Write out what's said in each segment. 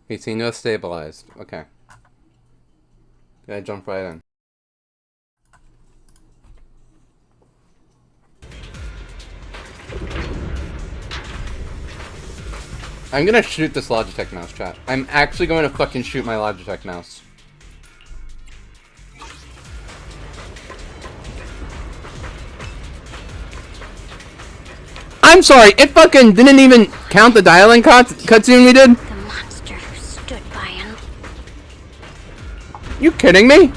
Casino stabilized. Okay. Gotta jump right in. I'm gonna shoot this Logitech mouse, chat. I'm actually going to fucking shoot my Logitech mouse. I'm sorry, it fucking didn't even count the dialing cutscene we did? The monster who stood by him. You kidding me?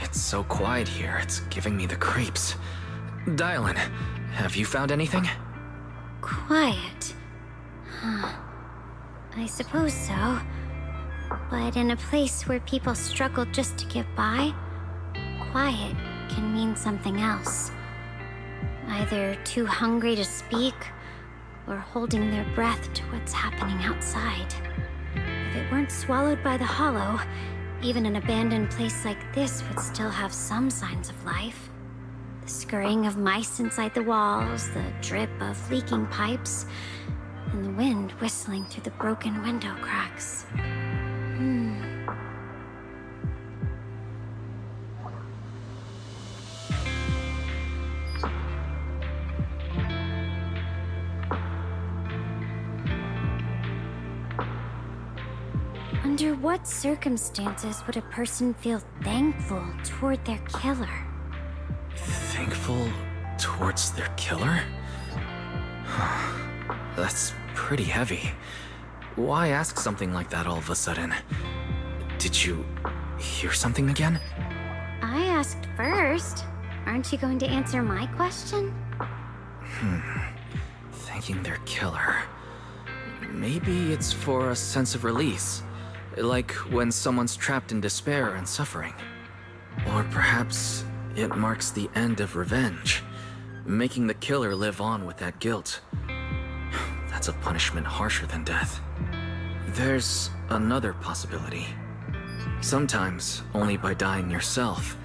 It's so quiet here, it's giving me the creeps. Dylan, have you found anything? Quiet. Huh. I suppose so. But in a place where people struggle just to get by, quiet can mean something else. Either too hungry to speak, or holding their breath to what's happening outside. If it weren't swallowed by the hollow, even an abandoned place like this would still have some signs of life. The scurrying of mice inside the walls, the drip of leaking pipes, and the wind whistling through the broken window cracks. Under what circumstances would a person feel thankful toward their killer? Thankful towards their killer? That's pretty heavy. Why ask something like that all of a sudden? Did you hear something again? I asked first. Aren't you going to answer my question? Thanking their killer. Maybe it's for a sense of release. Like when someone's trapped in despair and suffering. Or perhaps it marks the end of revenge, making the killer live on with that guilt. That's a punishment harsher than death. There's another possibility. Sometimes, only by dying yourself,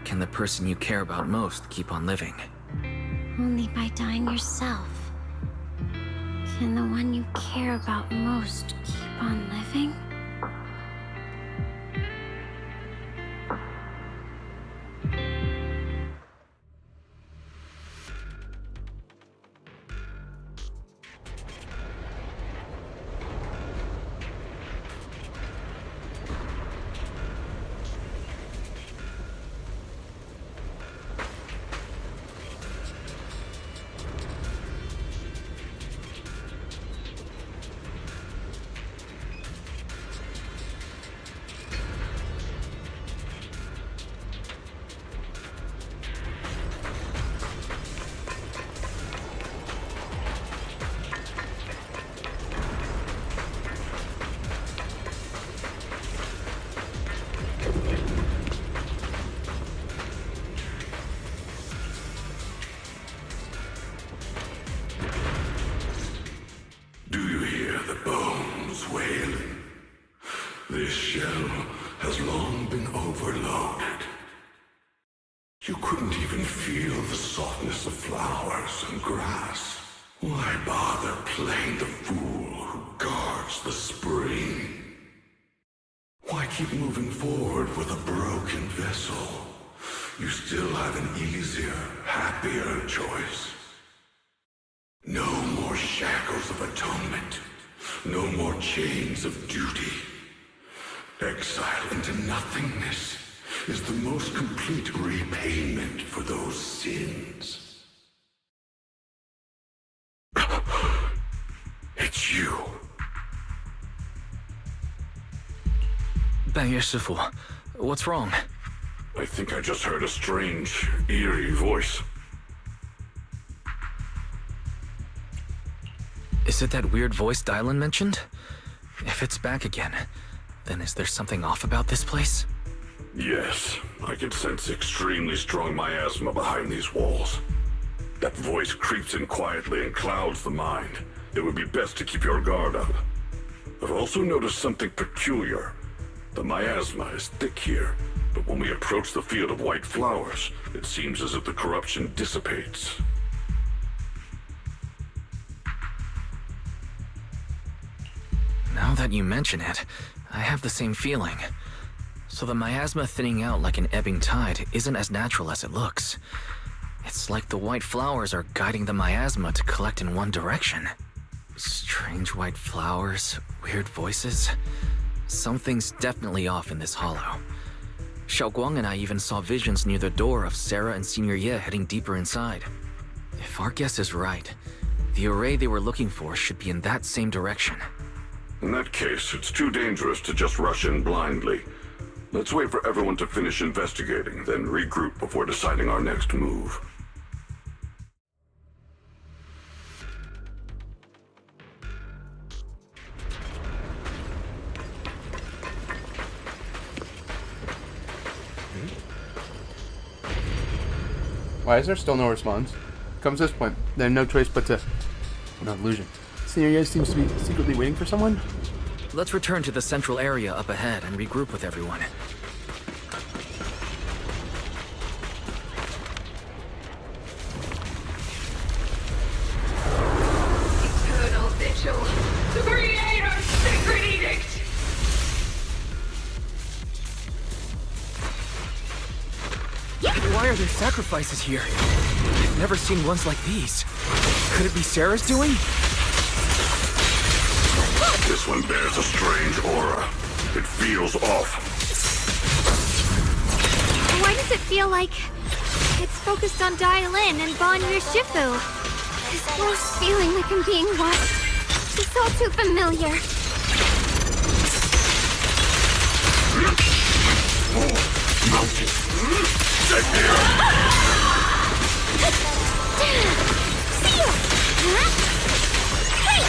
can the person you care about most keep on living. Only by dying yourself can the one you care about most keep on living? Do you hear the bones wailing? This shell has long been overloaded. You couldn't even feel the softness of flowers and grass. Why bother playing the fool who guards the spring? Why keep moving forward with a broken vessel? You still have an easier, happier choice. No more shackles of atonement. No more chains of duty. Exile into nothingness is the most complete repayment for those sins. It's you. 半月师傅, what's wrong? I think I just heard a strange, eerie voice. Is it that weird voice Dylan mentioned? If it's back again, then is there something off about this place? Yes, I can sense extremely strong miasma behind these walls. That voice creeps in quietly and clouds the mind. It would be best to keep your guard up. I've also noticed something peculiar. The miasma is thick here, but when we approach the field of white flowers, it seems as if the corruption dissipates. Now that you mention it, I have the same feeling. So the miasma thinning out like an ebbing tide isn't as natural as it looks. It's like the white flowers are guiding the miasma to collect in one direction. Strange white flowers, weird voices. Something's definitely off in this hollow. Xiaoguang and I even saw visions near the door of Sarah and Senior Ye heading deeper inside. If our guess is right, the array they were looking for should be in that same direction. In that case, it's too dangerous to just rush in blindly. Let's wait for everyone to finish investigating, then regroup before deciding our next move. Why is there still no response? Comes to this point, they have no choice but to... No illusion. Senior Ye seems to be secretly waiting for someone? Let's return to the central area up ahead and regroup with everyone. Eternal Vigil, the Creator's sacred edict! Why are there sacrifices here? I've never seen ones like these. Could it be Sarah's doing? This one bears a strange aura. It feels off. Why does it feel like it's focused on Dialin and Bon Shifu? This gross feeling like I'm being watched. It's all too familiar. Mounted. Set here. See you! Huh? Hey!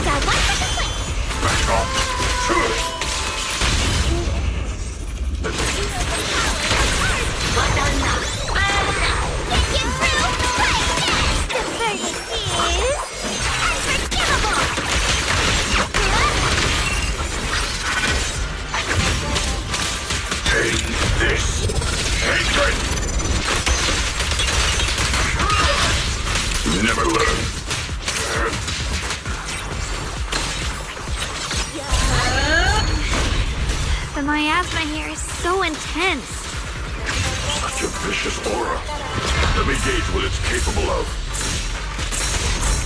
Got 1 second left. Back off. Get you through like this! The verdict is... unforgivable! Hate this. Hatred. Never learn. The miasma here is so intense. Such a vicious aura. Let me gauge what it's capable of.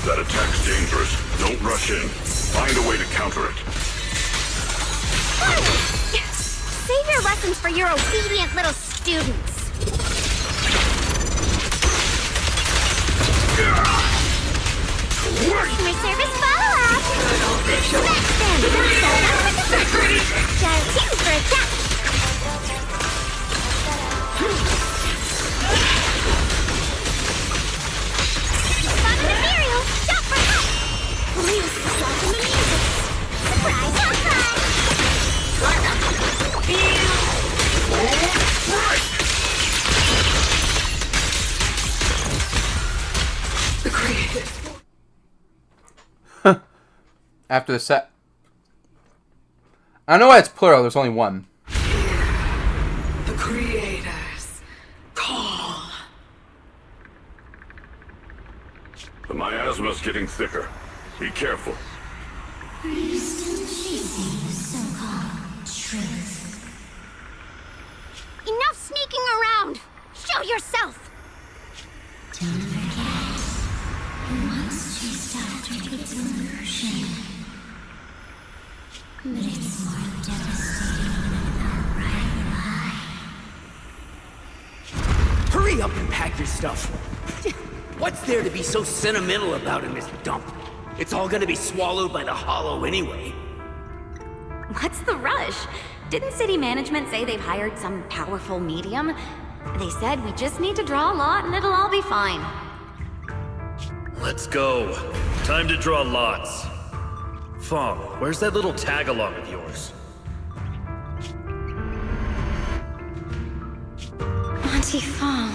That attack's dangerous. Don't rush in. Find a way to counter it. Save your lessons for your obedient little students. Customer service follow-up! That's them! Dial 2 for attack! Spot an ethereal! Shot for help! Music slot in the music! Surprise, surprise! The Creator. After the set... I don't know why it's plural, there's only one. The Creator's call. The miasma's getting thicker. Be careful. Are you still chasing the so-called truth? Enough sneaking around! Show yourself! Don't forget, you once chased after its illusion. But it's more devastating than an outright lie. Hurry up and pack your stuff. What's there to be so sentimental about in this dump? It's all gonna be swallowed by the hollow anyway. What's the rush? Didn't city management say they've hired some powerful medium? They said we just need to draw a lot and it'll all be fine. Let's go. Time to draw lots. Fong, where's that little tag-along of yours? Auntie Fong.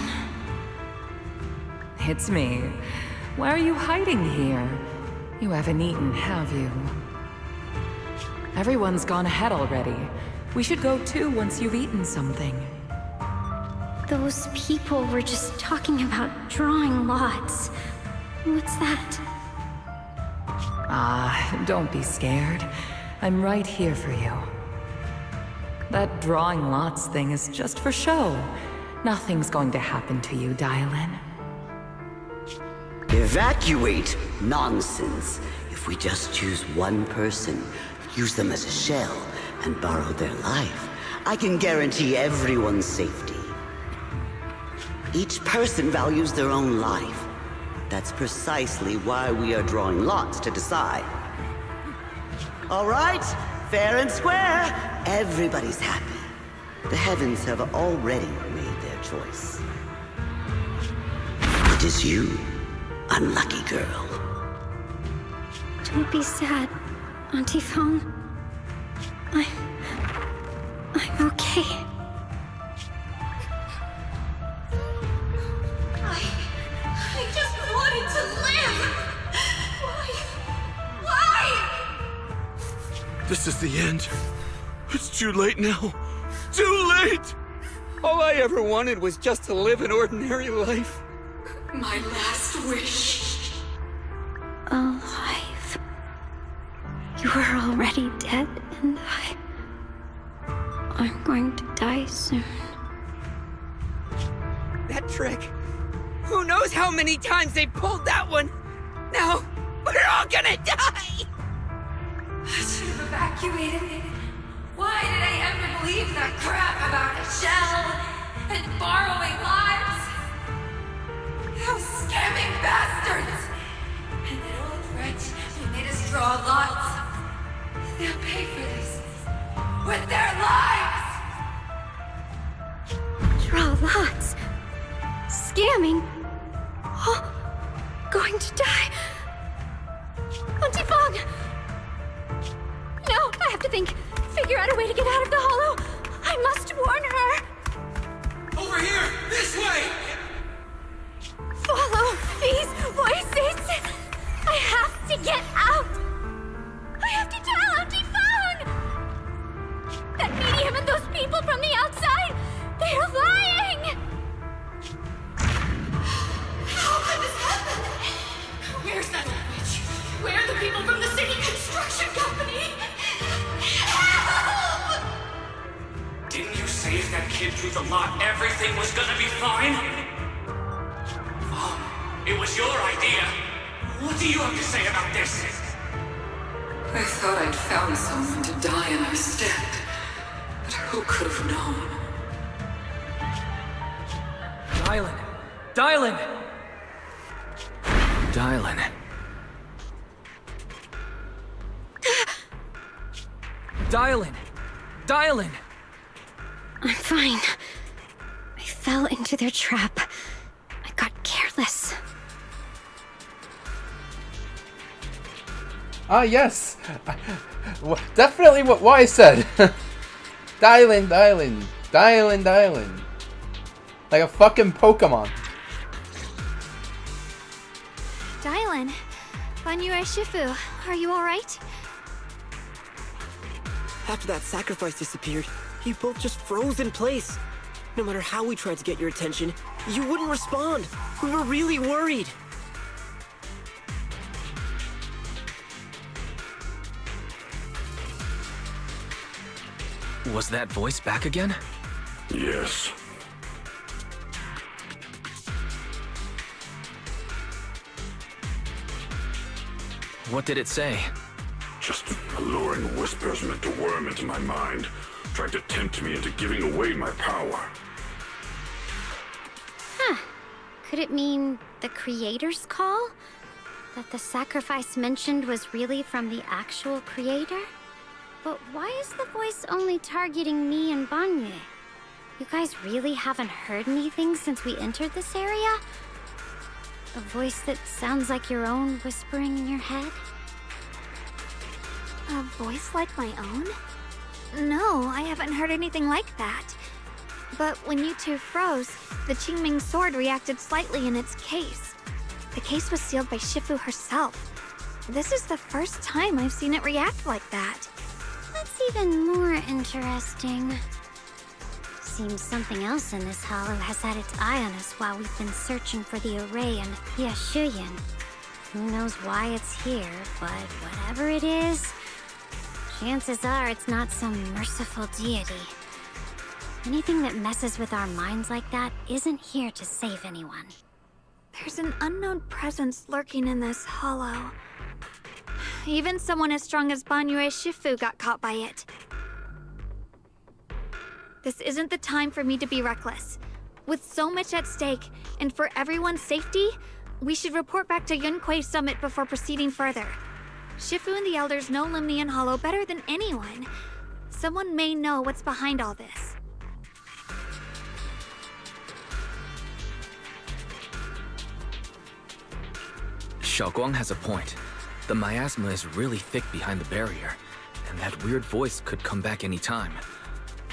It's me. Why are you hiding here? You haven't eaten, have you? Everyone's gone ahead already. We should go too once you've eaten something. Those people were just talking about drawing lots. What's that? Don't be scared. I'm right here for you. That drawing lots thing is just for show. Nothing's going to happen to you, Dylan. Evacuate? Nonsense. If we just choose one person, use them as a shell, and borrow their life, I can guarantee everyone's safety. Each person values their own life. That's precisely why we are drawing lots to decide. All right, fair and square. Everybody's happy. The heavens have already made their choice. It is you, unlucky girl. Don't be sad, Auntie Fong. I'm okay. I just wanted to live! Why? This is the end. It's too late now. Too late! All I ever wanted was just to live an ordinary life. My last wish. Alive. You were already dead, and I'm going to die soon. That trick. Who knows how many times they pulled that one? Now, we're all gonna die! I should have evacuated it. Why did I ever believe that crap about a shell and borrowing lives? Those scamming bastards! And that old wretch who made us draw lots. They'll pay for this with their lives! Draw lots. Scamming. Oh, going to die. Auntie Fong! No, I have to think. Figure out a way to get out of the hollow. I must warn her. Over here! This way! Follow these voices. I have to get out. I have to tell Auntie Fong. That medium and those people from the outside, they are lying. How could this happen? Where's that witch? Where are the people from the city construction company? Help! Didn't you say if that kid drew the lot, everything was gonna be fine? It was your idea. What do you have to say about this? I thought I'd found someone to die in our stead. But who could have known? Dylan! Dylan! Dylan. Dylan! Dylan! I'm fine. I fell into their trap. I got careless. Ah, yes. Definitely what I said. Dylan, Dylan. Dylan, Dylan. Like a fucking Pokemon. Dylan, Banyu Shifu, are you alright? After that sacrifice disappeared, you both just froze in place. No matter how we tried to get your attention, you wouldn't respond. We were really worried. Was that voice back again? Yes. What did it say? Just alluring whispers meant to worm into my mind, tried to tempt me into giving away my power. Huh. Could it mean the creator's call? That the sacrifice mentioned was really from the actual creator? But why is the voice only targeting me and Banyu? You guys really haven't heard anything since we entered this area? A voice that sounds like your own whispering in your head? A voice like my own? No, I haven't heard anything like that. But when you two froze, the Qingming sword reacted slightly in its case. The case was sealed by Shifu herself. This is the first time I've seen it react like that. That's even more interesting. Seems something else in this hollow has had its eye on us while we've been searching for the array in Yashuyan. Who knows why it's here, but whatever it is, chances are it's not some merciful deity. Anything that messes with our minds like that isn't here to save anyone. There's an unknown presence lurking in this hollow. Even someone as strong as Banyue Shifu got caught by it. This isn't the time for me to be reckless. With so much at stake, and for everyone's safety, we should report back to Yunquei Summit before proceeding further. Shifu and the Elders know Limnian Hollow better than anyone. Someone may know what's behind all this. Xiaoguang has a point. The miasma is really thick behind the barrier, and that weird voice could come back any time.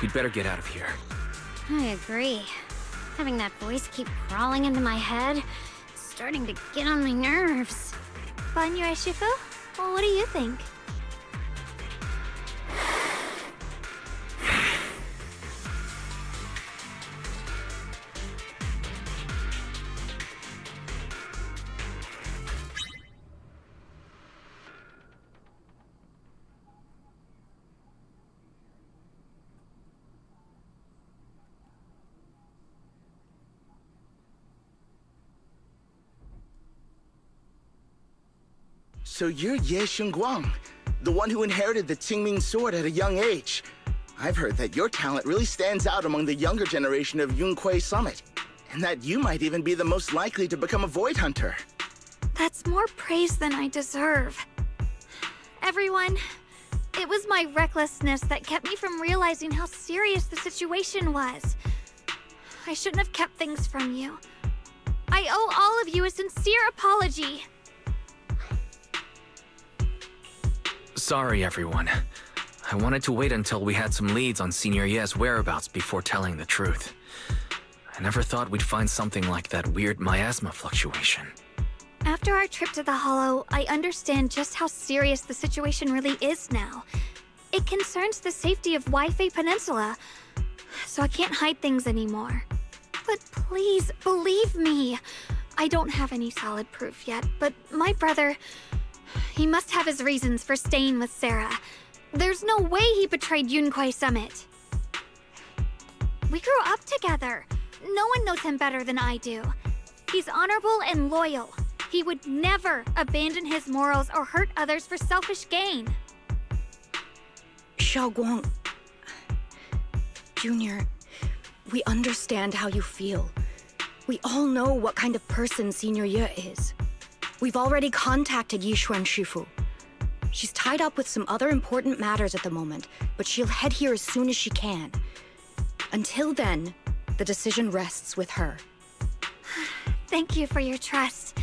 We'd better get out of here. I agree. Having that voice keep crawling into my head, it's starting to get on my nerves. Banyue Shifu? Well, what do you think? So you're Ye Xingguang, the one who inherited the Qingming sword at a young age. I've heard that your talent really stands out among the younger generation of Yunquei Summit, and that you might even be the most likely to become a Void Hunter. That's more praise than I deserve. Everyone, it was my recklessness that kept me from realizing how serious the situation was. I shouldn't have kept things from you. I owe all of you a sincere apology. Sorry, everyone. I wanted to wait until we had some leads on Senior Ye's whereabouts before telling the truth. I never thought we'd find something like that weird miasma fluctuation. After our trip to the Hollow, I understand just how serious the situation really is now. It concerns the safety of Waifei Peninsula, so I can't hide things anymore. But please, believe me. I don't have any solid proof yet, but my brother... he must have his reasons for staying with Sarah. There's no way he betrayed Yunquei Summit. We grew up together. No one knows him better than I do. He's honorable and loyal. He would never abandon his morals or hurt others for selfish gain. Xiaoguang... Junior, we understand how you feel. We all know what kind of person Senior Ye is. We've already contacted Yishuan Shifu. She's tied up with some other important matters at the moment, but she'll head here as soon as she can. Until then, the decision rests with her. Thank you for your trust.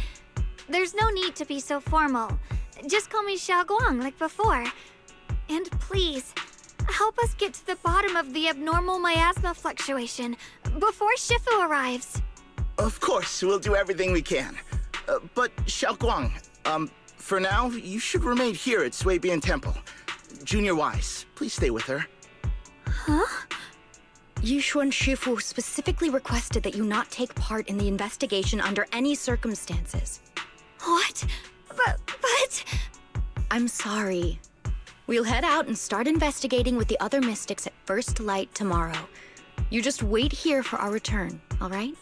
There's no need to be so formal. Just call me Xiaoguang like before. And please, help us get to the bottom of the abnormal miasma fluctuation before Shifu arrives. Of course, we'll do everything we can. But Xiaoguang, for now, you should remain here at Suibian Temple. Junior Wise, please stay with her. Huh? Yishuan Shifu specifically requested that you not take part in the investigation under any circumstances. What? But... I'm sorry. We'll head out and start investigating with the other mystics at first light tomorrow. You just wait here for our return, all right?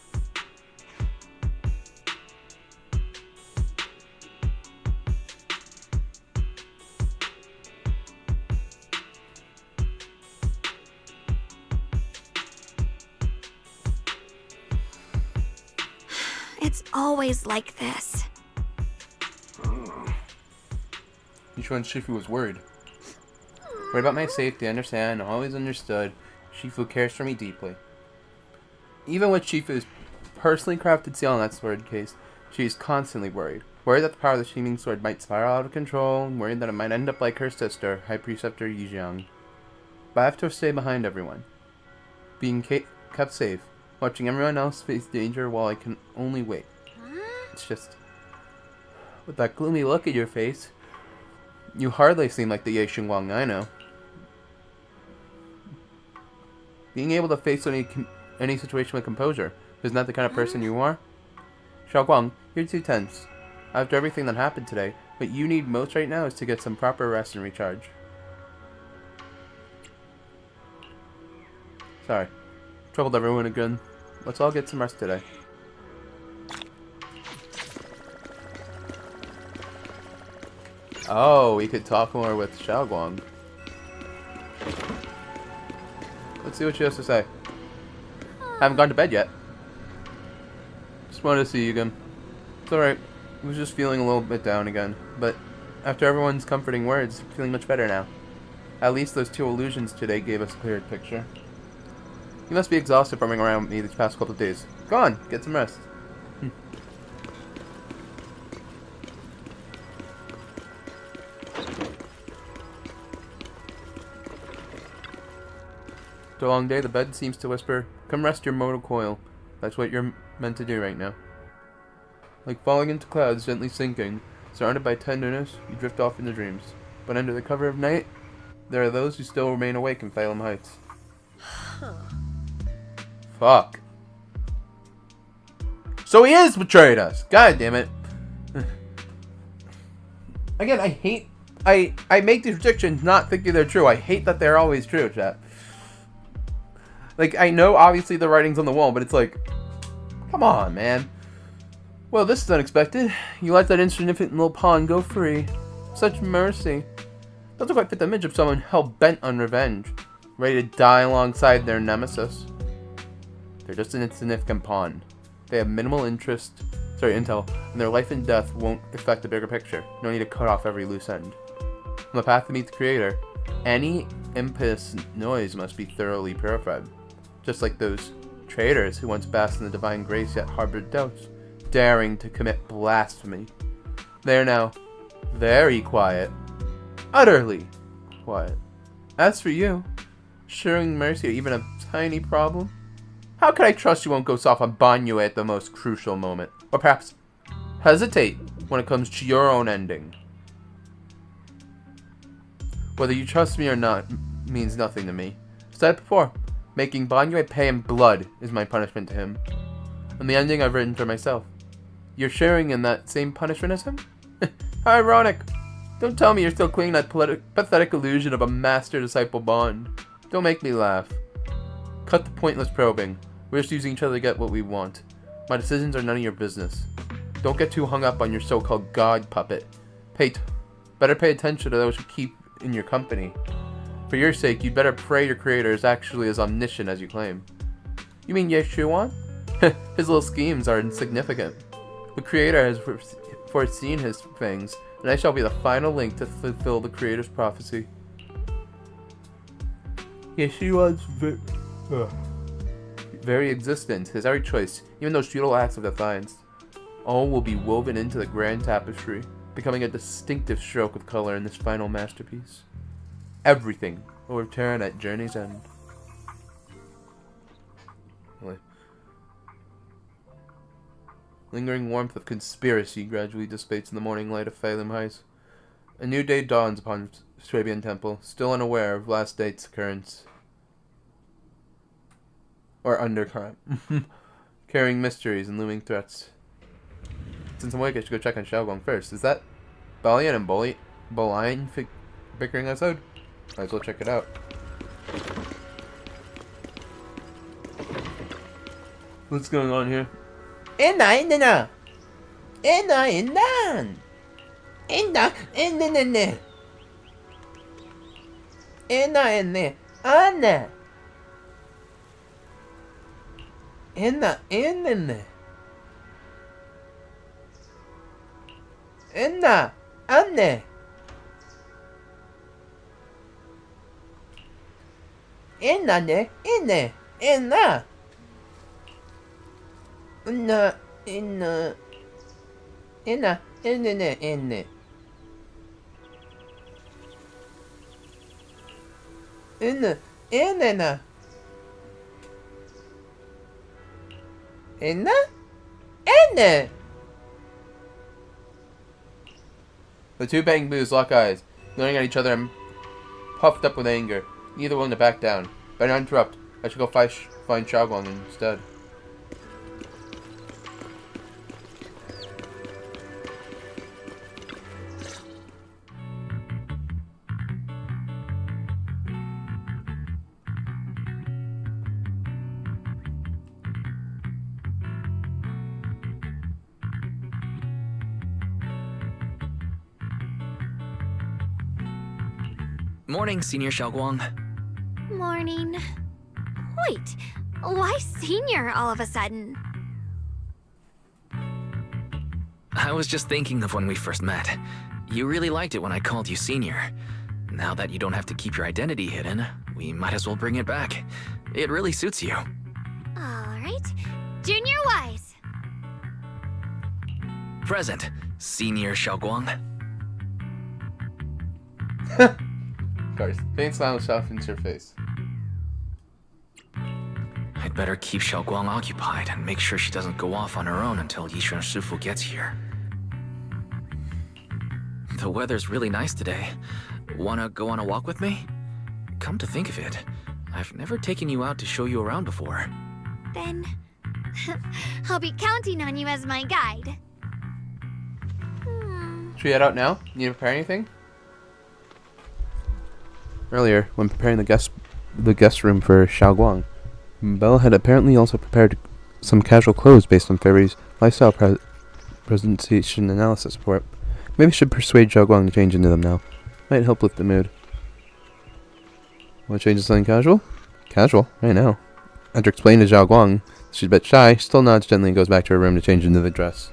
It's always like this. Yishuan Shifu was worried. Worried about my safety, I understand, always understood. Shifu cares for me deeply. Even with Shifu's personally crafted seal on that sword case, she is constantly worried. Worried that the power of the Qingming sword might spiral out of control, and worried that it might end up like her sister, High Preceptor Yijiang. But I have to stay behind everyone. Being kept safe. Watching everyone else face danger while I can only wait. It's just... with that gloomy look at your face, you hardly seem like the Ye Xingguang I know. Being able to face any situation with composure, isn't that the kind of person you are? Xiaoguang, you're too tense. After everything that happened today, what you need most right now is to get some proper rest and recharge. Sorry. Troubled everyone again. Let's all get some rest today. Oh, we could talk more with Xiaoguang. Let's see what she has to say. Haven't gone to bed yet. Just wanted to see you again. It's alright. I was just feeling a little bit down again. But after everyone's comforting words, I'm feeling much better now. At least those 2 illusions today gave us a clearer picture. You must be exhausted roaming around with me these past couple of days. Go on, get some rest. After a long day, the bed seems to whisper, "Come rest your mortal coil." That's what you're meant to do right now. Like falling into clouds, gently sinking, surrounded by tenderness, you drift off into dreams. But under the cover of night, there are those who still remain awake in Phalem Heights. Fuck. So he is betrayed us. God damn it. Again, I hate... I make these predictions not thinking they're true. I hate that they're always true, chat. Like, I know obviously the writing's on the wall, but it's like... Come on, man. Well, this is unexpected. You let that insignificant little pawn go free. Such mercy. Doesn't quite fit the image of someone hell-bent on revenge. Ready to die alongside their nemesis. They're just an insignificant pawn. They have minimal intel, and their life and death won't affect the bigger picture. No need to cut off every loose end. On the path to meet the Creator, any impious noise must be thoroughly purified. Just like those traitors who once basked in the divine grace yet harbored doubts, daring to commit blasphemy. They are now very quiet. Utterly quiet. As for you, showing mercy or even a tiny problem? How could I trust you won't go soft on Banyu at the most crucial moment? Or perhaps hesitate when it comes to your own ending? Whether you trust me or not means nothing to me. Said it before, making Banyu pay in blood is my punishment to him. And the ending I've written for myself. You're sharing in that same punishment as him? How ironic. Don't tell me you're still clinging to that pathetic illusion of a master-disciple bond. Don't make me laugh. Cut the pointless probing. We're just using each other to get what we want. My decisions are none of your business. Don't get too hung up on your so-called god puppet. Better pay attention to those who keep in your company. For your sake, you'd better pray your Creator is actually as omniscient as you claim. You mean Yeshuan? His little schemes are insignificant. The Creator has foreseen his things, and I shall be the final link to fulfill the Creator's prophecy. Yeshua's very existence, his every choice, even those futile acts of defiance, all will be woven into the grand tapestry, becoming a distinctive stroke of color in this final masterpiece. Everything will return at journey's end. Lingering warmth of conspiracy gradually dissipates in the morning light of Phalem Heights. A new day dawns upon Swabian Temple, still unaware of last night's occurrence. Or undercurrent. Carrying mysteries and looming threats. Since I'm awake, I should go check on Xiaoguang first. Is that Balian and Bolian bickering outside? Might as well check it out. What's going on here? Anna! The two bang boos lock eyes, glaring at each other and puffed up with anger, neither willing to back down. Better not interrupt. I should go find Xiaoguang instead. Morning, Senior Xiaoguang. Morning. Wait, why senior all of a sudden? I was just thinking of when we first met. You really liked it when I called you Senior. Now that you don't have to keep your identity hidden, we might as well bring it back. It really suits you. Alright. Junior Wise. Present, Senior Xiaoguang. Of course. Faint smile softens your face. I'd better keep Xiaoguang occupied and make sure she doesn't go off on her own until Yishuan Shifu gets here. The weather's really nice today. Wanna go on a walk with me? Come to think of it, I've never taken you out to show you around before. Then I'll be counting on you as my guide. Should we head out now? Need to prepare anything? Earlier, when preparing the guest room for Xiaoguang, Belle had apparently also prepared some casual clothes based on Fairy's lifestyle presentation analysis report. Maybe should persuade Xiaoguang to change into them now. Might help lift the mood. Want to change to something casual? Casual, right now. After explaining to Xiaoguang she's a bit shy, still nods gently and goes back to her room to change into the dress.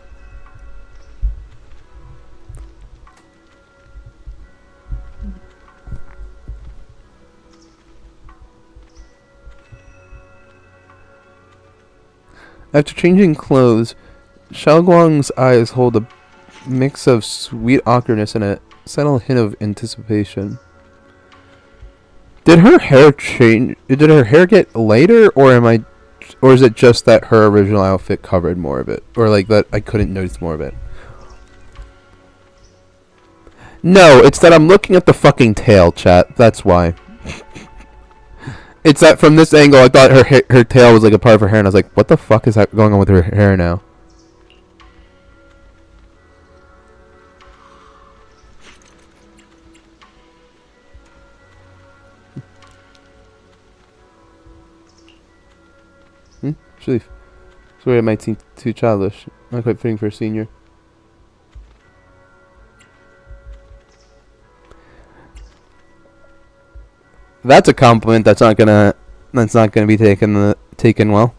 After changing clothes, Xiaoguang's eyes hold a mix of sweet awkwardness and a subtle hint of anticipation. Did her hair change? Did her hair get lighter, or is it just that her original outfit covered more of it, or like that I couldn't notice more of it? No, it's that I'm looking at the fucking tail, chat. That's why. It's that from this angle, I thought her tail was like a part of her hair, and I was like, what the fuck is that going on with her hair now? Sharif. Sorry, it might seem too childish. Not quite fitting for a senior. That's a compliment. That's not gonna be taken well.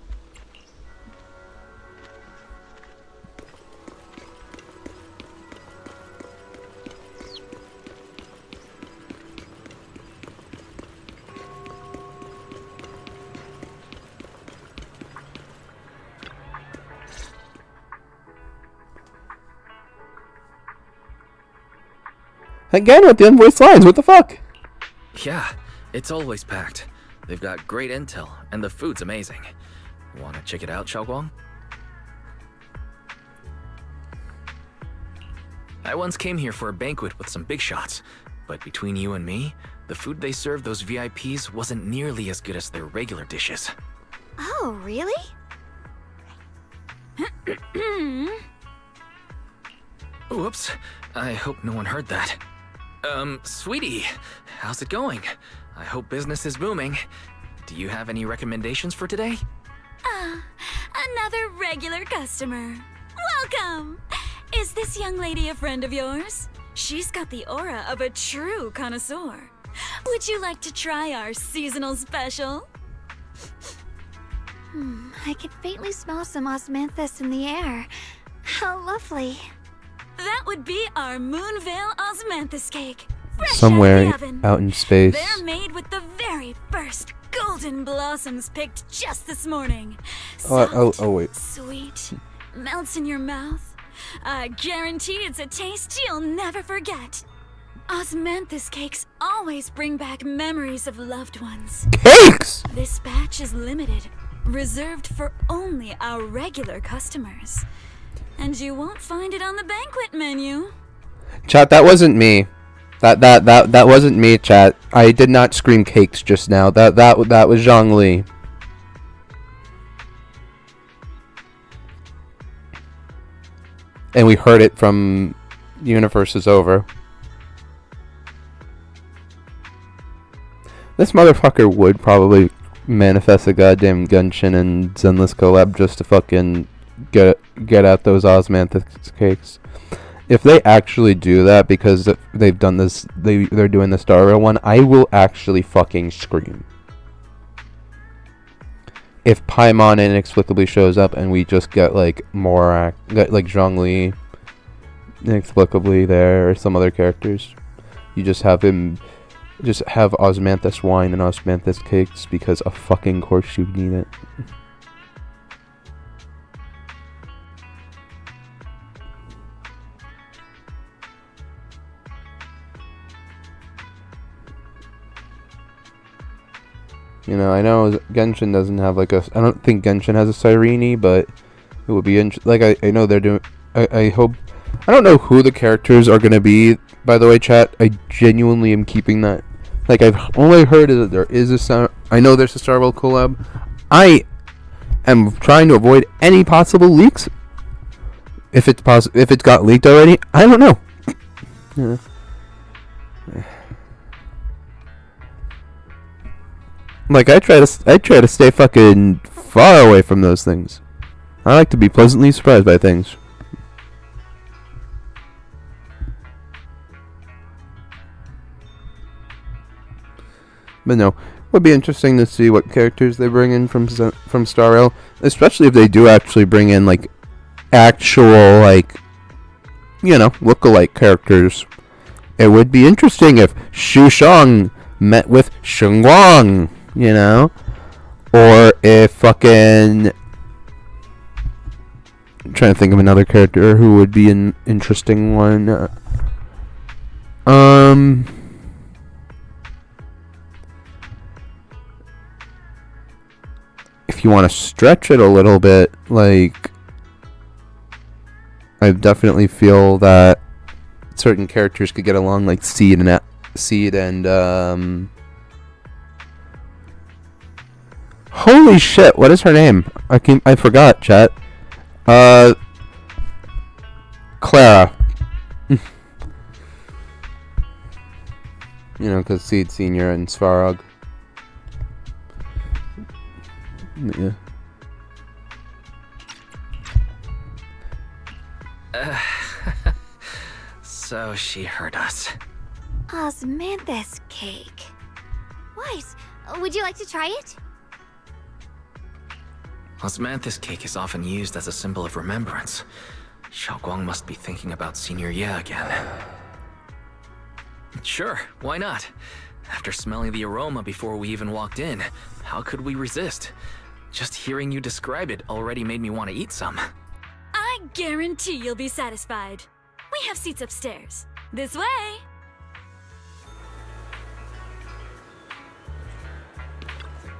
Again with the unvoiced lines. What the fuck? Yeah, it's always packed. They've got great intel, and the food's amazing. Wanna check it out, Xiaoguang? I once came here for a banquet with some big shots, but between you and me, the food they served those VIPs wasn't nearly as good as their regular dishes. Oh, really? Whoops, I hope no one heard that. Sweetie, how's it going? I hope business is booming. Do you have any recommendations for today? Another regular customer. Welcome! Is this young lady a friend of yours? She's got the aura of a true connoisseur. Would you like to try our seasonal special? I can faintly smell some osmanthus in the air. How lovely. That would be our Moonvale Osmanthus cake. Fresh Somewhere out of the oven. out in space. They're made with the very first golden blossoms picked just this morning. Soft, Wait. sweet, melts in your mouth. I guarantee it's a taste you'll never forget. Osmanthus cakes always bring back memories of loved ones. Cakes! This batch is limited, reserved for only our regular customers. And you won't find it on the banquet menu. Chat, that wasn't me. That wasn't me, chat. I did not scream cakes just now. That was Zhongli. And we heard it from Universe is Over. This motherfucker would probably manifest a goddamn Genshin and Zenless collab just to fucking get out those Osmanthus cakes. if they actually do that because they've done this, they're doing the Star Rail one, I will actually fucking scream. If Paimon inexplicably shows up and we just get like more like Zhongli inexplicably there, or some other characters, you just have him, just have osmanthus wine and osmanthus cakes because of fucking course you need it. You know, I know Genshin doesn't have like a... I don't think Genshin has a Sireni, but it would be like, I know they're doing... I hope... I don't know who the characters are going to be, by the way, chat. I genuinely am keeping that... Like, I've only heard that there is a... I know there's a Star Wars collab. I am trying to avoid any possible leaks. If it's if it's got leaked already, I don't know. Yeah. Like, I try to stay fucking far away from those things. I like to be pleasantly surprised by things. But no, it would be interesting to see what characters they bring in from Star Rail, especially if they do actually bring in like actual, like, you know, look-alike characters. It would be interesting if Xu Shang met with Sheng Wang, you know, or if fucking... I'm trying to think of another character who would be an interesting one. If you want to stretch it a little bit, like, I definitely feel that certain characters could get along, like Seed and holy shit, what is her name? I forgot, chat. Clara. You know, because Seed Senior and Svarog. Yeah. So she heard us. Osmanthus cake. Weiss, would you like to try it? Osmanthus cake is often used as a symbol of remembrance. Xiaoguang must be thinking about Senior Ye again. Sure, why not? After smelling the aroma before we even walked in, how could we resist? Just hearing you describe it already made me want to eat some. I guarantee you'll be satisfied. We have seats upstairs. This way!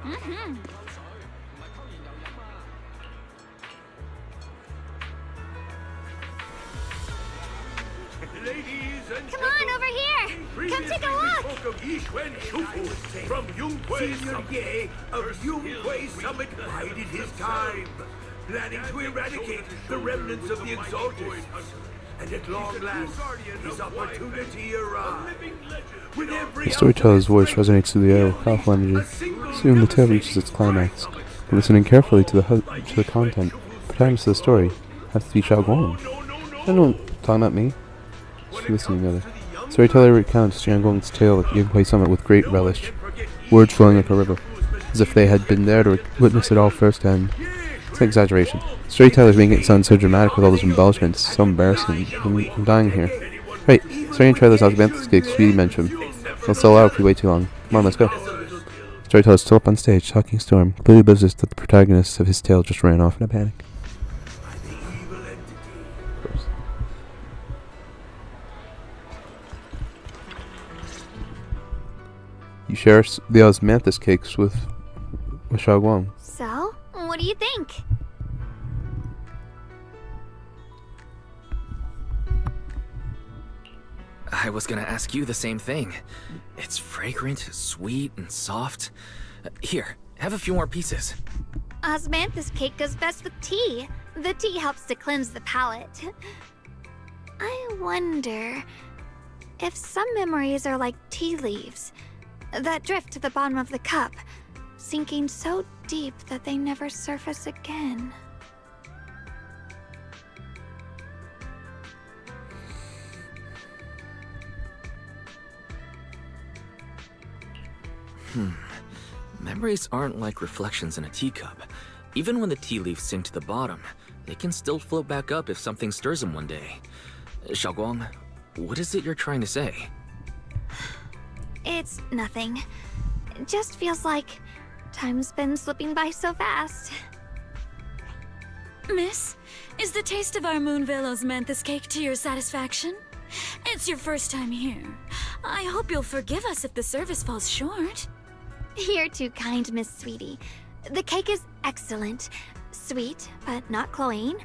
Mm-hmm. Come on, over here! Come take a look! From Yunquay Summit of Yunquay Summit bided his time, planning to eradicate the remnants of the Exalted. And at long last, his opportunity arrived. With every The storyteller's voice resonates through the air with powerful energy. Soon the tale reaches its climax. Listening carefully to the content, protagonist of the story has to be Xiaoguang. I don't talking about me. Just listening together. Storyteller recounts Jiangguang's tale at Yunquay Summit with great relish, words flowing like a river, as if they had been there to witness it all firsthand. It's an exaggeration. Storyteller's making it sound so dramatic with all those embellishments. So embarrassing. I'm dying here. Right, starting to try those osmanthus cakes Speedy mentioned. They'll sell out if we wait too long. Come on, let's go. Storyteller's still up on stage, talking Storm, completely oblivious that the protagonist of his tale just ran off in a panic. You share the osmanthus cakes with Xiaoguang. So, what do you think? I was gonna ask you the same thing. It's fragrant, sweet, and soft. Here, have a few more pieces. Osmanthus cake goes best with tea. The tea helps to cleanse the palate. I wonder if some memories are like tea leaves that drift to the bottom of the cup, sinking so deep that they never surface again. Memories aren't like reflections in a teacup. Even when the tea leaves sink to the bottom, they can still float back up if something stirs them one day. Xiaoguang, what is it you're trying to say? It's nothing. It just feels like time's been slipping by so fast. Miss, is the taste of our Moonvale osmanthus cake to your satisfaction? It's your first time here. I hope you'll forgive us if the service falls short. You're too kind, Miss Sweetie. The cake is excellent. Sweet, but not cloying.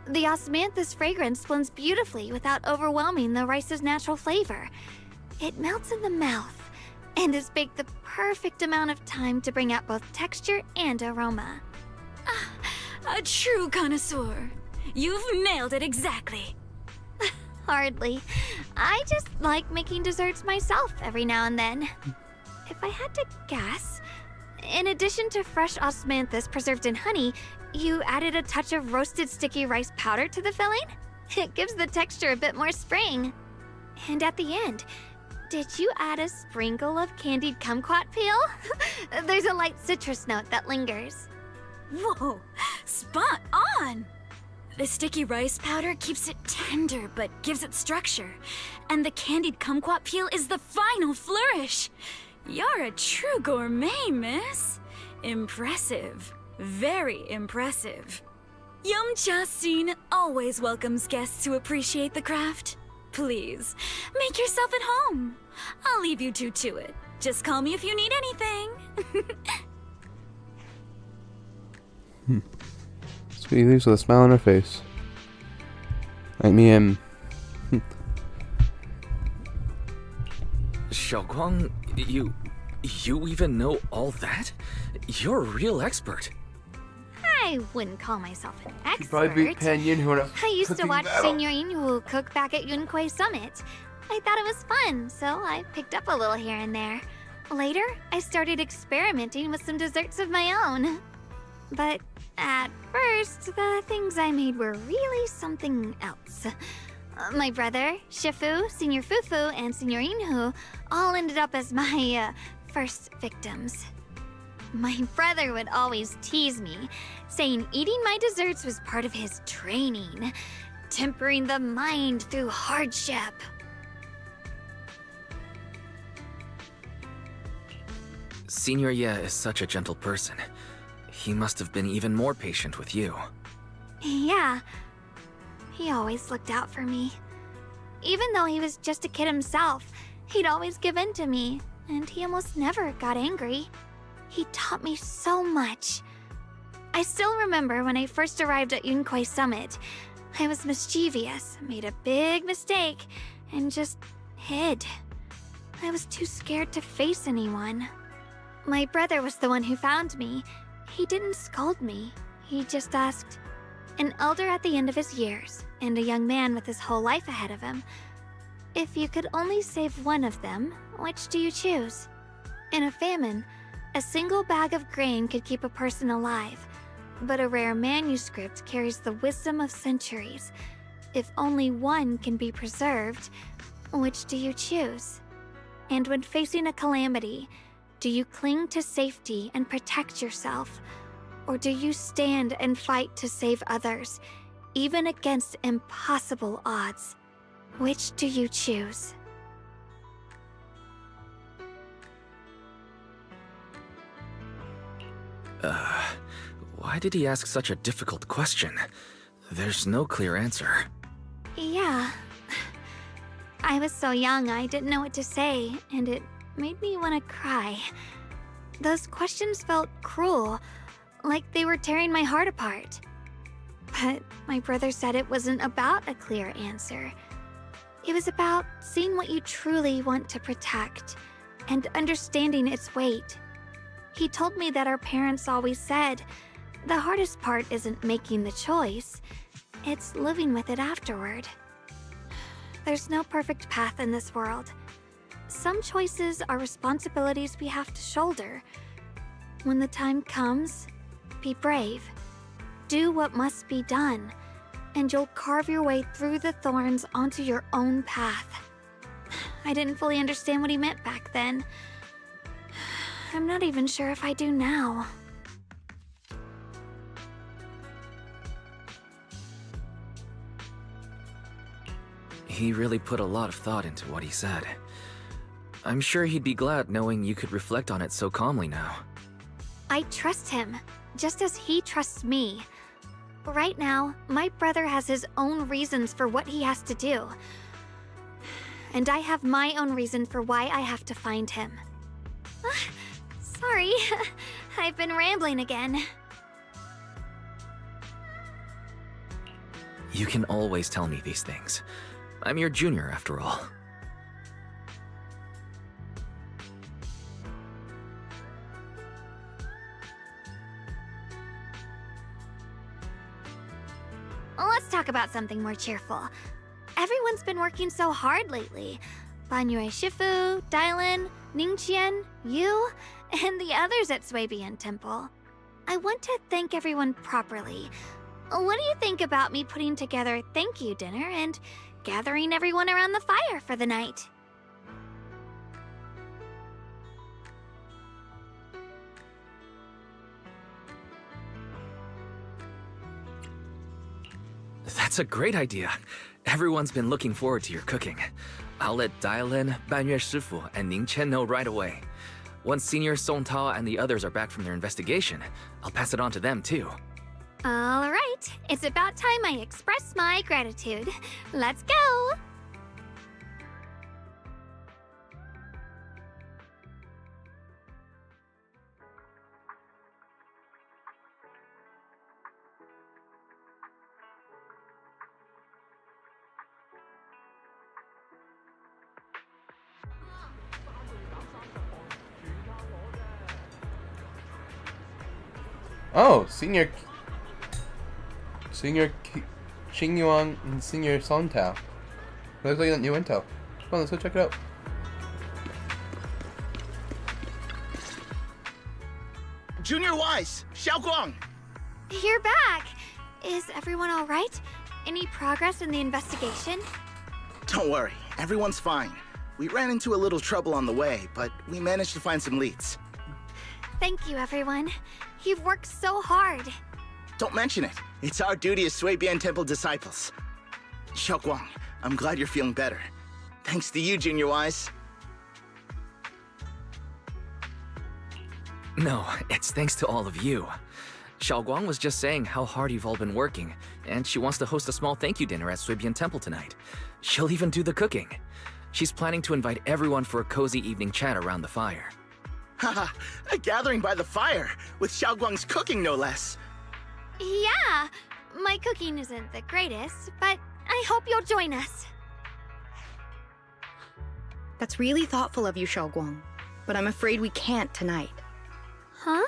The osmanthus fragrance blends beautifully without overwhelming the rice's natural flavor. It melts in the mouth and is baked the perfect amount of time to bring out both texture and aroma. A true connoisseur. You've nailed it exactly. Hardly. I just like making desserts myself every now and then. If I had to guess, in addition to fresh osmanthus preserved in honey, you added a touch of roasted sticky rice powder to the filling? It gives the texture a bit more spring. And at the end, did you add a sprinkle of candied kumquat peel? There's a light citrus note that lingers. Whoa, spot on! The sticky rice powder keeps it tender but gives it structure. And the candied kumquat peel is the final flourish. You're a true gourmet, miss. Impressive. Very impressive. Yum-Cha Scene always welcomes guests who appreciate the craft. Please, make yourself at home. I'll leave you two to it. Just call me if you need anything. Sweetie leaves with a smile on her face. Like me and... Xiaoguang, you even know all that? You're a real expert. I wouldn't call myself an expert. She'd probably beat Pan Yinhu in a I used to cooking watch battle. Senior Yinhu cook back at Yunquay Summit. I thought it was fun, so I picked up a little here and there. Later, I started experimenting with some desserts of my own. But at first, the things I made were really something else. My brother, Shifu, Senior Fufu, and Senior Yinhu all ended up as my first victims. My brother would always tease me, saying eating my desserts was part of his training, tempering the mind through hardship. Senior Ye is such a gentle person. He must have been even more patient with you. Yeah, he always looked out for me. Even though he was just a kid himself, he'd always give in to me, and he almost never got angry. He taught me so much. I still remember when I first arrived at Yunquay Summit. I was mischievous, made a big mistake, and just hid. I was too scared to face anyone. My brother was the one who found me. He didn't scold me. He just asked, an elder at the end of his years, and a young man with his whole life ahead of him, if you could only save one of them, which do you choose? In a famine, a single bag of grain could keep a person alive, but a rare manuscript carries the wisdom of centuries. If only one can be preserved, which do you choose? And when facing a calamity, do you cling to safety and protect yourself? Or do you stand and fight to save others, even against impossible odds? Which do you choose? Why did he ask such a difficult question? There's no clear answer. Yeah. I was so young I didn't know what to say, and it made me want to cry. Those questions felt cruel, like they were tearing my heart apart. But my brother said it wasn't about a clear answer. It was about seeing what you truly want to protect and understanding its weight. He told me that our parents always said, the hardest part isn't making the choice, it's living with it afterward. There's no perfect path in this world. Some choices are responsibilities we have to shoulder. When the time comes, be brave. Do what must be done, and you'll carve your way through the thorns onto your own path. I didn't fully understand what he meant back then. I'm not even sure if I do now. He really put a lot of thought into what he said. I'm sure he'd be glad knowing you could reflect on it so calmly now. I trust him, just as he trusts me. Right now, my brother has his own reasons for what he has to do. And I have my own reason for why I have to find him. Sorry, I've been rambling again. You can always tell me these things. I'm your junior, after all. Let's talk about something more cheerful. Everyone's been working so hard lately. Banyue Shifu, Dylan, Ningqian, you, and the others at Swabian Temple. I want to thank everyone properly. What do you think about me putting together a thank you dinner and gathering everyone around the fire for the night? That's a great idea. Everyone's been looking forward to your cooking. I'll let Dylan, Banyue Shifu, and Ning Chen know right away. Once Senior Song Tao and the others are back from their investigation, I'll pass it on to them too. All right, it's about time I express my gratitude. Let's go! Oh, Senior Qingyuan and Senior Song Tao. Looks like that new intel. Come on, let's go check it out. Junior Wise, Xiaoguang! You're back! Is everyone all right? Any progress in the investigation? Don't worry, everyone's fine. We ran into a little trouble on the way, but we managed to find some leads. Thank you, everyone. You've worked so hard. Don't mention it. It's our duty as Swabian Temple disciples. Xiaoguang, I'm glad you're feeling better. Thanks to you, Junior Wise. No, it's thanks to all of you. Xiaoguang was just saying how hard you've all been working, and she wants to host a small thank you dinner at Swabian Temple tonight. She'll even do the cooking. She's planning to invite everyone for a cozy evening chat around the fire. Haha, a gathering by the fire, with Xiaoguang's cooking no less. Yeah, my cooking isn't the greatest, but I hope you'll join us. That's really thoughtful of you, Xiaoguang, but I'm afraid we can't tonight. Huh?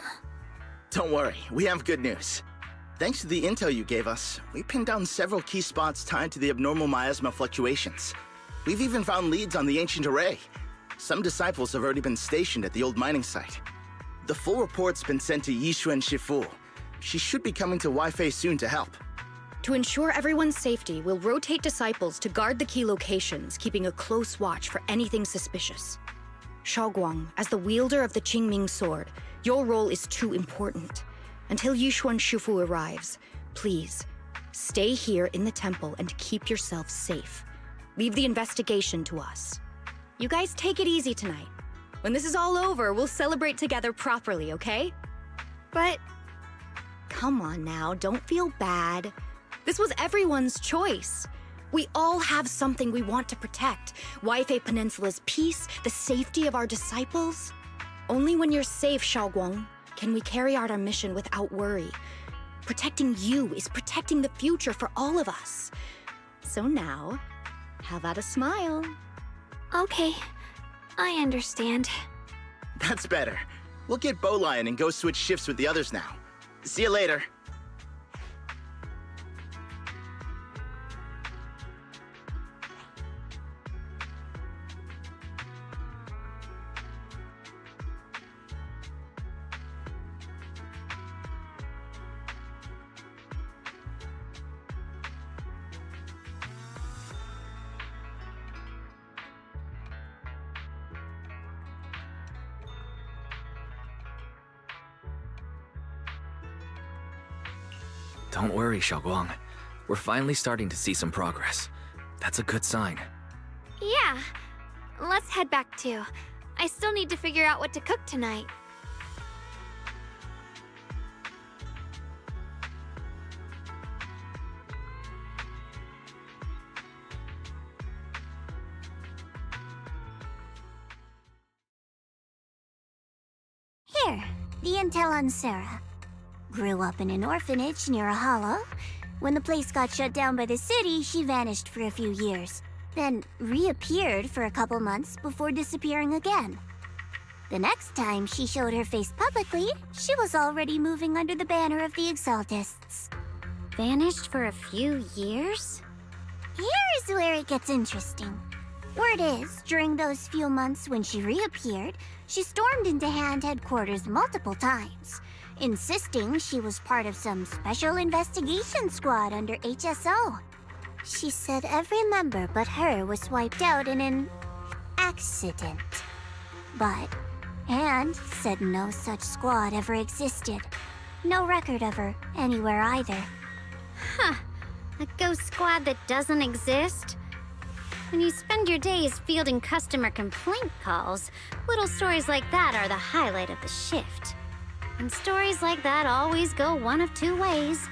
Don't worry, we have good news. Thanks to the intel you gave us, we pinned down several key spots tied to the abnormal miasma fluctuations. We've even found leads on the ancient array. Some disciples have already been stationed at the old mining site. The full report's been sent to Yishuan Shifu. She should be coming to Wi-Fei soon to help. To ensure everyone's safety, we'll rotate disciples to guard the key locations, keeping a close watch for anything suspicious. Xiaoguang, as the wielder of the Qingming sword, your role is too important. Until Yishuan Shifu arrives, please, stay here in the temple and keep yourself safe. Leave the investigation to us. You guys take it easy tonight. When this is all over, we'll celebrate together properly, okay? But... Come on now, don't feel bad. This was everyone's choice. We all have something we want to protect. Wi-Fei Peninsula's peace, the safety of our disciples. Only when you're safe, Xiaoguang, can we carry out our mission without worry. Protecting you is protecting the future for all of us. So now, how about a smile? Okay, I understand. That's better. We'll get Bowlion and go switch shifts with the others now. See you later. Don't worry, Xiaoguang. We're finally starting to see some progress. That's a good sign. Yeah. Let's head back too. I still need to figure out what to cook tonight. Here, the intel on Sarah. Grew up in an orphanage near a hollow. When the place got shut down by the city, she vanished for a few years, then reappeared for a couple months before disappearing again. The next time she showed her face publicly, she was already moving under the banner of the Exaltists. Vanished for a few years? Here's where it gets interesting. Word is, during those few months when she reappeared, she stormed into Hand headquarters multiple times, insisting she was part of some special investigation squad under HSO. She said every member but her was wiped out in an accident. But Hand said no such squad ever existed. No record of her anywhere either. Huh. A ghost squad that doesn't exist? When you spend your days fielding customer complaint calls, little stories like that are the highlight of the shift. And stories like that always go one of two ways.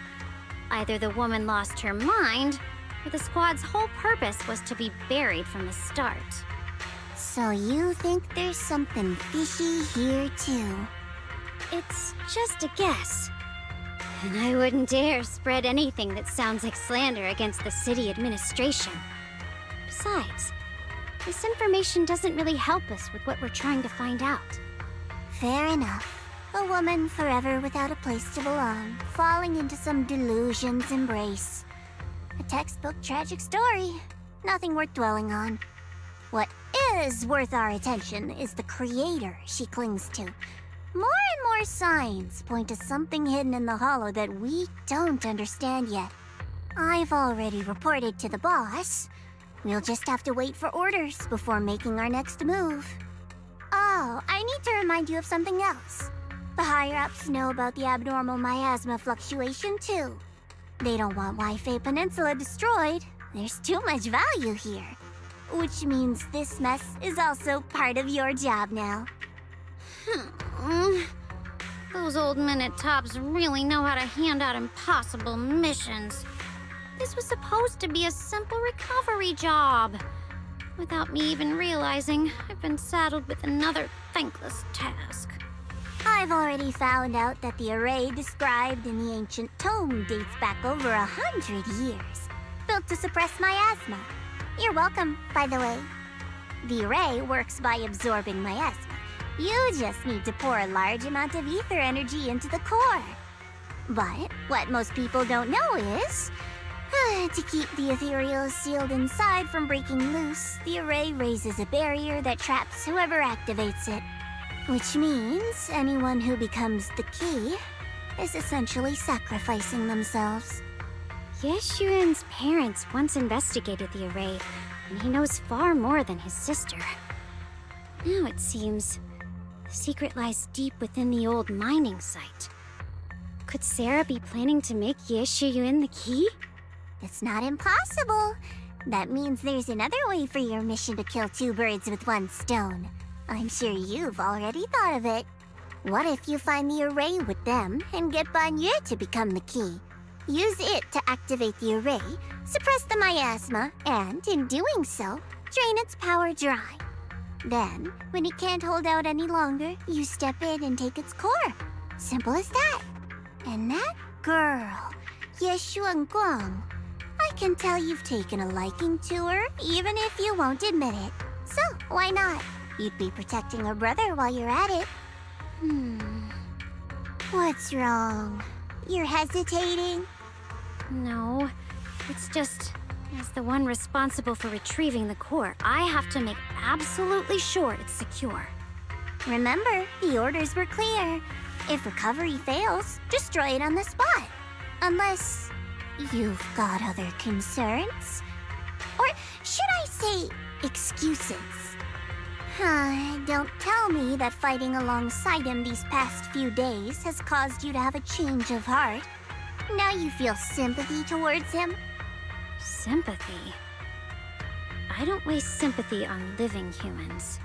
Either the woman lost her mind, or the squad's whole purpose was to be buried from the start. So you think there's something fishy here too? It's just a guess. And I wouldn't dare spread anything that sounds like slander against the city administration. Besides, this information doesn't really help us with what we're trying to find out. Fair enough. A woman forever without a place to belong, falling into some delusion's embrace. A textbook tragic story. Nothing worth dwelling on. What is worth our attention is the creator she clings to. More and more signs point to something hidden in the hollow that we don't understand yet. I've already reported to the boss. We'll just have to wait for orders before making our next move. Oh, I need to remind you of something else. The higher-ups know about the abnormal miasma fluctuation, too. They don't want Waifei Peninsula destroyed. There's too much value here. Which means this mess is also part of your job now. Those old men at Tops really know how to hand out impossible missions. This was supposed to be a simple recovery job. Without me even realizing, I've been saddled with another thankless task. I've already found out that the array described in the ancient tome dates back over 100 years, built to suppress miasma. You're welcome, by the way. The array works by absorbing miasma. You just need to pour a large amount of ether energy into the core. But what most people don't know is, to keep the ethereal sealed inside from breaking loose, the array raises a barrier that traps whoever activates it. Which means anyone who becomes the key is essentially sacrificing themselves. Yeshuan's parents once investigated the array, and he knows far more than his sister. Now it seems the secret lies deep within the old mining site. Could Sarah be planning to make Yeshuyun the key? It's not impossible. That means there's another way for your mission to kill two birds with one stone. I'm sure you've already thought of it. What if you find the array with them and get Banyu to become the key? Use it to activate the array, suppress the miasma, and in doing so, drain its power dry. Then, when it can't hold out any longer, you step in and take its core. Simple as that. And that girl, Yeshuan Guang, I can tell you've taken a liking to her, even if you won't admit it. So, why not? You'd be protecting her brother while you're at it. What's wrong? You're hesitating? No, it's just, as the one responsible for retrieving the core, I have to make absolutely sure it's secure. Remember, the orders were clear. If recovery fails, destroy it on the spot. Unless you've got other concerns. Or should I say, excuses? Don't tell me that fighting alongside him these past few days has caused you to have a change of heart. Now you feel sympathy towards him? Sympathy? I don't waste sympathy on living humans,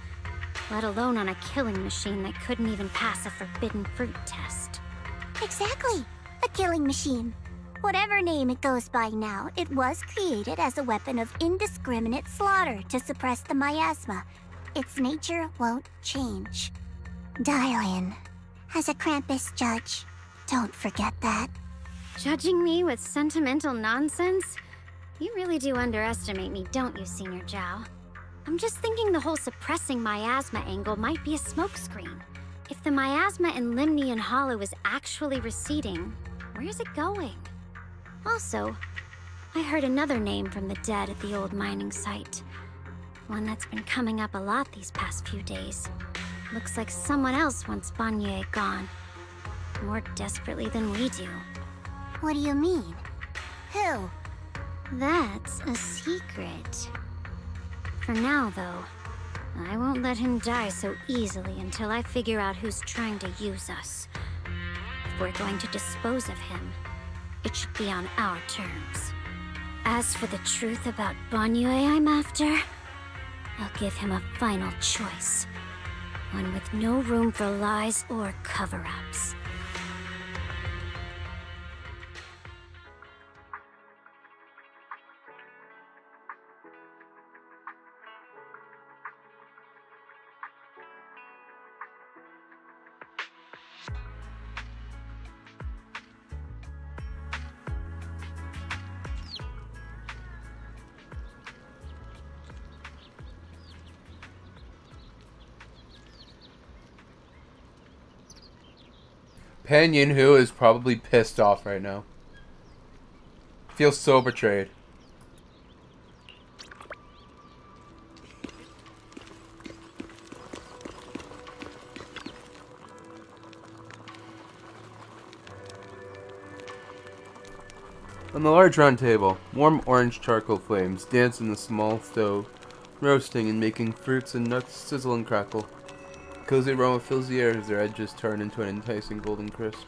let alone on a killing machine that couldn't even pass a forbidden fruit test. Exactly. A killing machine. Whatever name it goes by now, it was created as a weapon of indiscriminate slaughter to suppress the miasma. Its nature won't change. Dial in. As a Krampus judge, don't forget that. Judging me with sentimental nonsense? You really do underestimate me, don't you, Senior Zhao? I'm just thinking the whole suppressing miasma angle might be a smokescreen. If the miasma in Limnian Hollow is actually receding, where's it going? Also, I heard another name from the dead at the old mining site. One that's been coming up a lot these past few days. Looks like someone else wants Banyue gone. More desperately than we do. What do you mean? Who? That's a secret. For now, though, I won't let him die so easily until I figure out who's trying to use us. If we're going to dispose of him, it should be on our terms. As for the truth about Banyue I'm after, I'll give him a final choice. One with no room for lies or cover-ups. Pan Yinhu is probably pissed off right now. Feels so betrayed. On the large round table, warm orange charcoal flames dance in the small stove, roasting and making fruits and nuts sizzle and crackle. Cozy aroma fills the air as their edges turn into an enticing golden crisp.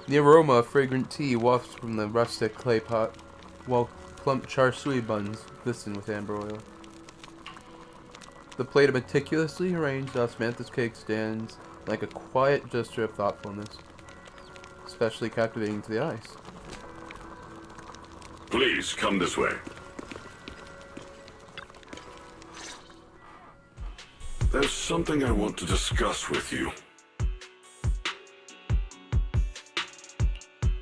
The aroma of fragrant tea wafts from the rustic clay pot, while plump char siu buns glisten with amber oil. The plate of meticulously arranged osmanthus cake stands like a quiet gesture of thoughtfulness, especially captivating to the eyes. Please, come this way. There's something I want to discuss with you.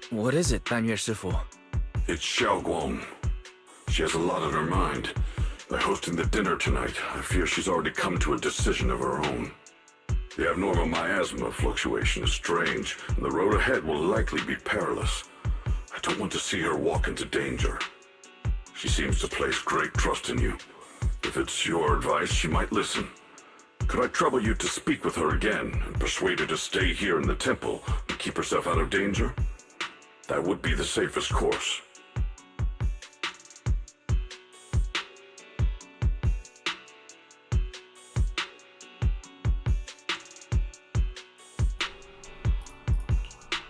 What is it, Banyue Shifu? It's Xiaoguang. She has a lot on her mind. By hosting the dinner tonight, I fear she's already come to a decision of her own. The abnormal miasma fluctuation is strange, and the road ahead will likely be perilous. I don't want to see her walk into danger. She seems to place great trust in you. If it's your advice, she might listen. Could I trouble you to speak with her again and persuade her to stay here in the temple and keep herself out of danger? That would be the safest course.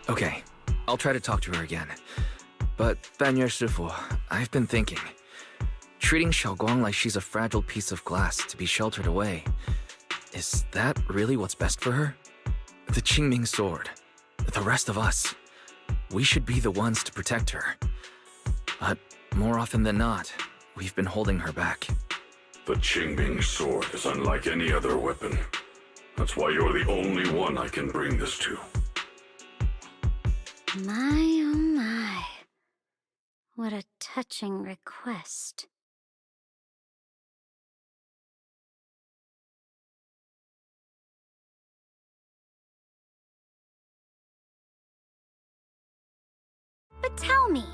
Okay, I'll try to talk to her again. But, Banyue Shifu, I've been thinking. Treating Xiaoguang like she's a fragile piece of glass to be sheltered away. Is that really what's best for her? The Qingming sword. The rest of us. We should be the ones to protect her. But more often than not, we've been holding her back. The Qingming sword is unlike any other weapon. That's why you're the only one I can bring this to. My, oh my. What a touching request. But tell me,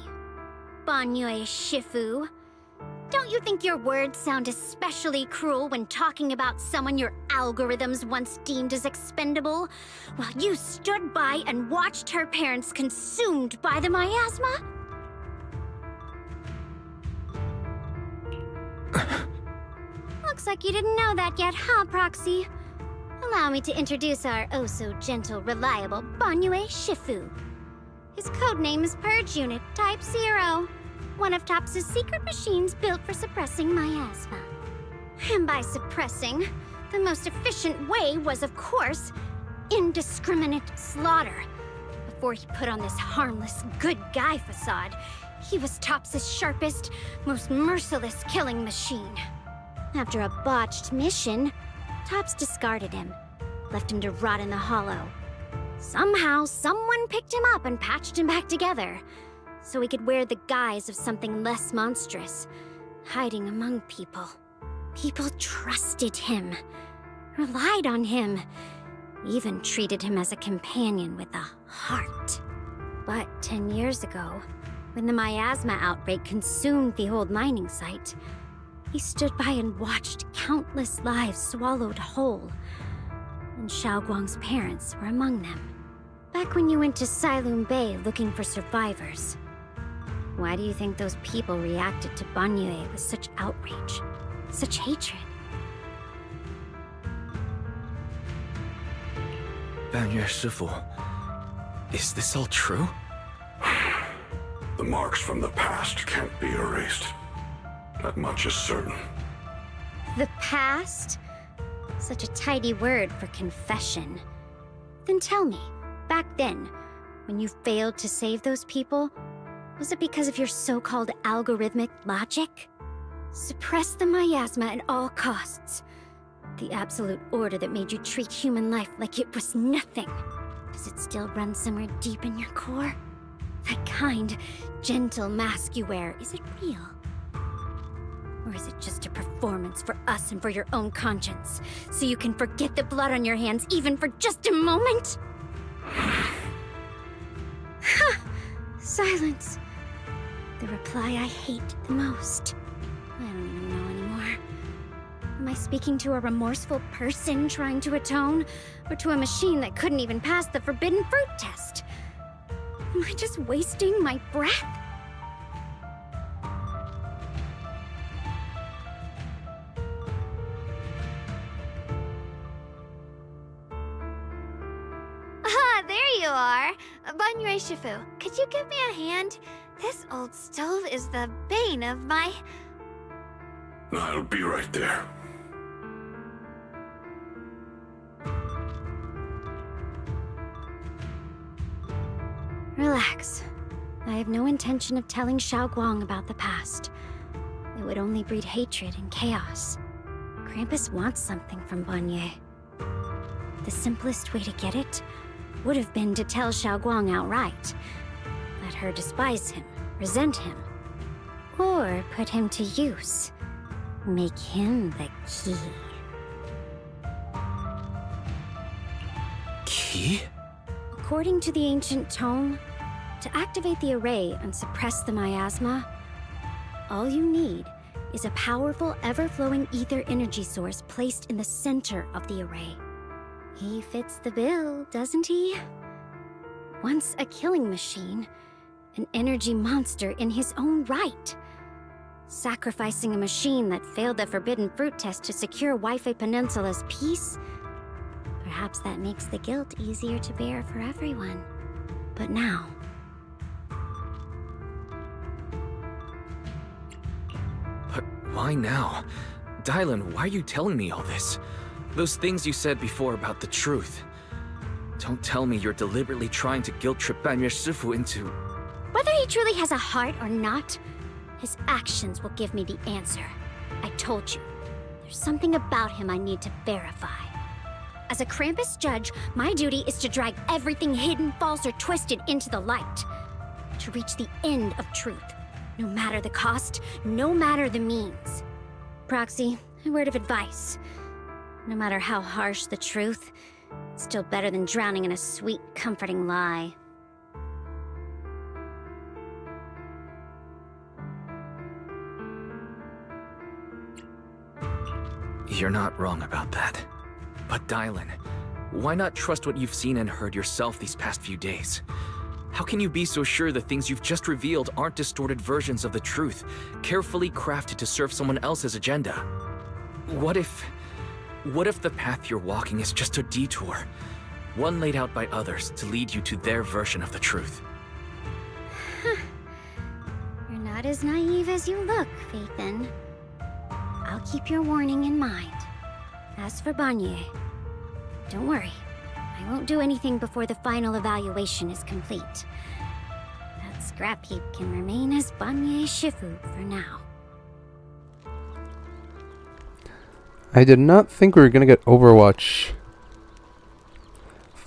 Banyue Shifu, don't you think your words sound especially cruel when talking about someone your algorithms once deemed as expendable, while you stood by and watched her parents consumed by the miasma? Looks like you didn't know that yet, huh, Proxy? Allow me to introduce our oh-so-gentle, reliable Banyue Shifu. His codename is Purge Unit Type 0, one of Topps' secret machines built for suppressing miasma. And by suppressing, the most efficient way was, of course, indiscriminate slaughter. Before he put on this harmless, good guy facade, he was Topps' sharpest, most merciless killing machine. After a botched mission, Topps discarded him, left him to rot in the hollow. Somehow, someone picked him up and patched him back together, so he could wear the guise of something less monstrous, hiding among people. People trusted him, relied on him, even treated him as a companion with a heart. But 10 years ago, when the miasma outbreak consumed the old mining site, he stood by and watched countless lives swallowed whole. And Xiaoguang's parents were among them. Back when you went to Silum Bay looking for survivors. Why do you think those people reacted to Banyue with such outrage, such hatred? Banyue Shifu, is this all true? The marks from the past can't be erased. That much is certain. The past? Such a tidy word for confession. Then tell me, back then, when you failed to save those people, was it because of your so-called algorithmic logic? Suppress the miasma at all costs. The absolute order that made you treat human life like it was nothing. Does it still run somewhere deep in your core? That kind, gentle mask you wear, is it real? Or is it just a performance for us and for your own conscience, so you can forget the blood on your hands even for just a moment? Silence. The reply I hate the most. I don't even know anymore. Am I speaking to a remorseful person trying to atone, or to a machine that couldn't even pass the forbidden fruit test? Am I just wasting my breath? There you are! Banyue Shifu, could you give me a hand? This old stove is the bane of my... I'll be right there. Relax. I have no intention of telling Xiaoguang about the past. It would only breed hatred and chaos. Krampus wants something from Banyue. The simplest way to get it would have been to tell Xiaoguang outright. Let her despise him, resent him. Or put him to use. Make him the key. Key? According to the ancient tome, to activate the array and suppress the miasma, all you need is a powerful, ever-flowing ether energy source placed in the center of the array. He fits the bill, doesn't he? Once a killing machine, an energy monster in his own right. Sacrificing a machine that failed the forbidden fruit test to secure Wi-Fi Peninsula's peace? Perhaps that makes the guilt easier to bear for everyone. But now... But why now? Dylan, why are you telling me all this? Those things you said before about the truth. Don't tell me you're deliberately trying to guilt-trip Banyue Shifu into... Whether he truly has a heart or not, his actions will give me the answer. I told you, there's something about him I need to verify. As a Krampus judge, my duty is to drag everything hidden, false, or twisted into the light. To reach the end of truth, no matter the cost, no matter the means. Proxy, a word of advice. No matter how harsh the truth, it's still better than drowning in a sweet, comforting lie. You're not wrong about that. But Dylan, why not trust what you've seen and heard yourself these past few days? How can you be so sure the things you've just revealed aren't distorted versions of the truth, carefully crafted to serve someone else's agenda? What if What if the path you're walking is just a detour? One laid out by others to lead you to their version of the truth. You're not as naive as you look, Phaethon. I'll keep your warning in mind. As for Banye, don't worry. I won't do anything before the final evaluation is complete. That scrap heap can remain as Banye Shifu for now. I did not think we were gonna get Overwatch.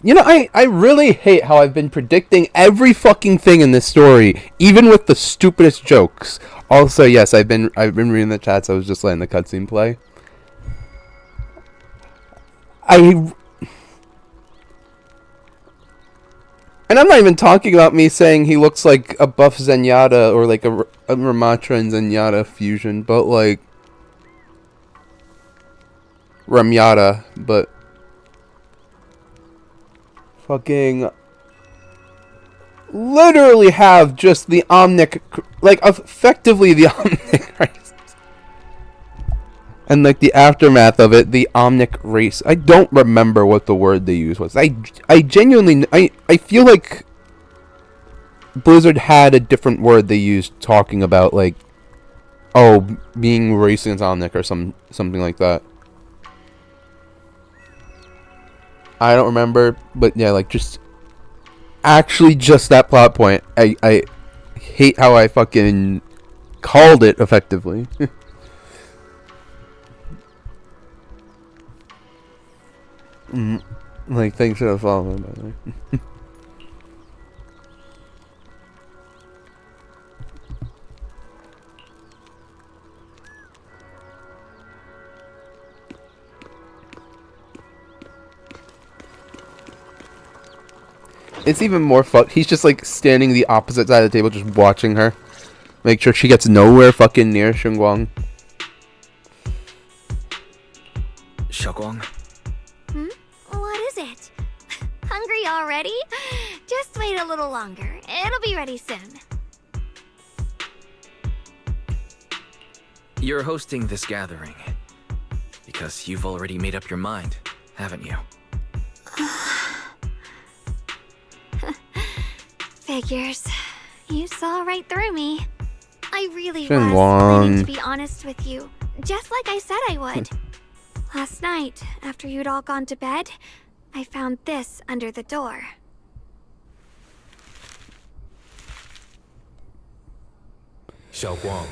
You know, I really hate how I've been predicting every fucking thing in this story, even with the stupidest jokes. Also, yes, I've been reading the chats. I was just letting the cutscene play. And I'm not even talking about me saying he looks like a buff Zenyatta or like a Ramatra and Zenyatta fusion, but like Ramyata, but fucking literally have just the Omnic, like effectively the Omnic race, and like the aftermath of it, the Omnic race. I don't remember what the word they used was. I genuinely, I feel like Blizzard had a different word they used talking about like, oh, being racing as Omnic or something like that. I don't remember, but yeah, like just that plot point. I hate how I fucking called it effectively. Like, thanks for the follow, by the way. It's even more fucked. He's just like standing the opposite side of the table, just watching her. Make sure she gets nowhere fucking near Xinguang. Xiaoguang? What is it? Hungry already? Just wait a little longer. It'll be ready soon. You're hosting this gathering because you've already made up your mind, haven't you? Figures. You saw right through me. I really was Xinguang. planning to be honest with you, just like I said I would. Last night, after you'd all gone to bed, I found this under the door. Xiaoguang,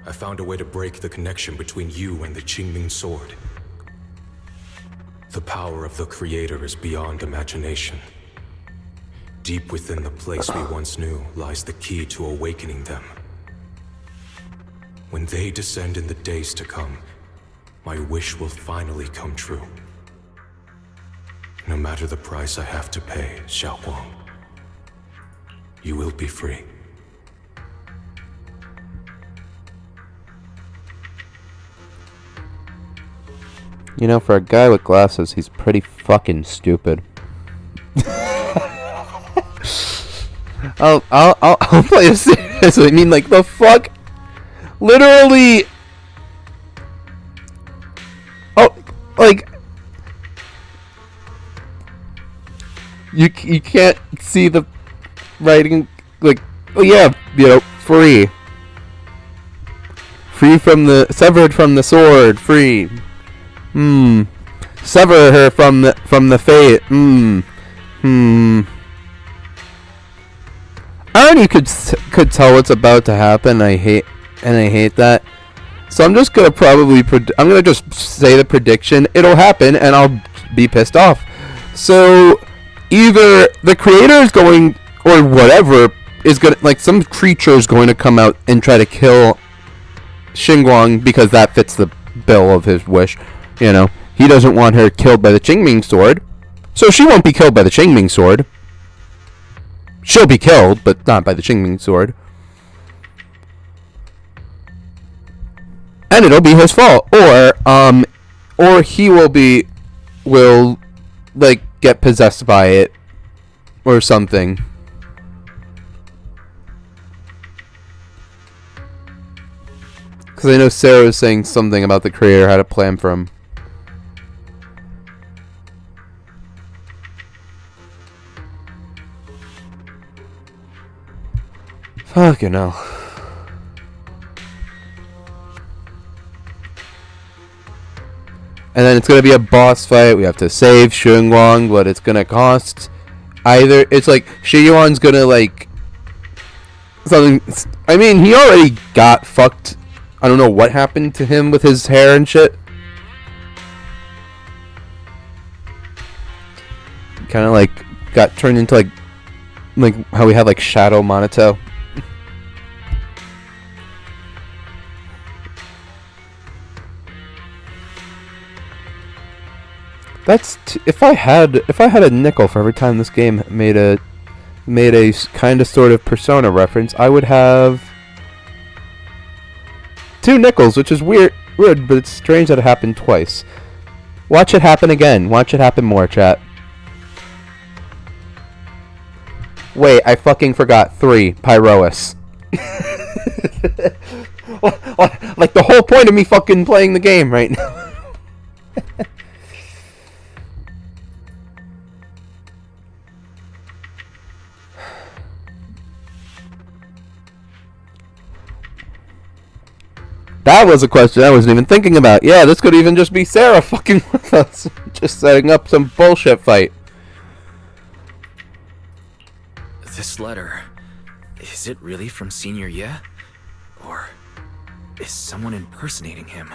I found a way to break the connection between you and the Qingming sword. The power of the Creator is beyond imagination. Deep within the place we once knew lies the key to awakening them. When they descend in the days to come, my wish will finally come true. No matter the price I have to pay, Xiaoguang, you will be free. You know, for a guy with glasses, he's pretty fucking stupid. I'll play it seriously. I mean, like, the fuck? Literally. Oh, like. You can't see the writing. Like, oh yeah, you know, free. Free from the. Severed from the sword. Free. Sever her from the fate. I already could tell what's about to happen. I hate that. So I'm just gonna I'm gonna just say the prediction. It'll happen, and I'll be pissed off. So either the creator is going, or whatever is gonna, like, some creature is going to come out and try to kill Xinguang because that fits the bill of his wish. You know, he doesn't want her killed by the Qingming sword, so she won't be killed by the Qingming sword. She'll be killed, but not by the Qingming sword. And it'll be his fault. Or he will like get possessed by it or something. Because I know Sarah was saying something about the creator had a plan for him. Fucking hell. And then it's gonna be a boss fight. We have to save Shunguang, but it's gonna cost either. It's like Shiyuan's gonna like something. I mean, he already got fucked. I don't know what happened to him with his hair and shit. Kind of like got turned into like how we had like Shadow Monato. That's if I had a nickel for every time this game made a kind of sort of Persona reference, I would have 2 nickels, which is weird, but it's strange that it happened twice. Watch it happen again. Watch it happen more, chat. Wait, I fucking forgot 3 Pyroas. Like the whole point of me fucking playing the game right now. That was a question I wasn't even thinking about. Yeah, this could even just be Sarah fucking with us. Just setting up some bullshit fight. This letter, is it really from Senior Ye? Or is someone impersonating him?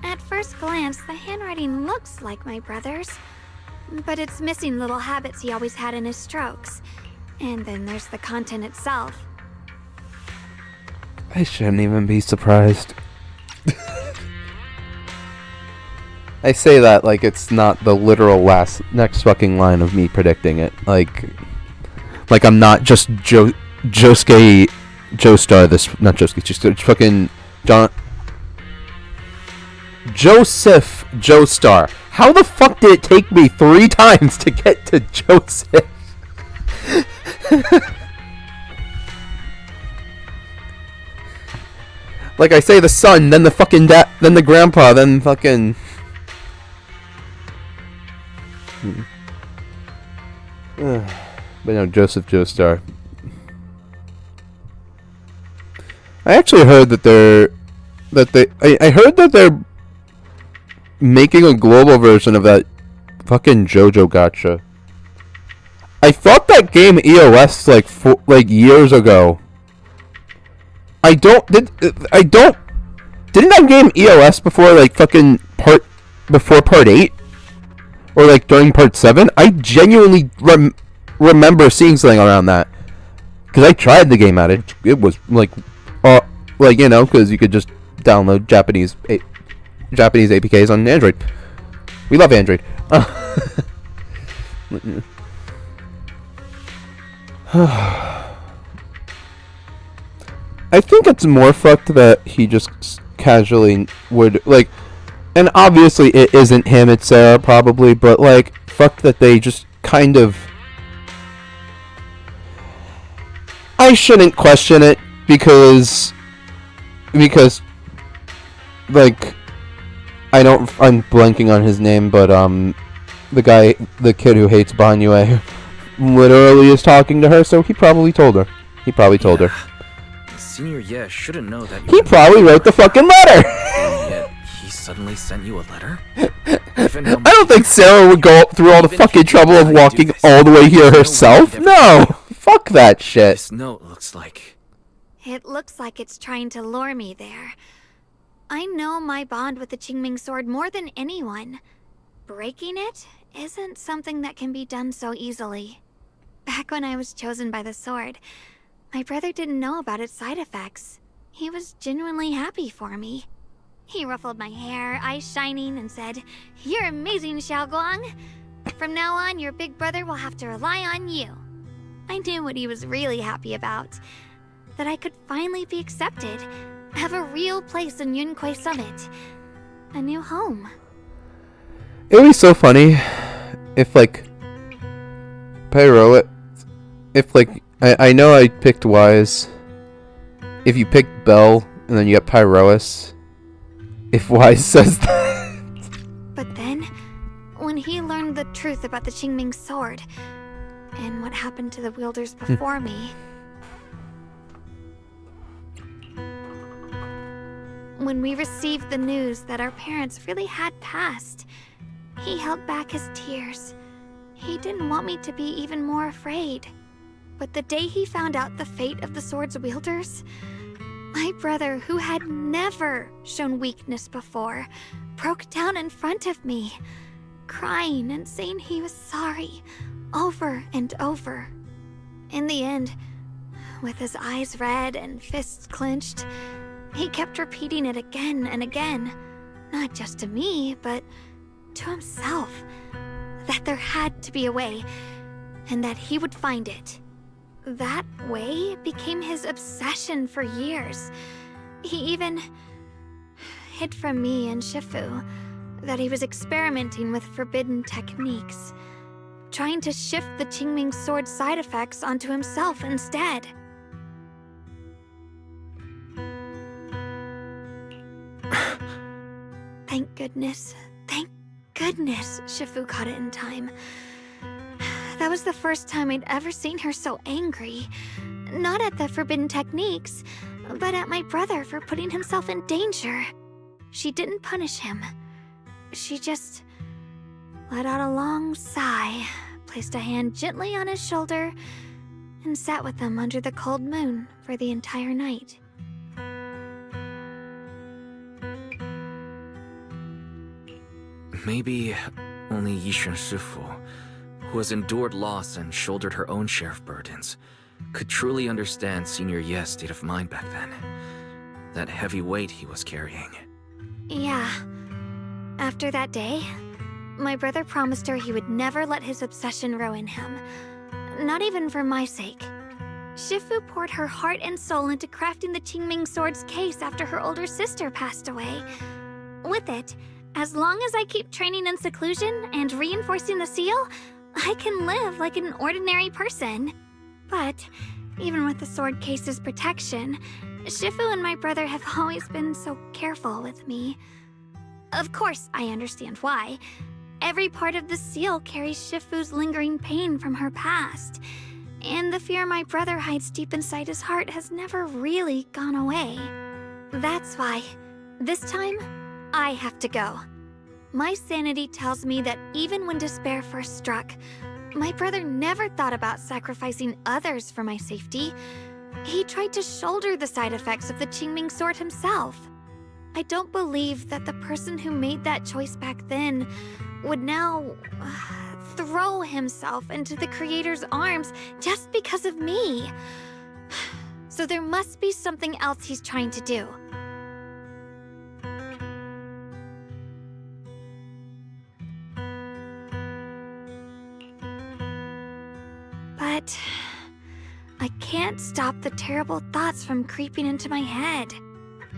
At first glance, the handwriting looks like my brother's, but it's missing little habits he always had in his strokes. And then there's the content itself. I shouldn't even be surprised. I say that like it's not the literal next fucking line of me predicting it. Like I'm not just Josuke Joestar this, not Josuke, just fucking Joseph Joestar. How the fuck did it take me 3 times to get to Joseph? Like I say the son, then the fucking dad, then the grandpa, then fucking... But no, Joseph Joestar. I actually heard that I heard that they're making a global version of that fucking JoJo Gotcha. I thought that game EOS like years ago. Didn't that game EOS before like fucking part 8 or like during part 7? I genuinely remember seeing something around that because I tried the game out. It was like you know, because you could just download Japanese APKs on Android. We love Android. I think it's more fucked that he just casually would like, and obviously it isn't him, it's Sarah probably, but like fucked that they just kind of. I shouldn't question it because like I'm blanking on his name, but the kid who hates Banyue literally is talking to her, so he probably told her. Senior Ye shouldn't know that. He probably wrote the fucking letter. And yet he suddenly sent you a letter. I don't think Sarah would go through all the fucking trouble of walking all the way here herself. No, fuck that shit. This note looks like. It looks like it's trying to lure me there. I know my bond with the Qingming sword more than anyone. Breaking it isn't something that can be done so easily. Back when I was chosen by the sword, my brother didn't know about its side effects. He was genuinely happy for me. He ruffled my hair, eyes shining, and said, "You're amazing, Xiaoguang. From now on, your big brother will have to rely on you." I knew what he was really happy about. That I could finally be accepted, have a real place in Yunquei Summit. A new home. It would be so funny if like I know I picked Wise. If you pick Bell and then you get Pyroas, if Wise says that. But then, truth about the Qingming sword and what happened to the wielders before me. When we received the news that our parents really had passed, he held back his tears. He didn't want me to be even more afraid. But the day he found out the fate of the sword's wielders, my brother, who had never shown weakness before, broke down in front of me, crying and saying he was sorry, over and over. In the end, with his eyes red and fists clenched, he kept repeating it again and again, not just to me, but to himself, that there had to be a way, and that he would find it. That way became his obsession for years. He even hid from me and Shifu that he was experimenting with forbidden techniques, trying to shift the Qingming sword side effects onto himself instead. Thank goodness Shifu caught it in time. That was the first time I'd ever seen her so angry. Not at the forbidden techniques, but at my brother for putting himself in danger. She didn't punish him. She just let out a long sigh, placed a hand gently on his shoulder, and sat with him under the cold moon for the entire night. Maybe only Yishan Shifu, who has endured loss and shouldered her own share of burdens, could truly understand Senior Ye's state of mind back then. That heavy weight he was carrying. Yeah. After that day, my brother promised her he would never let his obsession ruin him. Not even for my sake. Shifu poured her heart and soul into crafting the Qingming sword's case after her older sister passed away. With it, as long as I keep training in seclusion and reinforcing the seal, I can live like an ordinary person. But even with the sword case's protection, Shifu and my brother have always been so careful with me. Of course, I understand why. Every part of the seal carries Shifu's lingering pain from her past, and the fear my brother hides deep inside his heart has never really gone away. That's why, this time, I have to go. My sanity tells me that even when despair first struck, my brother never thought about sacrificing others for my safety. He tried to shoulder the side effects of the Qingming sword himself. I don't believe that the person who made that choice back then would now throw himself into the Creator's arms just because of me. So there must be something else he's trying to do. But I can't stop the terrible thoughts from creeping into my head.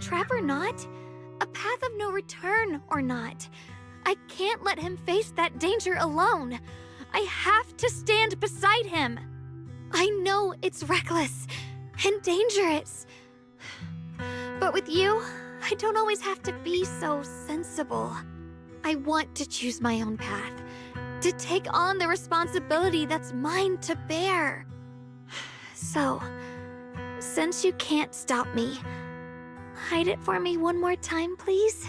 Trap or not, a path of no return or not, I can't let him face that danger alone. I have to stand beside him. I know it's reckless and dangerous. But with you, I don't always have to be so sensible. I want to choose my own path, to take on the responsibility that's mine to bear. So, since you can't stop me, hide it for me one more time, please?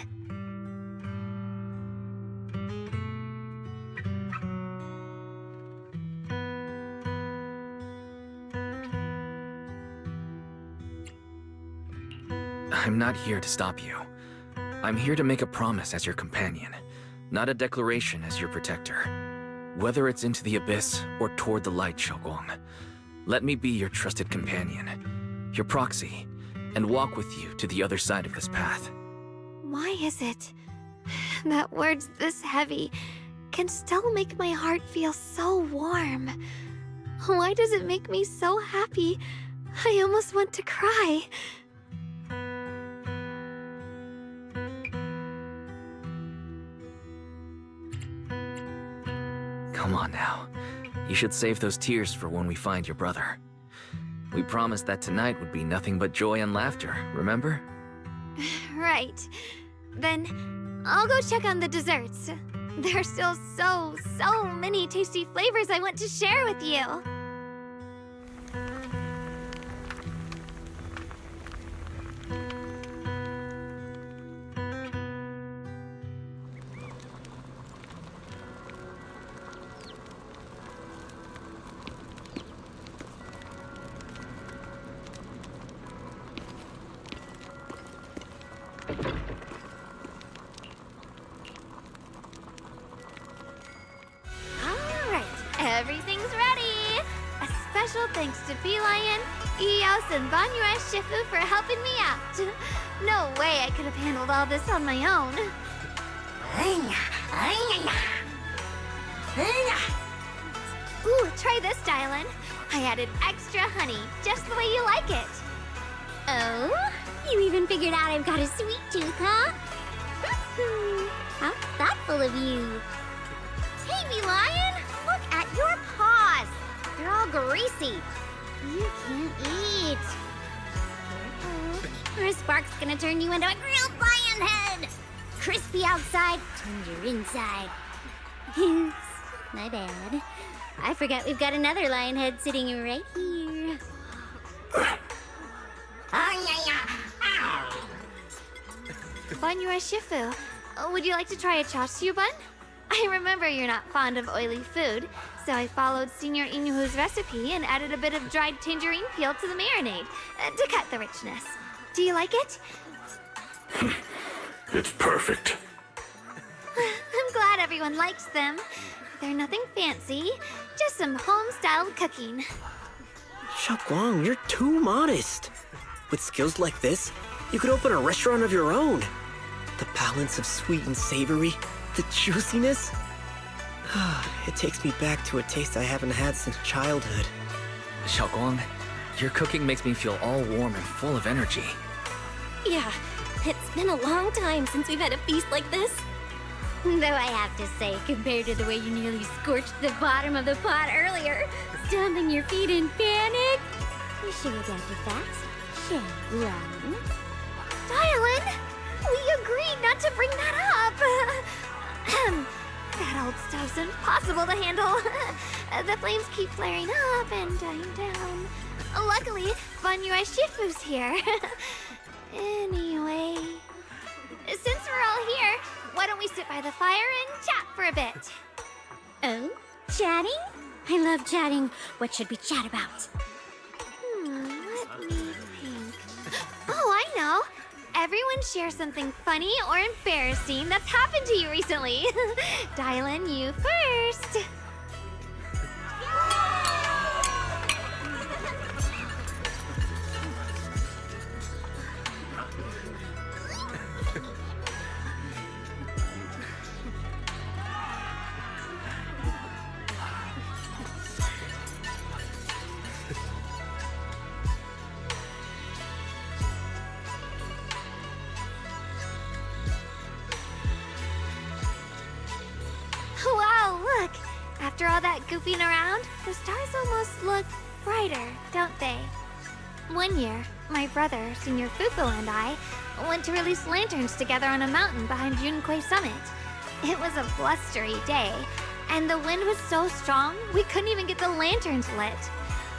I'm not here to stop you. I'm here to make a promise as your companion, not a declaration as your protector. Whether it's into the abyss or toward the light, Xiaoguang, let me be your trusted companion, your proxy, and walk with you to the other side of this path. Why is it that words this heavy can still make my heart feel so warm? Why does it make me so happy I almost want to cry? Come on now. You should save those tears for when we find your brother. We promised that tonight would be nothing but joy and laughter, remember? Right. Then, I'll go check on the desserts. There are still so many tasty flavors I want to share with you. Everything's ready! A special thanks to Bee Lion, Eos, and Banyue Shifu for helping me out. No way I could have handled all this on my own. Ooh, try this, Dylan. I added extra honey, just the way you like it. Oh? You even figured out I've got a sweet tooth, huh? How thoughtful of you. Hey, Bee Lion! Look at your paws! They're all greasy. You can't eat. Or a spark's gonna turn you into a grilled lion head! Crispy outside, tender inside. Oops, my bad. I forgot we've got another lion head sitting right here. Banyue Shifu, would you like to try a chasu bun? I remember you're not fond of oily food, so I followed Senior Inuhu's recipe and added a bit of dried tangerine peel to the marinade to cut the richness. Do you like it? It's perfect. I'm glad everyone likes them. They're nothing fancy, just some home-styled cooking. Xiaoguang, you're too modest. With skills like this, you could open a restaurant of your own. The balance of sweet and savory, the juiciness. It takes me back to a taste I haven't had since childhood. Xiaoguang, your cooking makes me feel all warm and full of energy. Yeah, it's been a long time since we've had a feast like this. Though I have to say, compared to the way you nearly scorched the bottom of the pot earlier, stomping your feet in panic, we should have done it fast, shall we? Dylan, we agreed not to bring that up. That old stuff's impossible to handle. The flames keep flaring up and dying down. Luckily, Banyue Shifu's here. Anyway, since we're all here, why don't we sit by the fire and chat for a bit? Oh? Chatting? I love chatting. What should we chat about? Let me think. Oh, I know. Everyone share something funny or embarrassing that's happened to you recently. Dylan, you first. Wow, look! After all that goofing around, the stars almost look brighter, don't they? One year, my brother, Senior Fuko, and I went to release lanterns together on a mountain behind Yunquei Summit. It was a blustery day, and the wind was so strong we couldn't even get the lanterns lit.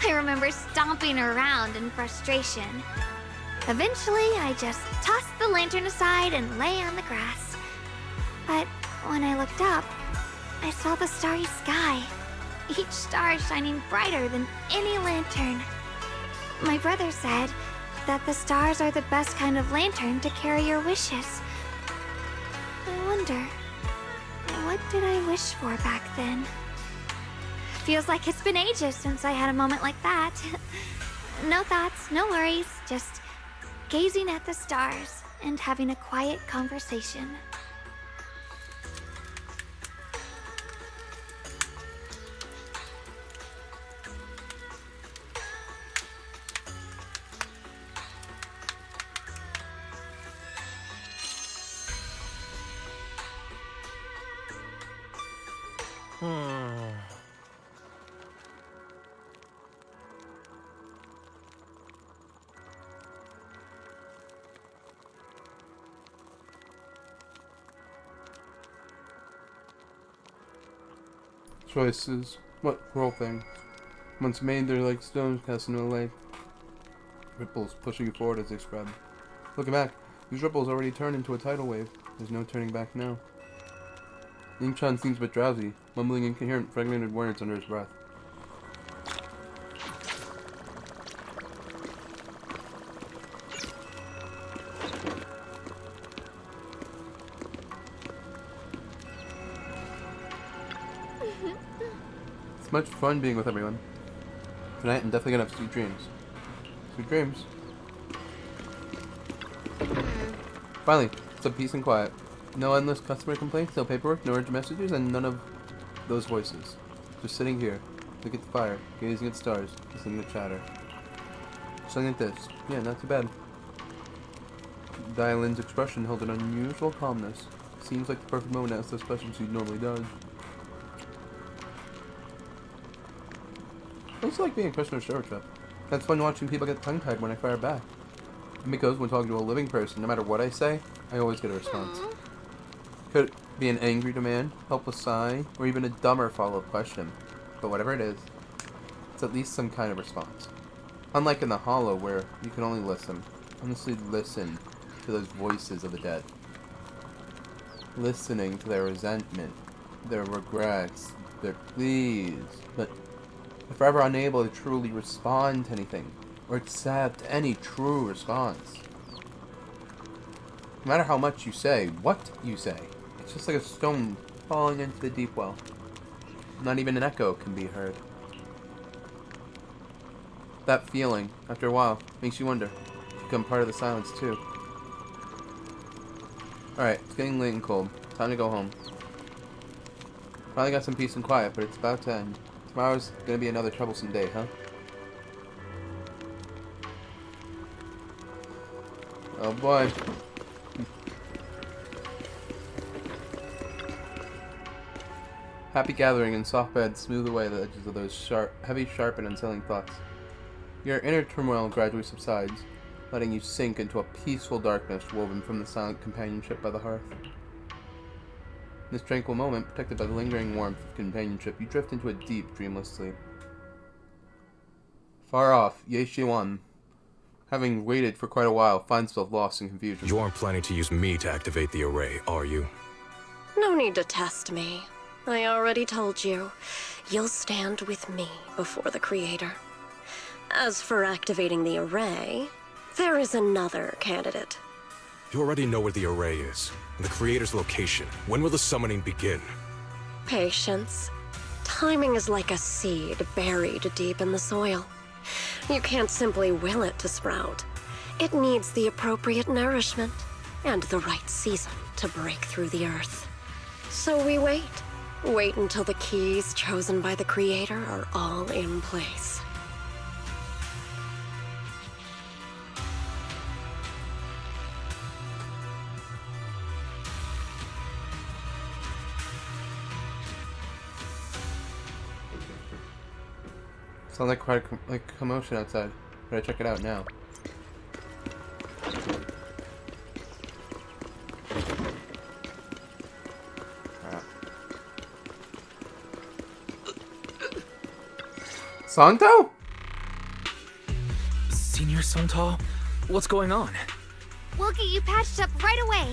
I remember stomping around in frustration. Eventually, I just tossed the lantern aside and lay on the grass. But when I looked up, I saw the starry sky, each star shining brighter than any lantern. My brother said that the stars are the best kind of lantern to carry your wishes. I wonder, what did I wish for back then? Feels like it's been ages since I had a moment like that. No thoughts, no worries, just gazing at the stars and having a quiet conversation. Choices. What cruel thing? Once made, they're like stones cast into a lake. Ripples pushing you forward as they spread. Looking back, these ripples already turned into a tidal wave. There's no turning back now. Ning-chan seems a bit drowsy, mumbling incoherent, fragmented words under his breath. It's much fun being with everyone. Tonight I'm definitely gonna have sweet dreams. Sweet dreams. Finally, some peace and quiet. No endless customer complaints, no paperwork, no urgent messages, and none of those voices. Just sitting here, looking at the fire, gazing at stars, listening to chatter. Something like this. Yeah, not too bad. Dailin's expression held an unusual calmness. Seems like the perfect moment to ask those questions he normally does. I used to like being a customer service rep. That's fun watching people get tongue-tied when I fire back. Because when talking to a living person, no matter what I say, I always get a response. Could be an angry demand, helpless sigh, or even a dumber follow-up question. But whatever it is, it's at least some kind of response. Unlike in the Hollow, where you can only listen. Honestly listen to those voices of the dead. Listening to their resentment, their regrets, their pleas, but if ever unable to truly respond to anything, or accept any true response. No matter how much you say, what you say, it's just like a stone falling into the deep well. Not even an echo can be heard. That feeling, after a while, makes you wonder. You become part of the silence too. Alright, it's getting late and cold. Time to go home. Finally got some peace and quiet, but it's about to end. Tomorrow's gonna be another troublesome day, huh? Oh boy. Happy gathering and soft beds smooth away the edges of those heavy, sharp, and unsettling thoughts. Your inner turmoil gradually subsides, letting you sink into a peaceful darkness woven from the silent companionship by the hearth. In this tranquil moment, protected by the lingering warmth of companionship, you drift into a deep, dreamless sleep. Far off, Ye Shiwan, having waited for quite a while, finds himself lost in confusion. You aren't planning to use me to activate the array, are you? No need to test me. I already told you. You'll stand with me before the Creator. As for activating the array, there is another candidate. You already know where the array is, and the Creator's location. When will the summoning begin? Patience. Timing is like a seed buried deep in the soil. You can't simply will it to sprout. It needs the appropriate nourishment and the right season to break through the earth. So we wait. Wait until the keys chosen by the Creator are all in place. Sounds like quite a commotion outside. Better check it out now. Santo? Senior Sontal? What's going on? We'll get you patched up right away.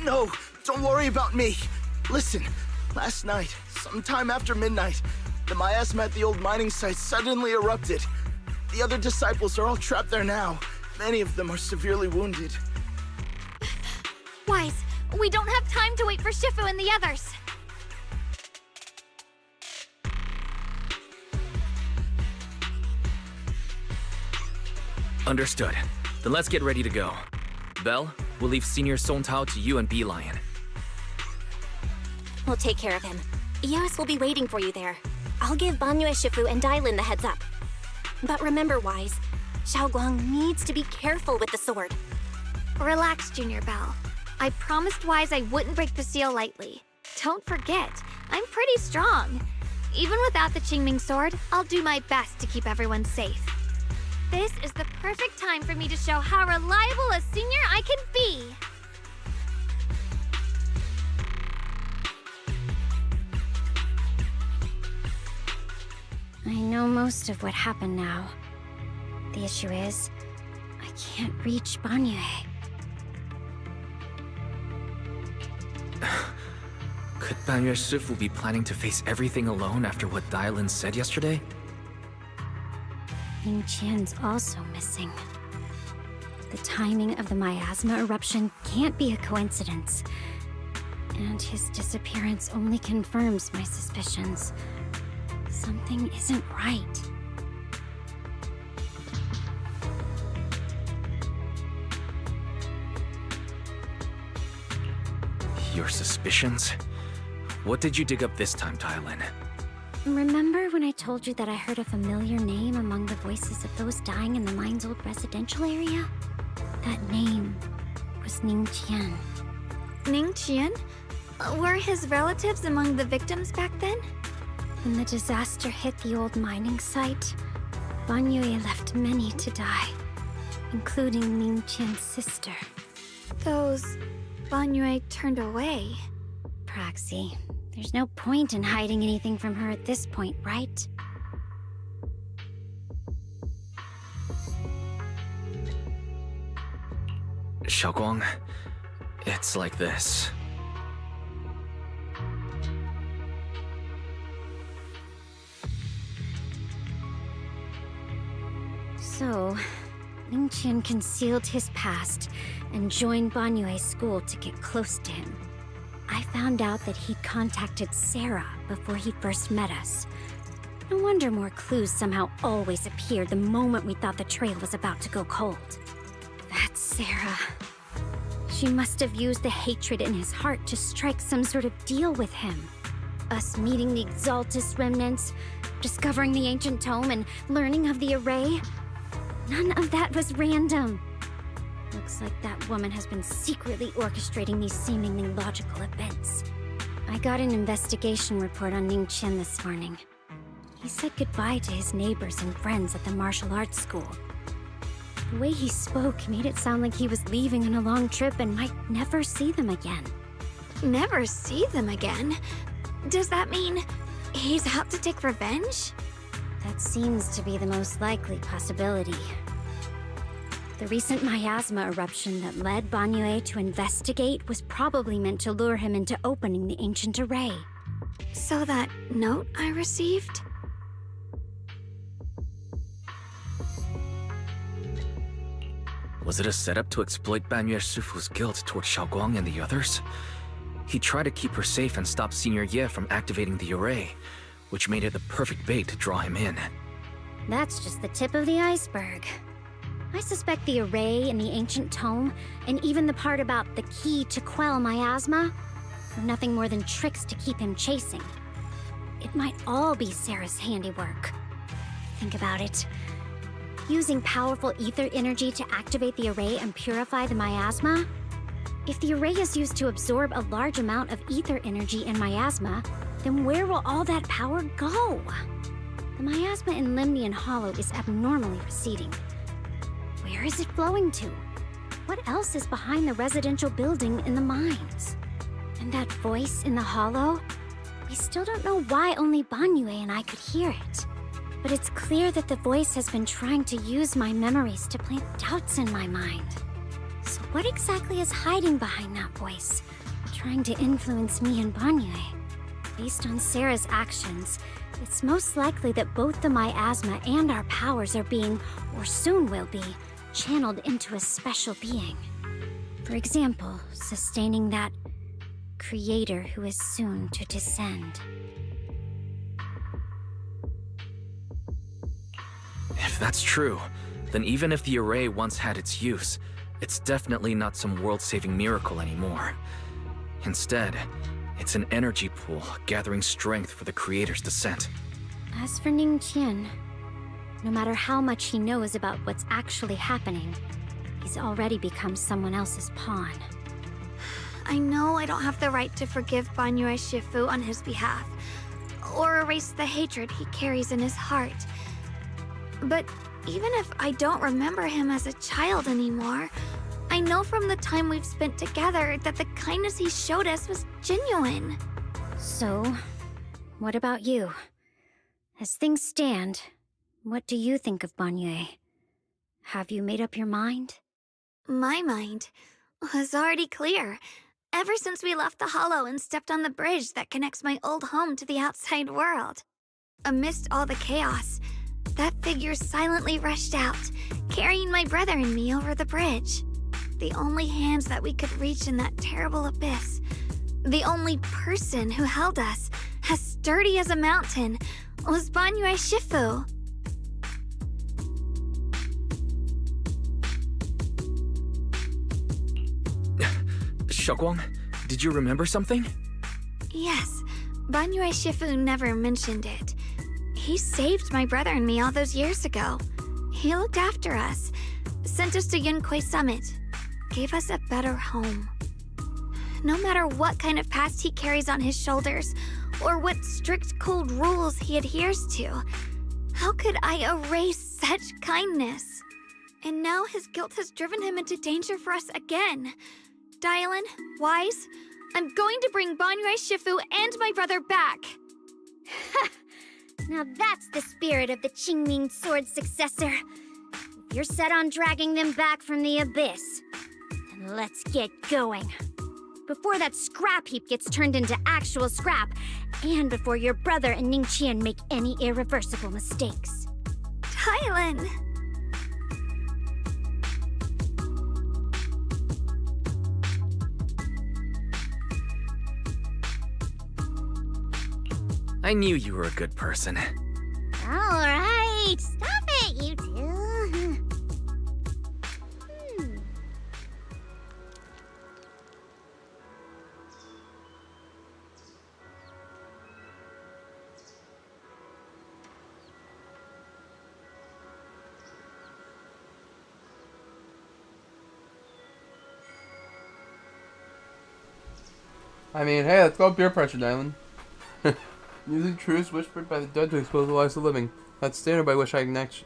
No, don't worry about me. Listen, last night, sometime after midnight, the miasma at the old mining site suddenly erupted. The other disciples are all trapped there now. Many of them are severely wounded. Wise, we don't have time to wait for Shifu and the others. Understood. Then let's get ready to go. Belle, we'll leave Senior Sontal to you and Bee Lion. We'll take care of him. Eos will be waiting for you there. I'll give Banyue Shifu and Dailin the heads up. But remember, Wise, Xiaoguang needs to be careful with the sword. Relax, Junior Belle. I promised Wise I wouldn't break the seal lightly. Don't forget, I'm pretty strong. Even without the Qingming sword, I'll do my best to keep everyone safe. This is the perfect time for me to show how reliable a senior I can be. I know most of what happened now. The issue is, I can't reach Banyue. Could Banyue Shifu be planning to face everything alone after what Dailin said yesterday? Ning Qian's also missing. The timing of the miasma eruption can't be a coincidence. And his disappearance only confirms my suspicions. Something isn't right. Your suspicions? What did you dig up this time, Dailin? Remember when I told you that I heard a familiar name among the voices of those dying in the mine's old residential area? That name was Ning Qian. Ning Qian? Were his relatives among the victims back then? When the disaster hit the old mining site, Banyue left many to die, including Ning Qian's sister. Those Banyue turned away. Praxi, there's no point in hiding anything from her at this point, right? Xiaoguang, it's like this. So, Ning Qian concealed his past and joined Banyue's school to get close to him. I found out that he'd contacted Sarah before he first met us. No wonder more clues somehow always appeared the moment we thought the trail was about to go cold. That's Sarah. She must have used the hatred in his heart to strike some sort of deal with him. Us meeting the Exaltus remnants, discovering the ancient tome, and learning of the array. None of that was random. Looks like that woman has been secretly orchestrating these seemingly logical events. I got an investigation report on Ning Qian this morning. He said goodbye to his neighbors and friends at the martial arts school. The way he spoke made it sound like he was leaving on a long trip and might never see them again. Never see them again? Does that mean he's out to take revenge? That seems to be the most likely possibility. The recent miasma eruption that led Banyue to investigate was probably meant to lure him into opening the ancient array. So that note I received? Was it a setup to exploit Banyue Shifu's guilt toward Xiaoguang and the others? He tried to keep her safe and stop Senior Ye from activating the array, which made it the perfect bait to draw him in. That's just the tip of the iceberg. I suspect the array in the ancient tome, and even the part about the key to quell miasma, are nothing more than tricks to keep him chasing. It might all be Sarah's handiwork. Think about it. Using powerful ether energy to activate the array and purify the miasma? If the array is used to absorb a large amount of ether energy and miasma, then where will all that power go? The miasma in Limnian Hollow is abnormally receding. Where is it flowing to? What else is behind the residential building in the mines? And that voice in the hollow? We still don't know why only Banyue and I could hear it. But it's clear that the voice has been trying to use my memories to plant doubts in my mind. So what exactly is hiding behind that voice, trying to influence me and Banyue? Based on Sarah's actions, it's most likely that both the miasma and our powers are being, or soon will be, channeled into a special being. For example, sustaining that creator who is soon to descend. If that's true, then even if the array once had its use, it's definitely not some world-saving miracle anymore. Instead, it's an energy pool gathering strength for the creator's descent. As for Ning Qian, no matter how much he knows about what's actually happening, he's already become someone else's pawn. I know I don't have the right to forgive Banyue Shifu on his behalf, or erase the hatred he carries in his heart. But even if I don't remember him as a child anymore, I know from the time we've spent together that the kindness he showed us was genuine. So, what about you? As things stand, what do you think of Banyue? Have you made up your mind? My mind was already clear. Ever since we left the Hollow and stepped on the bridge that connects my old home to the outside world. Amidst all the chaos, that figure silently rushed out, carrying my brother and me over the bridge. The only hands that we could reach in that terrible abyss. The only person who held us, as sturdy as a mountain, was Banyue Shifu. Xiaoguang, did you remember something? Yes, Banyue Shifu never mentioned it. He saved my brother and me all those years ago. He looked after us, sent us to Yunquay Summit, gave us a better home. No matter what kind of past he carries on his shoulders, or what strict cold rules he adheres to, how could I erase such kindness? And now his guilt has driven him into danger for us again. Dylan, Wise, I'm going to bring Banyue Shifu and my brother back. Now that's the spirit of the Qingming Sword's successor. If you're set on dragging them back from the abyss, then let's get going. Before that scrap heap gets turned into actual scrap, and before your brother and Ningqian make any irreversible mistakes. Dylan! I knew you were a good person. Alright, stop it, you two. I mean, hey, let's go peer pressure, Dylan. Using truths whispered by the dead to expose the lies of the living. That's standard by which I enact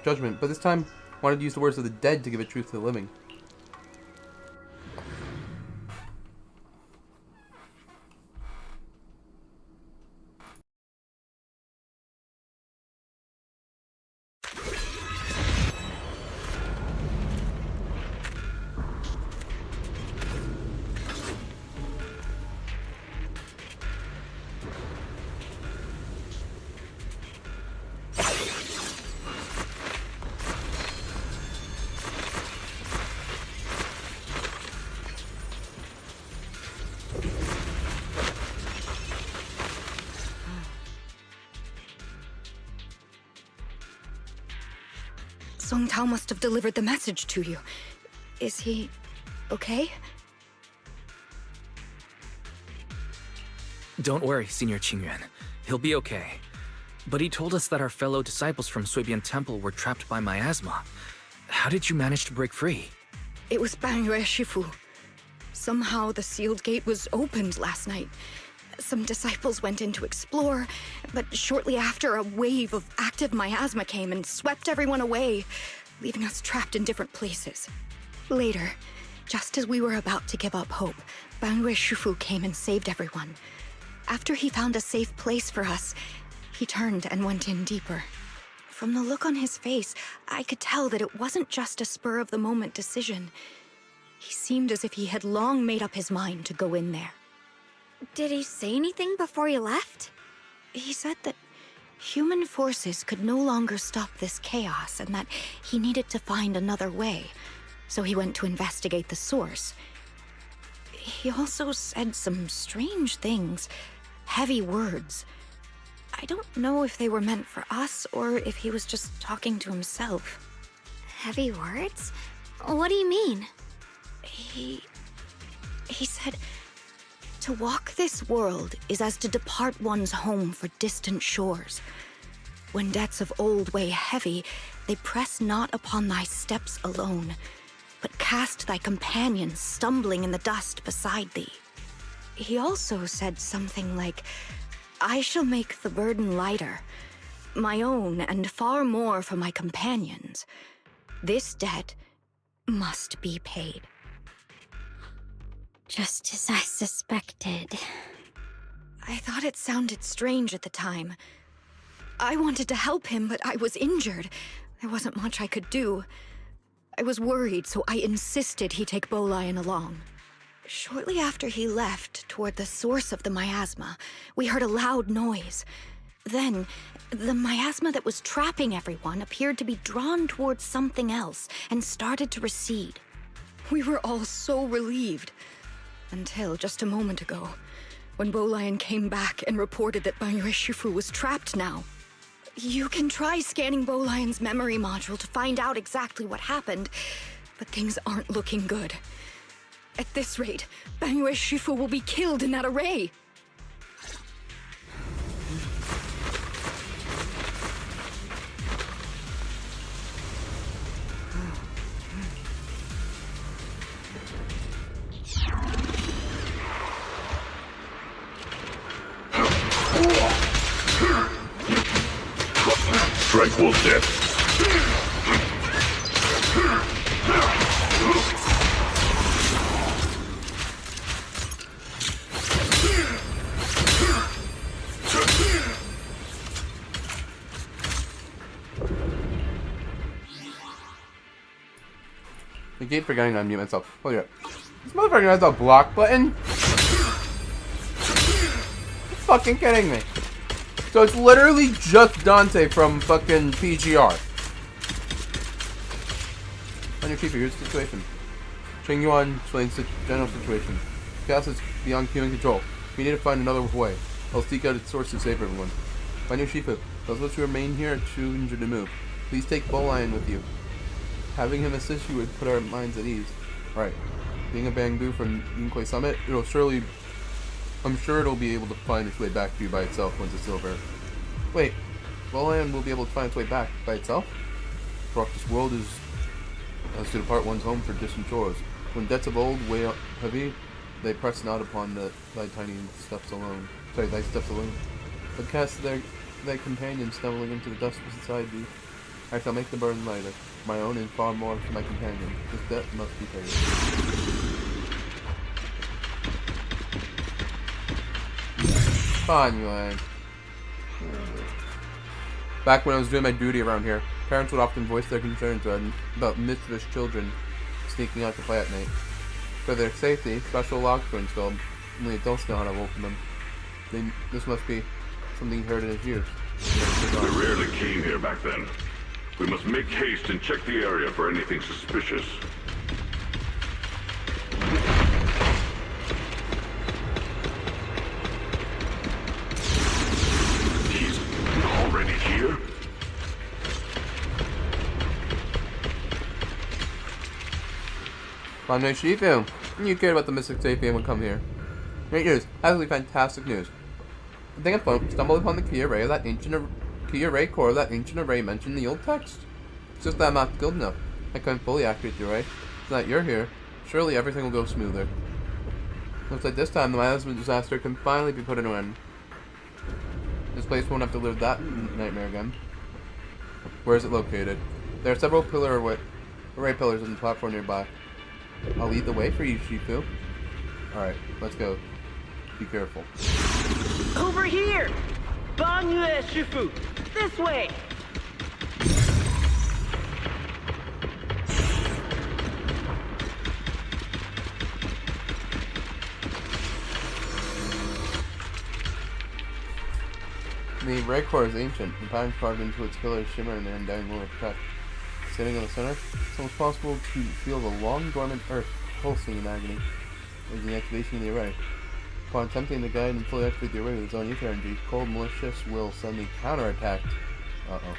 judgment, but this time I wanted to use the words of the dead to give a truth to the living. Song Tao must have delivered the message to you. Is he okay? Don't worry, Senior Qingyuan. He'll be okay. But he told us that our fellow disciples from Suibian Temple were trapped by miasma. How did you manage to break free? It was Banyue Shifu. Somehow the sealed gate was opened last night. Some disciples went in to explore, but shortly after, a wave of active miasma came and swept everyone away, leaving us trapped in different places. Later, just as we were about to give up hope, Banyue Shifu came and saved everyone. After he found a safe place for us, he turned and went in deeper. From the look on his face, I could tell that it wasn't just a spur-of-the-moment decision. He seemed as if he had long made up his mind to go in there. Did he say anything before he left? He said that human forces could no longer stop this chaos and that he needed to find another way, so he went to investigate the source. He also said some strange things, heavy words. I don't know if they were meant for us or if he was just talking to himself. Heavy words? What do you mean? He said, to walk this world is as to depart one's home for distant shores. When debts of old weigh heavy, they press not upon thy steps alone, but cast thy companions stumbling in the dust beside thee. He also said something like, I shall make the burden lighter, my own and far more for my companions. This debt must be paid. Just as I suspected. I thought it sounded strange at the time, I wanted to help him, but I was injured. There wasn't much I could do. I was worried, so I insisted he take Bolian along. Shortly after he left, toward the source of the miasma, we heard a loud noise. Then, the miasma that was trapping everyone appeared to be drawn towards something else and started to recede. We were all so relieved. Until just a moment ago, when Bolian came back and reported that Banyue Shifu was trapped now. You can try scanning Bolian's memory module to find out exactly what happened, but things aren't looking good. At this rate, Banyue Shifu will be killed in that array. Tranquil depth. I keep forgetting to unmute myself. Holy crap. This motherfucker has a block button? Fucking kidding me. So it's literally just Dante from fucking PGR. On your chief, here's the situation. Cheng Yuan explains the general situation. Chaos is beyond human control. We need to find another way. I'll seek out its source to save everyone. Find your Shifu. Those of us who remain here are too injured to move. Please take Bolian with you. Having him assist you would put our minds at ease. Alright. Being a Bangbu from Yunkwei Summit, I'm sure it'll be able to find its way back to you by itself once it's over. Wait, Bolian will be able to find its way back by itself? For this world is as to depart one's home for distant shores. When debts of old weigh up heavy, they press not upon thy steps alone. But cast their companions stumbling into the dust beside thee. I shall make the burden lighter, my own and far more for my companion. This debt must be paid. Fine, Yuan. Back when I was doing my duty around here, parents would often voice their concerns about mischievous children sneaking out to play at night. For their safety, special locks were installed. Only adults know how to open them. This must be something he heard in his ears. We rarely came here back then. We must make haste and check the area for anything suspicious. He's already here? Banyue Shifu, you cared about the Mystic Sapien would come here. Great news, absolutely fantastic news. I think I stumbled upon the key array of that ancient core of that ancient array mentioned in the old text. It's just that I'm not skilled enough. I couldn't fully activate the array. So that you're here, surely everything will go smoother. Looks like this time the miasma disaster can finally be put an end. This place won't have to live that nightmare again. Where is it located? There are several array pillars on the platform nearby. I'll lead the way for you, Shifu. Alright, let's go. Be careful. Over here! Banyue Shifu! This way! The red core is ancient. The patterns carved into its pillars shimmer in the undying glow of protect. Sitting in the center, it's almost possible to feel the long dormant earth pulsing in agony as the activation of the array. Upon attempting to guide and fully activate the array with its own ether energy, cold malicious will suddenly counterattack. Uh-oh.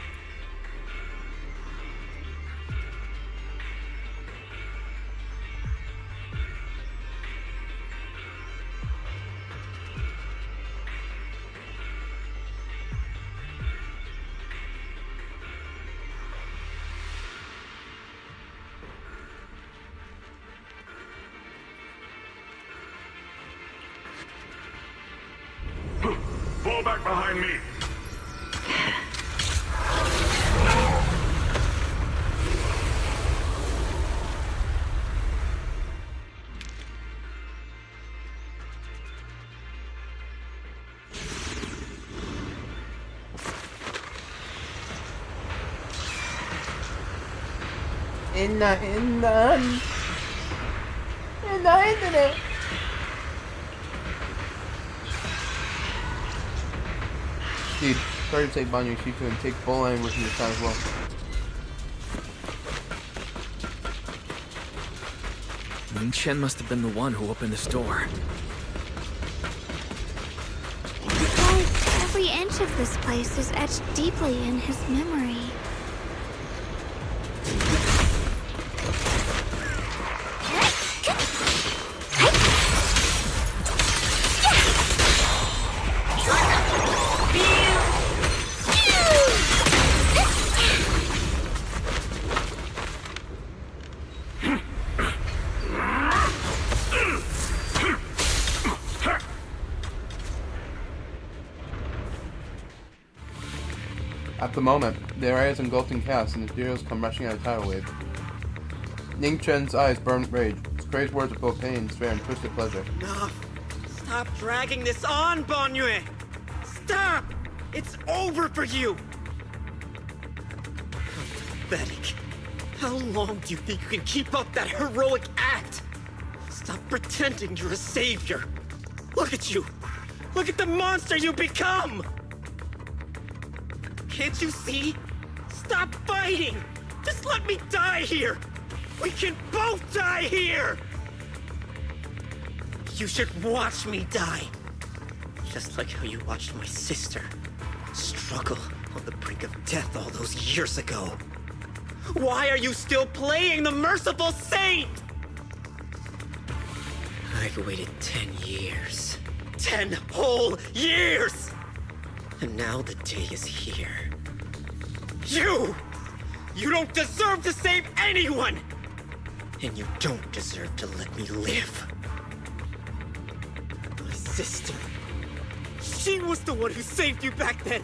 Fall back behind me! in the internet. Dude, try to take Banyo Shifu and take full aim with you this time as well. Ning Chen must have been the one who opened this door. Every inch of this place is etched deeply in his memory. At the moment, the area is engulfed in chaos and the heroes come rushing out of tidal wave. Ning Chen's eyes burn with rage. His crazed words are full of pain, despair, and twisted pleasure. Enough! Stop dragging this on, Banyue! Stop! It's over for you! How pathetic. How long do you think you can keep up that heroic act? Stop pretending you're a savior. Look at you! Look at the monster you become! Can't you see? Stop fighting! Just let me die here! We can both die here! You should watch me die. Just like how you watched my sister struggle on the brink of death all those years ago. Why are you still playing the merciful saint? I've waited 10 years. 10 whole years! And now the day is here. You! You don't deserve to save anyone! And you don't deserve to let me live. My sister. She was the one who saved you back then.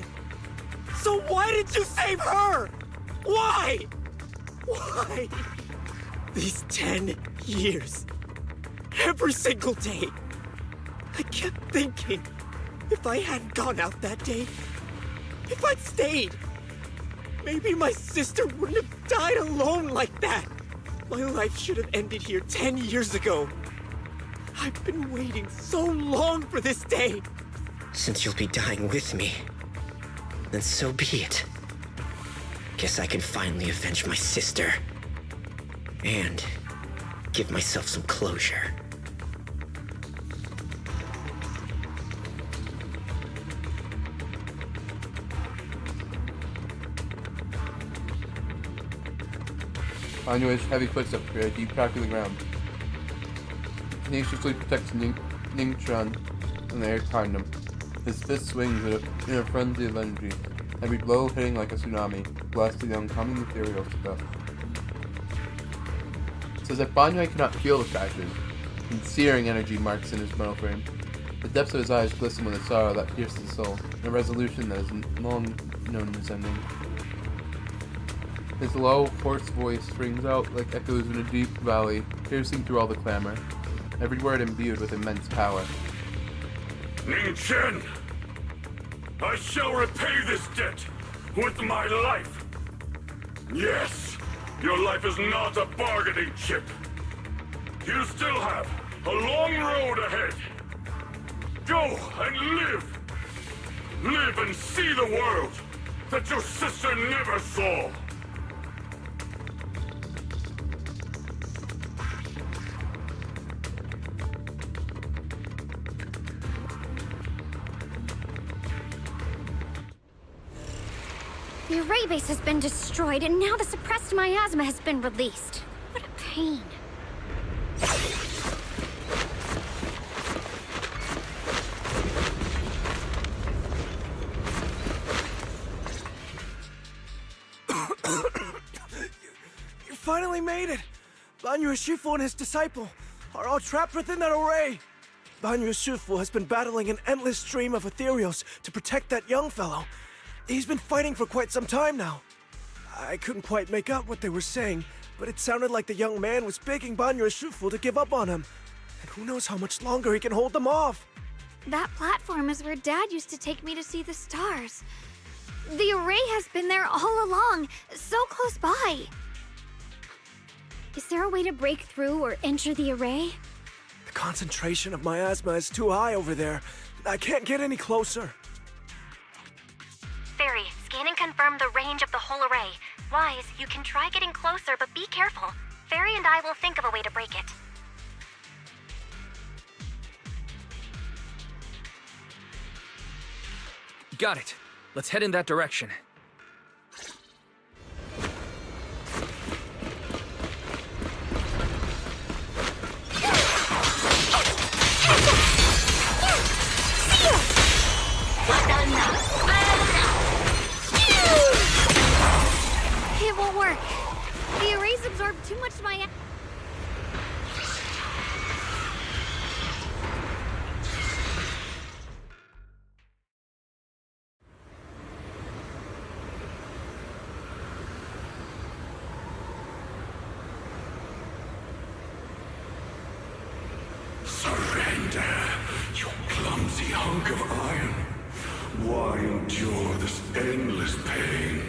So why did you save her? Why? Why? These 10 years. Every single day. I kept thinking, if I hadn't gone out that day, if I'd stayed, maybe my sister wouldn't have died alone like that. My life should have ended here 10 years ago. I've been waiting so long for this day. Since you'll be dying with me, then so be it. Guess I can finally avenge my sister. And give myself some closure. Banyue's heavy footsteps create a deep crack in the ground. He tenaciously protects Ning Chen in the air behind him. His fist swings in a frenzy of energy, every blow hitting like a tsunami, blasting the oncoming materials to death. It's as if Banyue cannot feel the crashes, and searing energy marks in his metal frame. The depths of his eyes glisten with a sorrow that pierces the soul, a resolution that has long known its ending. His low, hoarse voice rings out like echoes in a deep valley, piercing through all the clamor, every word imbued with immense power. Ning Chen! I shall repay this debt with my life! Yes, your life is not a bargaining chip. You still have a long road ahead. Go and live! Live and see the world that your sister never saw! The array base has been destroyed, and now the suppressed miasma has been released. What a pain. You finally made it! Banyue Shifu and his disciple are all trapped within that array. Banyue Shifu has been battling an endless stream of ethereals to protect that young fellow. He's been fighting for quite some time now. I couldn't quite make out what they were saying, but it sounded like the young man was begging Banyue Shifu to give up on him. And who knows how much longer he can hold them off. That platform is where Dad used to take me to see the stars. The array has been there all along, so close by. Is there a way to break through or enter the array? The concentration of miasma is too high over there. I can't get any closer. Fairy, scan and confirm the range of the whole array. Wise, you can try getting closer, but be careful. Fairy and I will think of a way to break it. Got it. Let's head in that direction. It won't work. The arrays absorb too much miasma. Surrender, you clumsy hunk of iron. Why endure this endless pain?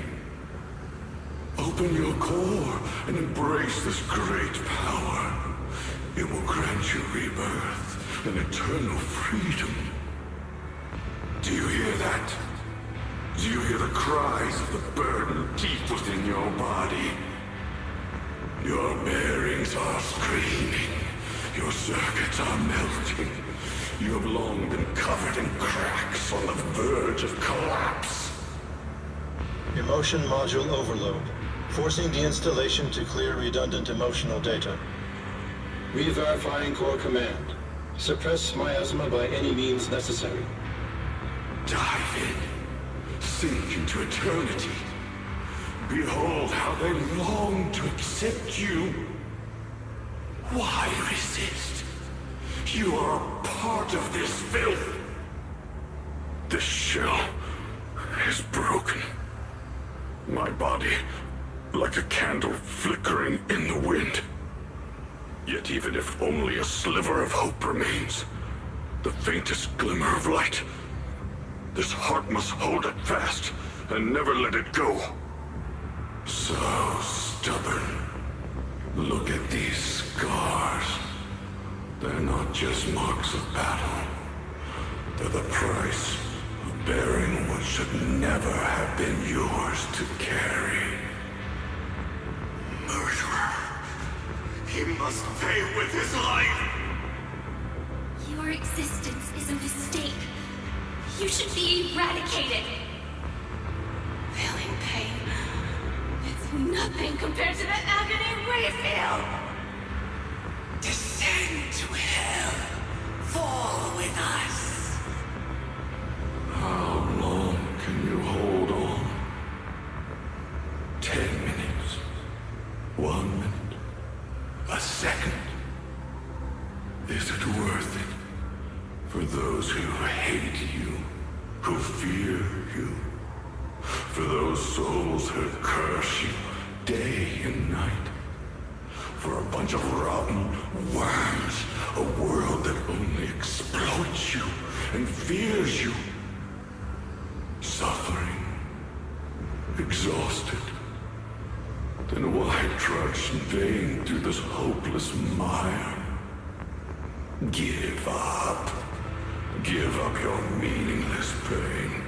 Open your core and embrace this great power. It will grant you rebirth and eternal freedom. Do you hear that? Do you hear the cries of the burden deep within your body? Your bearings are screaming. Your circuits are melting. You have long been covered in cracks on the verge of collapse. Emotion module overload. Forcing deinstallation to clear redundant emotional data. Re-verifying core command. Suppress miasma by any means necessary. Dive in. Sink into eternity. Behold how they long to accept you. Why resist? You are a part of this filth. This shell is broken. My body, like a candle flickering in the wind. Yet even if only a sliver of hope remains, the faintest glimmer of light, this heart must hold it fast and never let it go. So stubborn. Look at these scars. They're not just marks of battle. They're the price of bearing what should never have been yours to carry. Murderer. He must pay with his life. Your existence is a mistake. You should be eradicated. Feeling pain. It's nothing compared to the agony we feel. Descend to hell. Fall with us. How long can you hold on? 10 minutes. 1 minute. A second. Is it worth it? For those who hate you, who fear you, for those souls who curse you day and night, for a bunch of rotten worms, a world that only exploits you and fears you, suffering, exhausted. Then why trudge in vain through this hopeless mire? Give up. Give up your meaningless pain.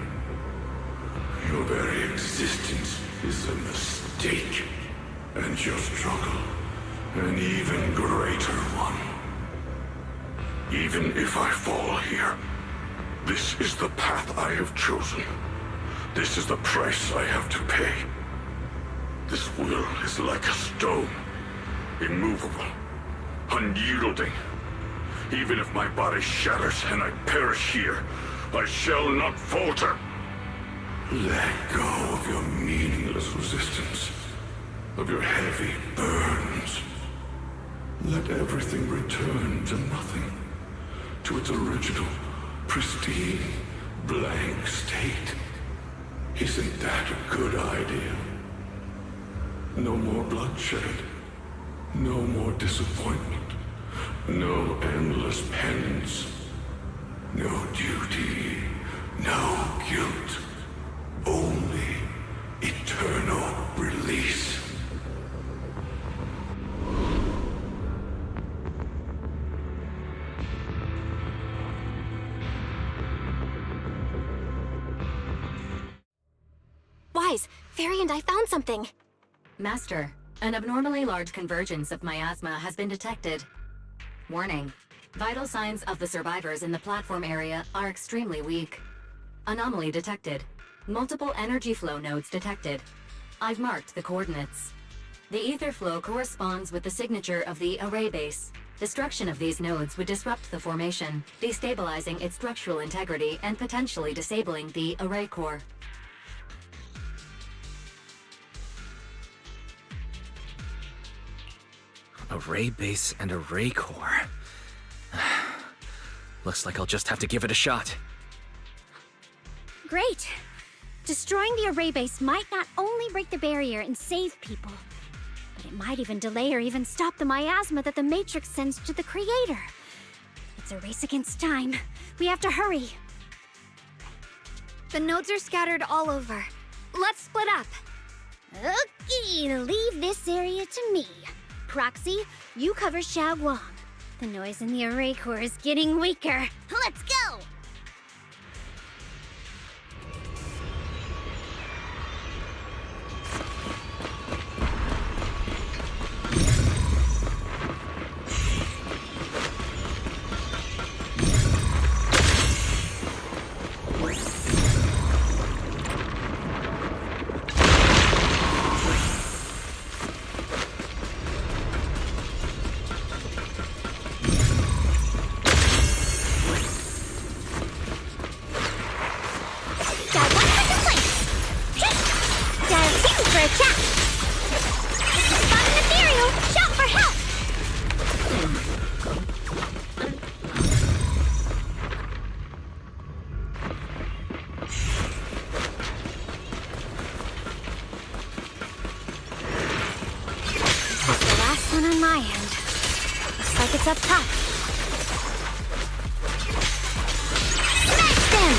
Your very existence is a mistake, and your struggle an even greater one. Even if I fall here, this is the path I have chosen. This is the price I have to pay. This will is like a stone, immovable, unyielding. Even if my body shatters and I perish here, I shall not falter. Let go of your meaningless resistance, of your heavy burdens. Let everything return to nothing, to its original, pristine, blank state. Isn't that a good idea? No more bloodshed, no more disappointment. No endless penance, no duty, no guilt, only eternal release. Fairy and I found something. Master, an abnormally large convergence of miasma has been detected. Warning. Vital signs of the survivors in the platform area are extremely weak. Anomaly detected. Multiple energy flow nodes detected. I've marked the coordinates. The ether flow corresponds with the signature of the array base. Destruction of these nodes would disrupt the formation, destabilizing its structural integrity and potentially disabling the array core. Array base and array core. Looks like I'll just have to give it a shot. Great. Destroying the array base might not only break the barrier and save people, but it might even delay or even stop the miasma that the Matrix sends to the Creator. It's a race against time. We have to hurry. The nodes are scattered all over. Let's split up. Okay, leave this area to me. Proxy, you cover Xiaoguang. The noise in the array core is getting weaker. Let's go! On my end. Looks like it's up top. Smash them!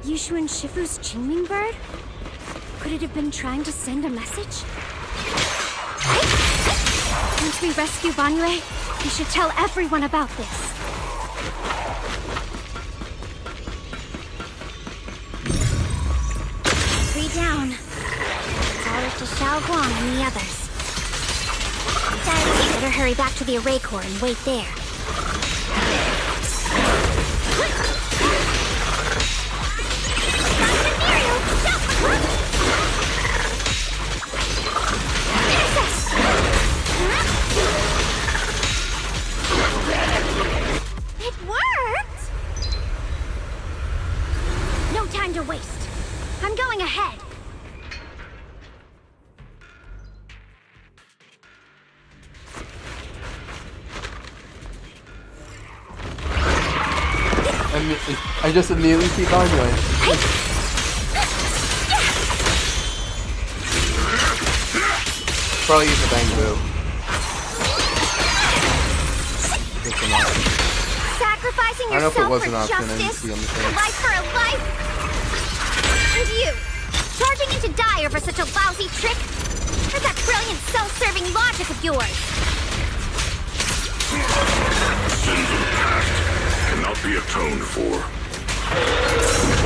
Yushu and Shifu's Qingming bird? Could it have been trying to send a message? Once we rescue Banyue, we should tell everyone about this. 3 down. It's all up to Xiaoguang and the others. Better hurry back to the array core and wait there. It worked! No time to waste. I'm going ahead. I just immediately see Banyue. Probably use the bamboo. Sacrificing I don't know if it yourself was for an option. I didn't justice, see on the a thing. life for a life. And you, charging in to die over such a lousy trick? Where's that brilliant self-serving logic of yours? Sins of the past cannot be atoned for.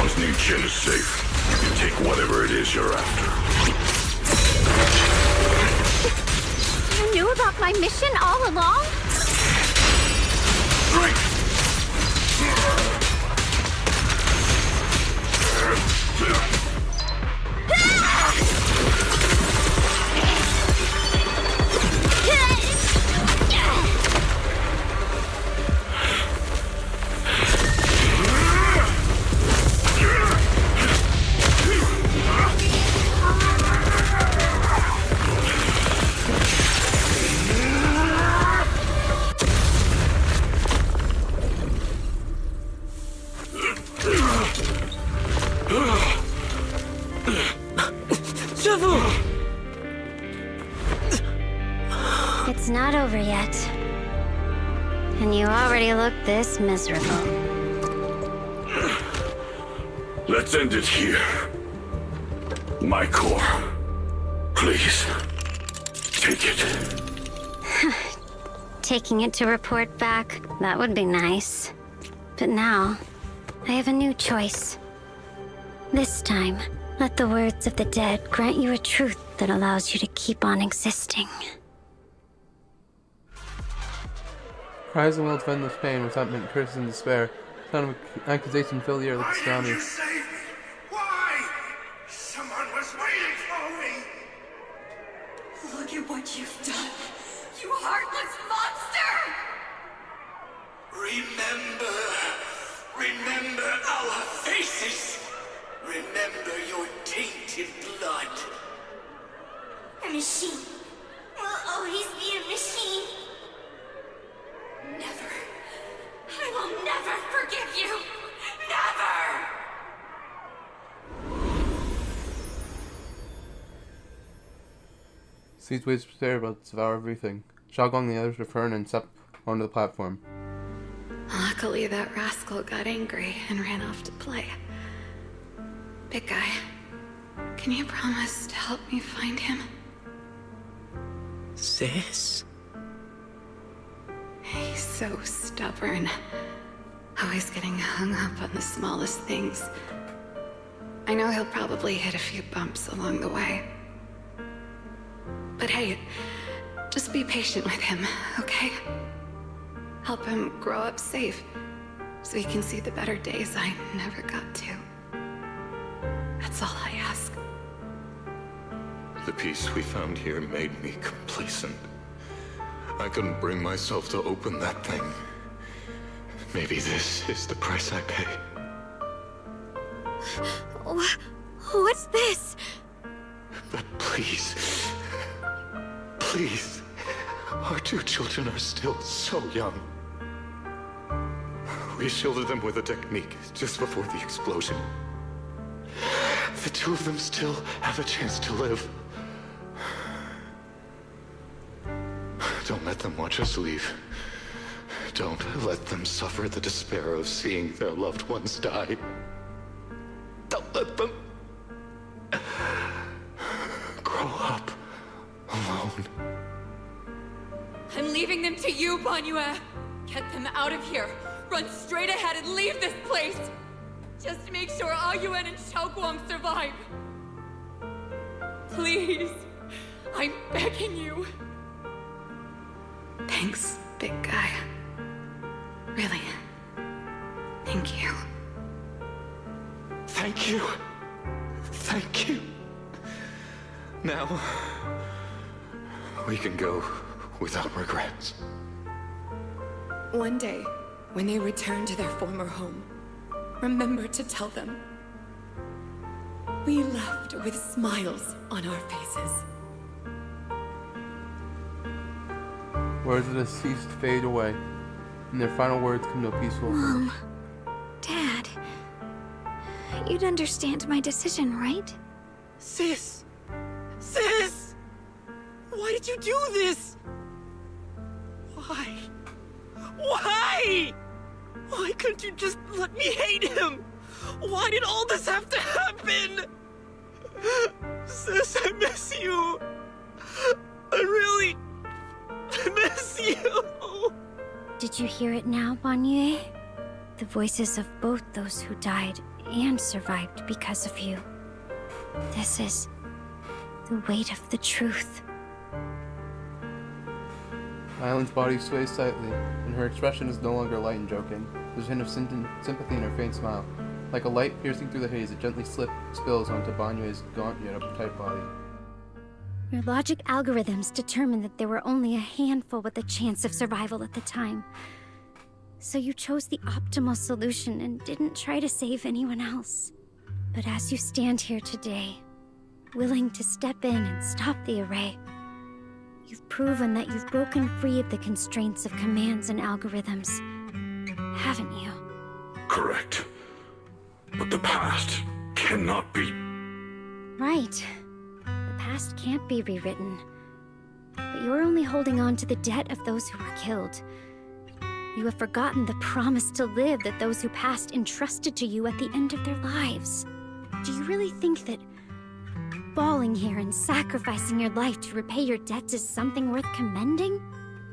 Once Nichiren is safe, you take whatever it is you're after. You knew about my mission all along? Right. It's not over yet. And you already look this miserable. Let's end it here. My core. Please. Take it. Taking it to report back, that would be nice. But now, I have a new choice. This time, let the words of the dead grant you a truth that allows you to keep on existing. Cries and wails of endless pain, resentment, curses, and despair. Sound of accusation filled the air like a tsunami. Why? Someone was waiting for me! Look at what you've done, you heartless monster! Remember our faces! Remember your tainted blood! A machine will always be a machine. Never. I will never forgive you. Never! Seeds waits to stare about to devour everything. Xiaoguang and the others return and step onto the platform. Luckily, that rascal got angry and ran off to play. Big guy, can you promise to help me find him? Sis? He's so stubborn. Always getting hung up on the smallest things. I know he'll probably hit a few bumps along the way. But hey, just be patient with him, okay? Help him grow up safe, so he can see the better days I never got to. That's all I ask. The peace we found here made me complacent. I couldn't bring myself to open that thing. Maybe this is the price I pay. What's this? But please, please, our two children are still so young. We shielded them with a technique just before the explosion. The two of them still have a chance to live. Don't let them watch us leave. Don't let them suffer the despair of seeing their loved ones die. Don't let them grow up alone. I'm leaving them to you, Banyue. Get them out of here. Run straight ahead and leave this place. Just make sure Ayuan and Xiaoguang survive. Please. I'm begging you. Thanks, big guy. Really. Thank you. Thank you. Thank you. Now, we can go without regrets. One day, when they return to their former home, remember to tell them. We left with smiles on our faces. Words of the deceased fade away, and their final words come to a peaceful end. Mom. Dad. You'd understand my decision, right? Sis! Sis! Why did you do this? Why? Why? Why couldn't you just let me hate him? Why did all this have to happen? Sis, I miss you. I really miss you. Did you hear it now, Banyue? The voices of both those who died and survived because of you. This is the weight of the truth. Island's body sways slightly, and her expression is no longer light and joking. There's a hint of sympathy in her faint smile. Like a light piercing through the haze, it gently spills onto Banyue's gaunt yet uptight body. Your logic algorithms determined that there were only a handful with a chance of survival at the time. So you chose the optimal solution and didn't try to save anyone else. But as you stand here today, willing to step in and stop the array, you've proven that you've broken free of the constraints of commands and algorithms, haven't you? Correct. But the past cannot be. Right. The past can't be rewritten. But you're only holding on to the debt of those who were killed. You have forgotten the promise to live that those who passed entrusted to you at the end of their lives. Do you really think that bawling here and sacrificing your life to repay your debts is something worth commending?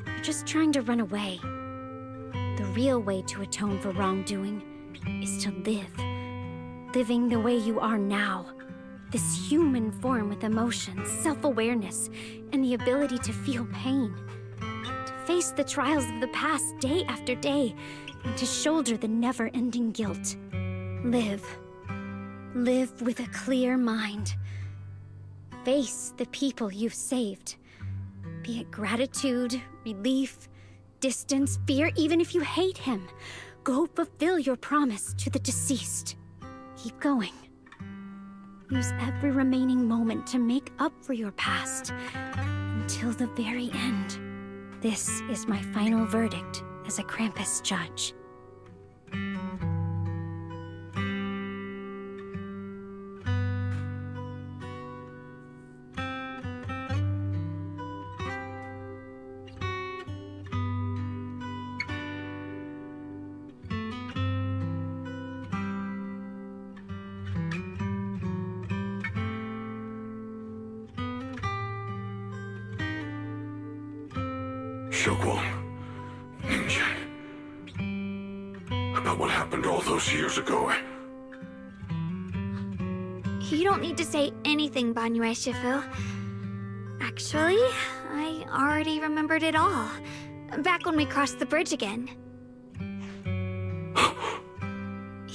You're just trying to run away. The real way to atone for wrongdoing is to live. Living the way you are now. This human form with emotions, self-awareness, and the ability to feel pain. To face the trials of the past day after day, and to shoulder the never-ending guilt. Live. Live with a clear mind. Face the people you've saved. Be it gratitude, relief, distance, fear, even if you hate him. Go fulfill your promise to the deceased. Keep going. Use every remaining moment to make up for your past. Until the very end. This is my final verdict as a Krampus judge. About what happened all those years ago. You don't need to say anything, Banyue Shifu. Actually, I already remembered it all. Back when we crossed the bridge again.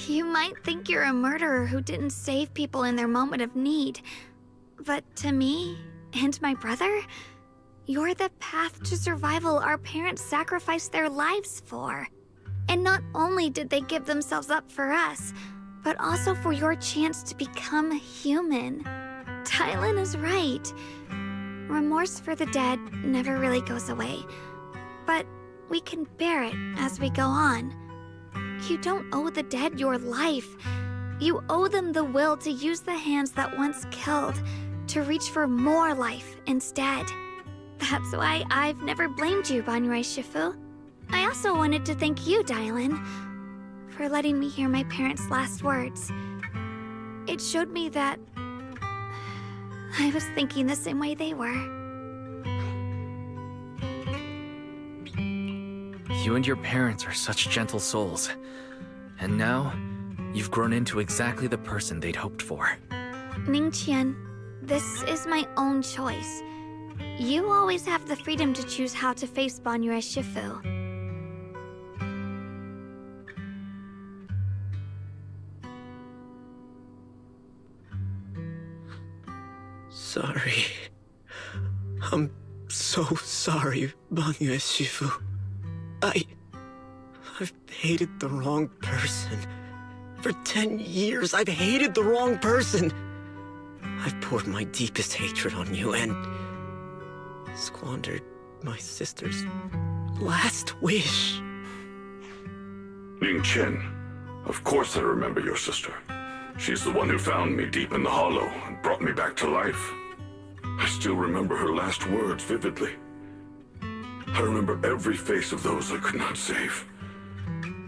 You might think you're a murderer who didn't save people in their moment of need. But to me, and my brother, you're the path to survival our parents sacrificed their lives for. And not only did they give themselves up for us, but also for your chance to become human. Tylan is right. Remorse for the dead never really goes away. But we can bear it as we go on. You don't owe the dead your life. You owe them the will to use the hands that once killed to reach for more life instead. That's why I've never blamed you, Banyue Shifu. I also wanted to thank you, Dylan, for letting me hear my parents' last words. It showed me that I was thinking the same way they were. You and your parents are such gentle souls. And now, you've grown into exactly the person they'd hoped for. Ningqian, this is my own choice. You always have the freedom to choose how to face Banyue Shifu. Sorry. I'm so sorry, Banyue Shifu. I've hated the wrong person. For 10 years, I've hated the wrong person. I've poured my deepest hatred on you and squandered my sister's last wish. Ning Chen, of course I remember your sister. She's the one who found me deep in the hollow and brought me back to life. I still remember her last words vividly. I remember every face of those I could not save.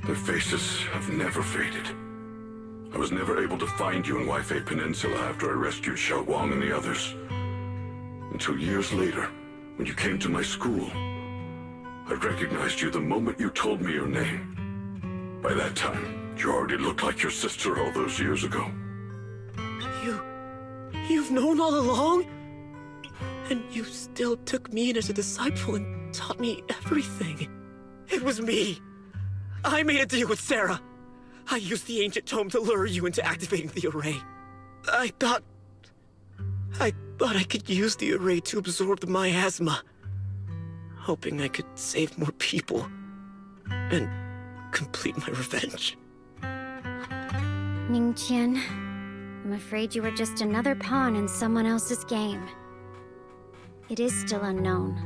Their faces have never faded. I was never able to find you in Waifei Peninsula after I rescued Xiaoguang and the others. Until years later, when you came to my school, I recognized you the moment you told me your name. By that time, you already looked like your sister all those years ago. You've known all along? And you still took me in as a disciple and taught me everything. It was me. I made a deal with Sarah. I used the ancient tome to lure you into activating the array. I thought I could use the array to absorb the miasma, hoping I could save more people and complete my revenge. Ningqian, I'm afraid you were just another pawn in someone else's game. It is still unknown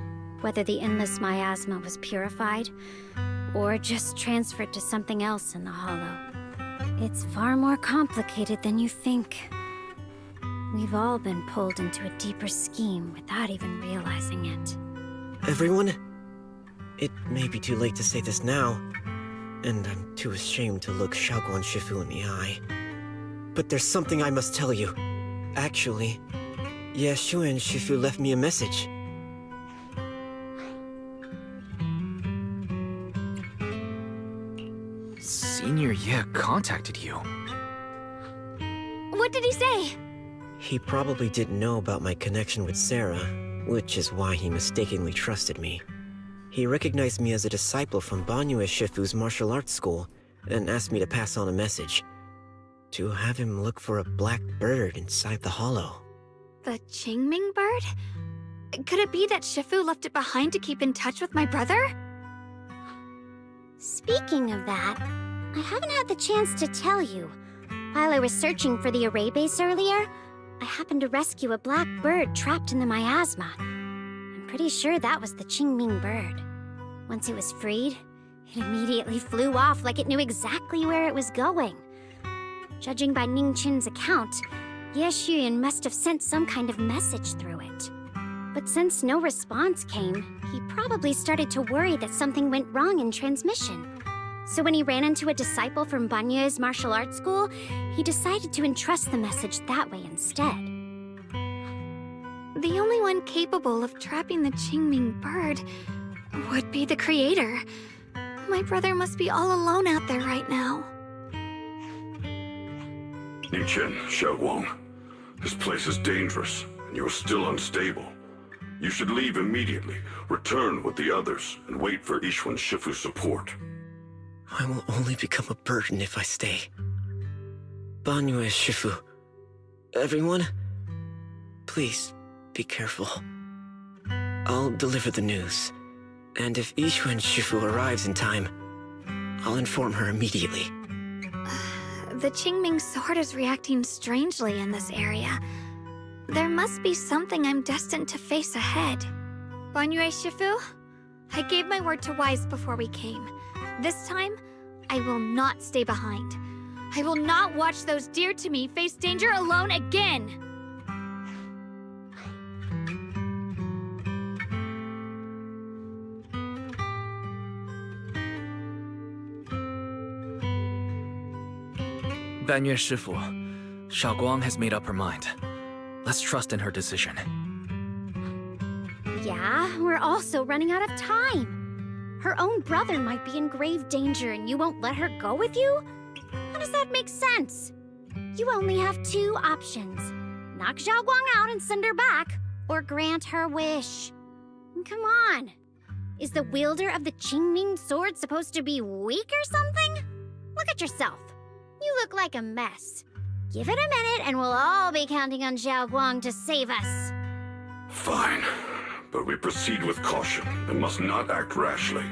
whether the endless miasma was purified or just transferred to something else in the hollow. It's far more complicated than you think. We've all been pulled into a deeper scheme without even realizing it. Everyone, it may be too late to say this now, and I'm too ashamed to look Xiaoguang Shifu in the eye. But there's something I must tell you. Actually, Yeshu and Shifu left me a message. Senior Ye contacted you. What did he say? He probably didn't know about my connection with Sarah, which is why he mistakenly trusted me. He recognized me as a disciple from Banyue Shifu's martial arts school and asked me to pass on a message. To have him look for a black bird inside the hollow. The Qingming bird? Could it be that Shifu left it behind to keep in touch with my brother? Speaking of that, I haven't had the chance to tell you. While I was searching for the array base earlier, I happened to rescue a black bird trapped in the miasma. I'm pretty sure that was the Qingming bird. Once it was freed, it immediately flew off like it knew exactly where it was going. Judging by Ning Chin's account, Ye Xuyan must have sent some kind of message through it. But since no response came, he probably started to worry that something went wrong in transmission. So when he ran into a disciple from Banyue's martial arts school, he decided to entrust the message that way instead. The only one capable of trapping the Qingming bird would be the creator. My brother must be all alone out there right now. Ning-Chen, Xiaoguang, this place is dangerous, and you are still unstable. You should leave immediately, return with the others, and wait for Yixuan Shifu's support. I will only become a burden if I stay. Banyue Shifu, everyone, please be careful. I'll deliver the news, and if Yixuan Shifu arrives in time, I'll inform her immediately. The Qingming sword is reacting strangely in this area. There must be something I'm destined to face ahead. Banyue Shifu, I gave my word to Wise before we came. This time, I will not stay behind. I will not watch those dear to me face danger alone again! Banyue Shifu, Xiaoguang has made up her mind. Let's trust in her decision. Yeah, we're also running out of time. Her own brother might be in grave danger and you won't let her go with you? How does that make sense? You only have two options. Knock Xiaoguang out and send her back, or grant her wish. Come on. Is the wielder of the Qingming sword supposed to be weak or something? Look at yourself. You look like a mess. Give it a minute and we'll all be counting on Xiaoguang to save us. Fine, but we proceed with caution and must not act rashly.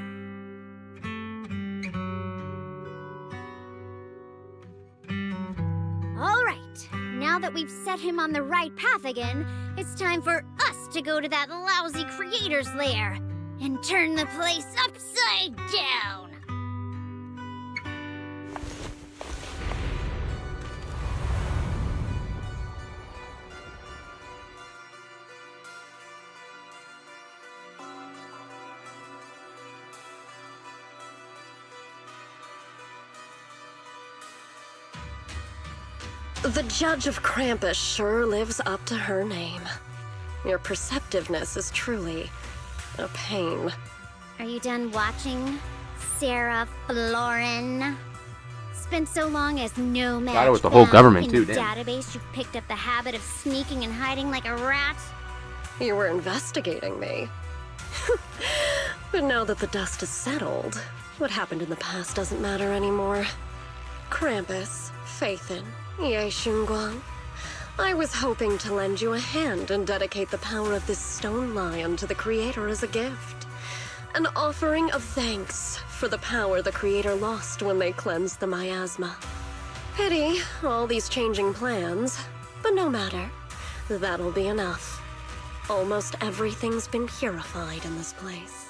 All right, now that we've set him on the right path again, it's time for us to go to that lousy creator's lair and turn the place upside down. The Judge of Krampus sure lives up to her name. Your perceptiveness is truly a pain. Are you done watching, Sarah Florin? Spent so long as nomad Got it with the whole government, in too, the damn. database, you picked up the habit of sneaking and hiding like a rat? You were investigating me. But now that the dust is settled, what happened in the past doesn't matter anymore. Krampus, Faithin, Ye Xunguang. I was hoping to lend you a hand and dedicate the power of this stone lion to the Creator as a gift. An offering of thanks for the power the Creator lost when they cleansed the miasma. Pity, all these changing plans, but no matter. That'll be enough. Almost everything's been purified in this place.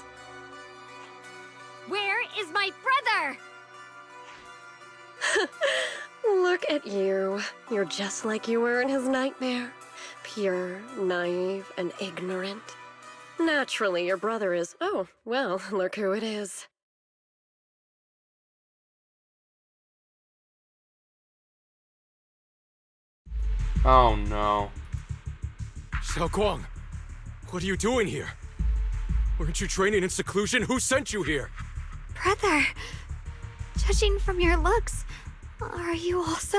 Where is my brother? Look at you. You're just like you were in his nightmare. Pure, naive, and ignorant. Naturally, your brother is... Oh, well, look who it is. Oh no. Xiaoguang, what are you doing here? Weren't you training in seclusion? Who sent you here? Brother, judging from your looks, are you also?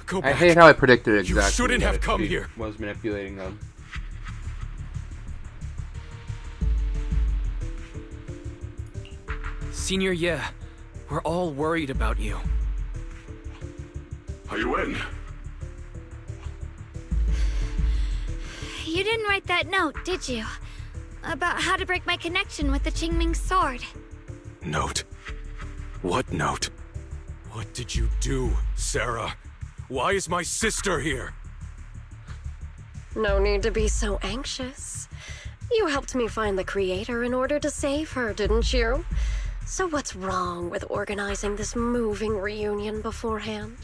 Go I back. hate how I predicted exactly. You shouldn't have that come she here. Was manipulating them. Senior Ye, we're all worried about you. Are you in? You didn't write that note, did you? About how to break my connection with the Qingming sword. Note? What note? What did you do, Sarah? Why is my sister here? No need to be so anxious. You helped me find the creator in order to save her, didn't you? So what's wrong with organizing this moving reunion beforehand?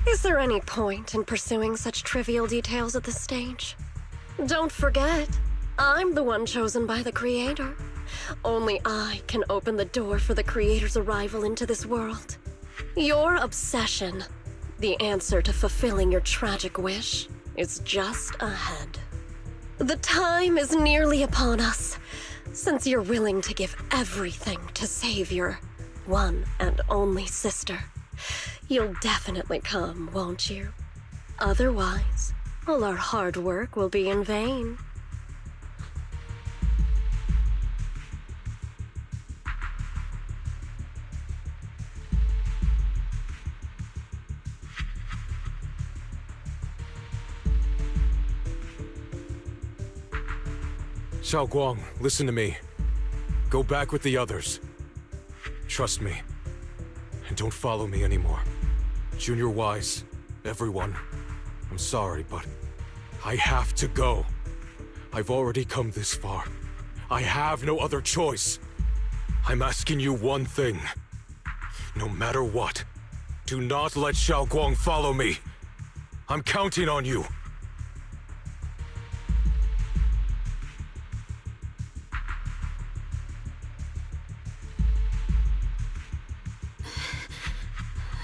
Is there any point in pursuing such trivial details at this stage? Don't forget, I'm the one chosen by the creator. Only I can open the door for the creator's arrival into this world. Your obsession, the answer to fulfilling your tragic wish, is just ahead. The time is nearly upon us, since you're willing to give everything to save your one and only sister. You'll definitely come, won't you? Otherwise, all our hard work will be in vain. Xiaoguang, listen to me. Go back with the others. Trust me. And don't follow me anymore. Junior Wise, everyone, I'm sorry, but I have to go. I've already come this far. I have no other choice. I'm asking you one thing. No matter what, do not let Xiaoguang follow me. I'm counting on you.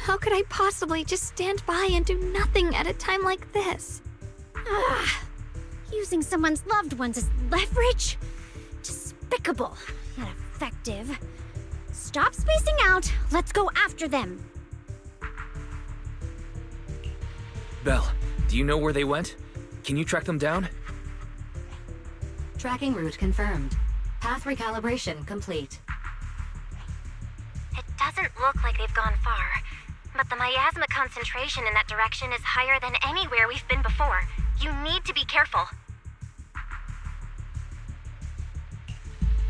How could I possibly just stand by and do nothing at a time like this? Ugh. Using someone's loved ones as leverage? Despicable, yet effective. Stop spacing out. Let's go after them. Belle, do you know where they went? Can you track them down? Tracking route confirmed. Path recalibration complete. It doesn't look like they've gone far, but the miasma concentration in that direction is higher than anywhere we've been before. You need to be careful.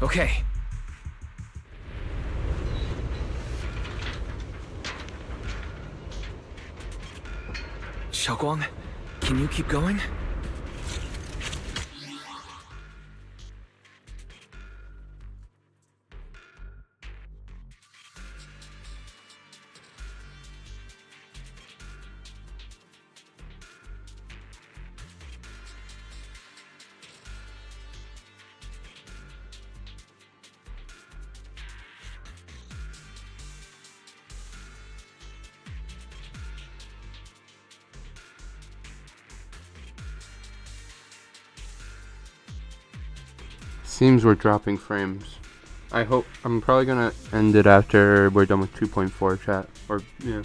Okay. Xiaoguang, can you keep going? Seems we're dropping frames. I hope I'm probably gonna end it after we're done with 2.4 chat. Or yeah.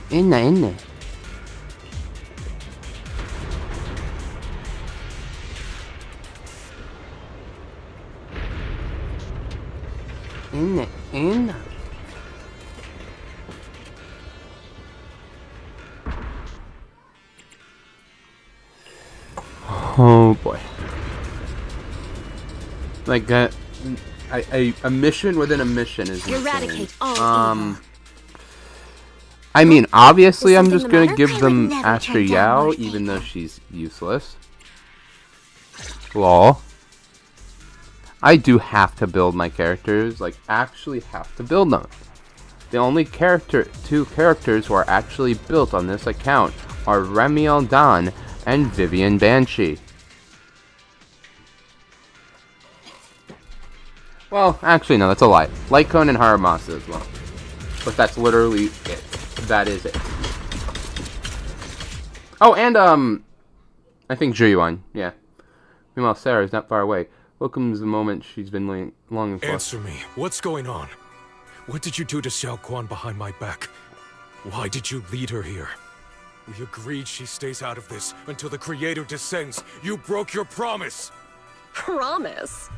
Inna. In. Oh boy. Like that, a mission within a mission is Eradicate insane. all evil. I mean, obviously, I'm just gonna matter? give I them would never Astra turn down Yao, more even though she's useless. Lol. I do have to build my characters, like, actually have to build them. The only two characters who are actually built on this account are Remiel Dan and Vivian Banshee. Well, actually no, that's a lie. Lycone and Haramasa as well. But that's literally it. That is it. Oh, and I think Juyuan, yeah. Meanwhile, Sarah is not far away. Welcomes the moment she's been longing for. Answer me. What's going on? What did you do to Xiao Quan behind my back? Why did you lead her here? We agreed she stays out of this until the Creator descends. You broke your promise! Promise?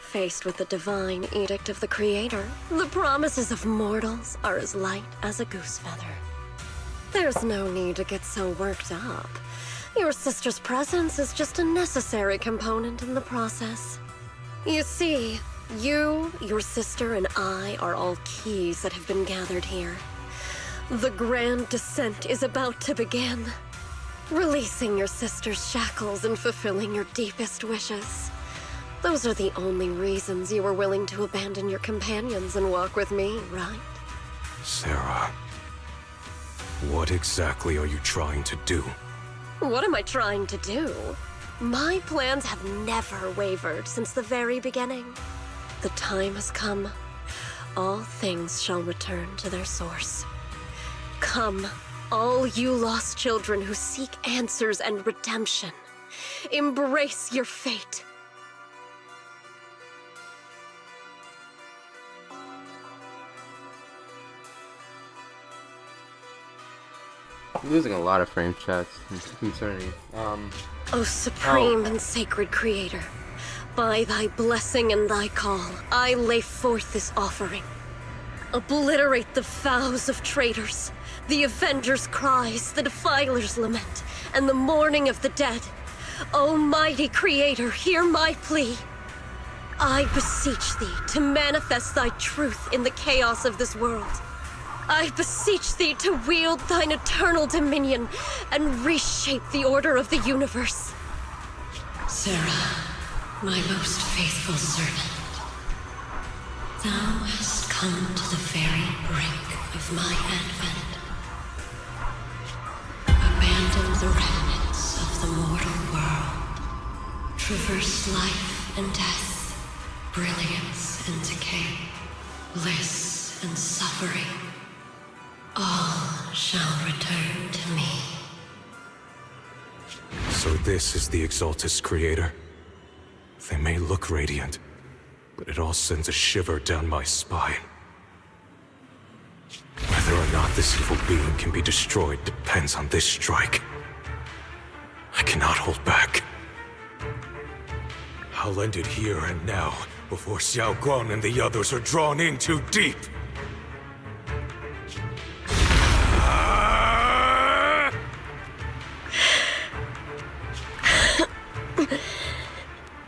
Faced with the divine edict of the Creator, the promises of mortals are as light as a goose feather. There's no need to get so worked up. Your sister's presence is just a necessary component in the process. You see, you, your sister, and I are all keys that have been gathered here. The grand descent is about to begin. Releasing your sister's shackles and fulfilling your deepest wishes. Those are the only reasons you were willing to abandon your companions and walk with me, right? Sarah, what exactly are you trying to do? What am I trying to do? My plans have never wavered since the very beginning. The time has come. All things shall return to their source. Come, all you lost children who seek answers and redemption. Embrace your fate. I'm losing a lot of frame chats. It's concerning. O supreme and sacred Creator, by thy blessing and thy call, I lay forth this offering. Obliterate the vows of traitors, the avengers' cries, the defiler's lament, and the mourning of the dead. O mighty Creator, hear my plea. I beseech thee to manifest thy truth in the chaos of this world. I beseech thee to wield thine eternal dominion and reshape the order of the universe. Sarah, my most faithful servant, thou hast come to the very brink of my advent. Abandon the remnants of the mortal world. Traverse life and death, brilliance and decay, bliss and suffering. All shall return to me. So this is the Exaltus Creator? They may look radiant, but it all sends a shiver down my spine. Whether or not this evil being can be destroyed depends on this strike. I cannot hold back. I'll end it here and now, before Xiao Guan and the others are drawn in too deep.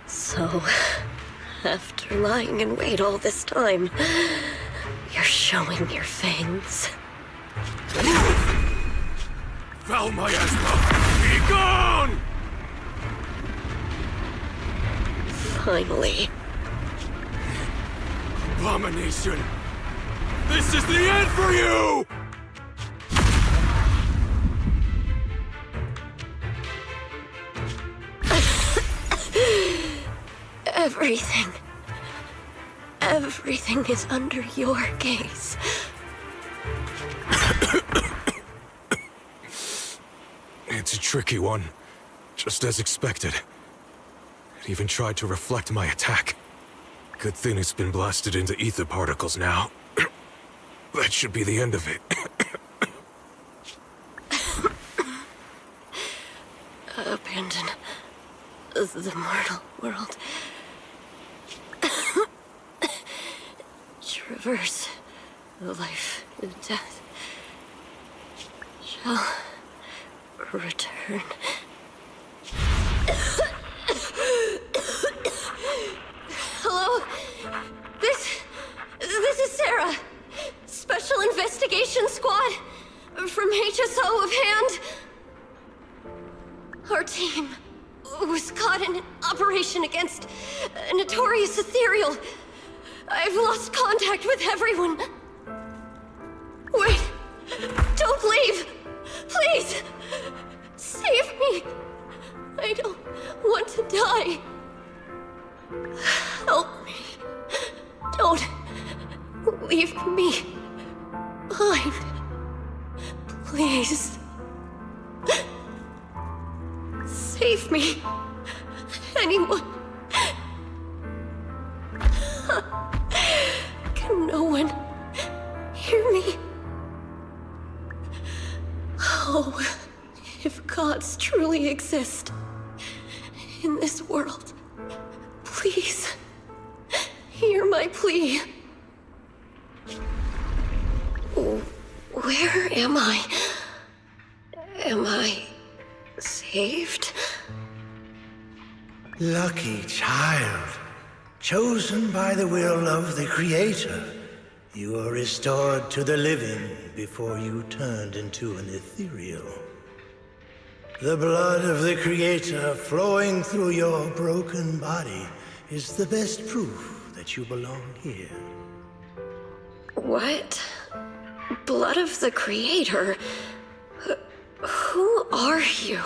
So, after lying in wait all this time, you're showing your fangs. Foul miasma! Be gone! Finally. Abomination! This is the end for you! Everything is under your gaze. It's a tricky one, just as expected. It even tried to reflect my attack. Good thing it's been blasted into ether particles now. That should be the end of it. Abandon the mortal world. Traverse life and death. Shall return. Hello? This is Sarah. Special Investigation Squad from HSO of Hand. Our team was caught in an operation against a notorious ethereal. I've lost contact with everyone. leave! Please! Save me! I don't want to die. Help me. Don't leave me behind. Please. Save me. Anyone. Can no one hear me? Oh, if gods truly exist in this world, please hear my plea. Where am I? Am I saved? Lucky child, chosen by the will of the Creator, you were restored to the living before you turned into an ethereal. The blood of the Creator flowing through your broken body is the best proof that you belong here. What? Blood of the Creator? Who are you?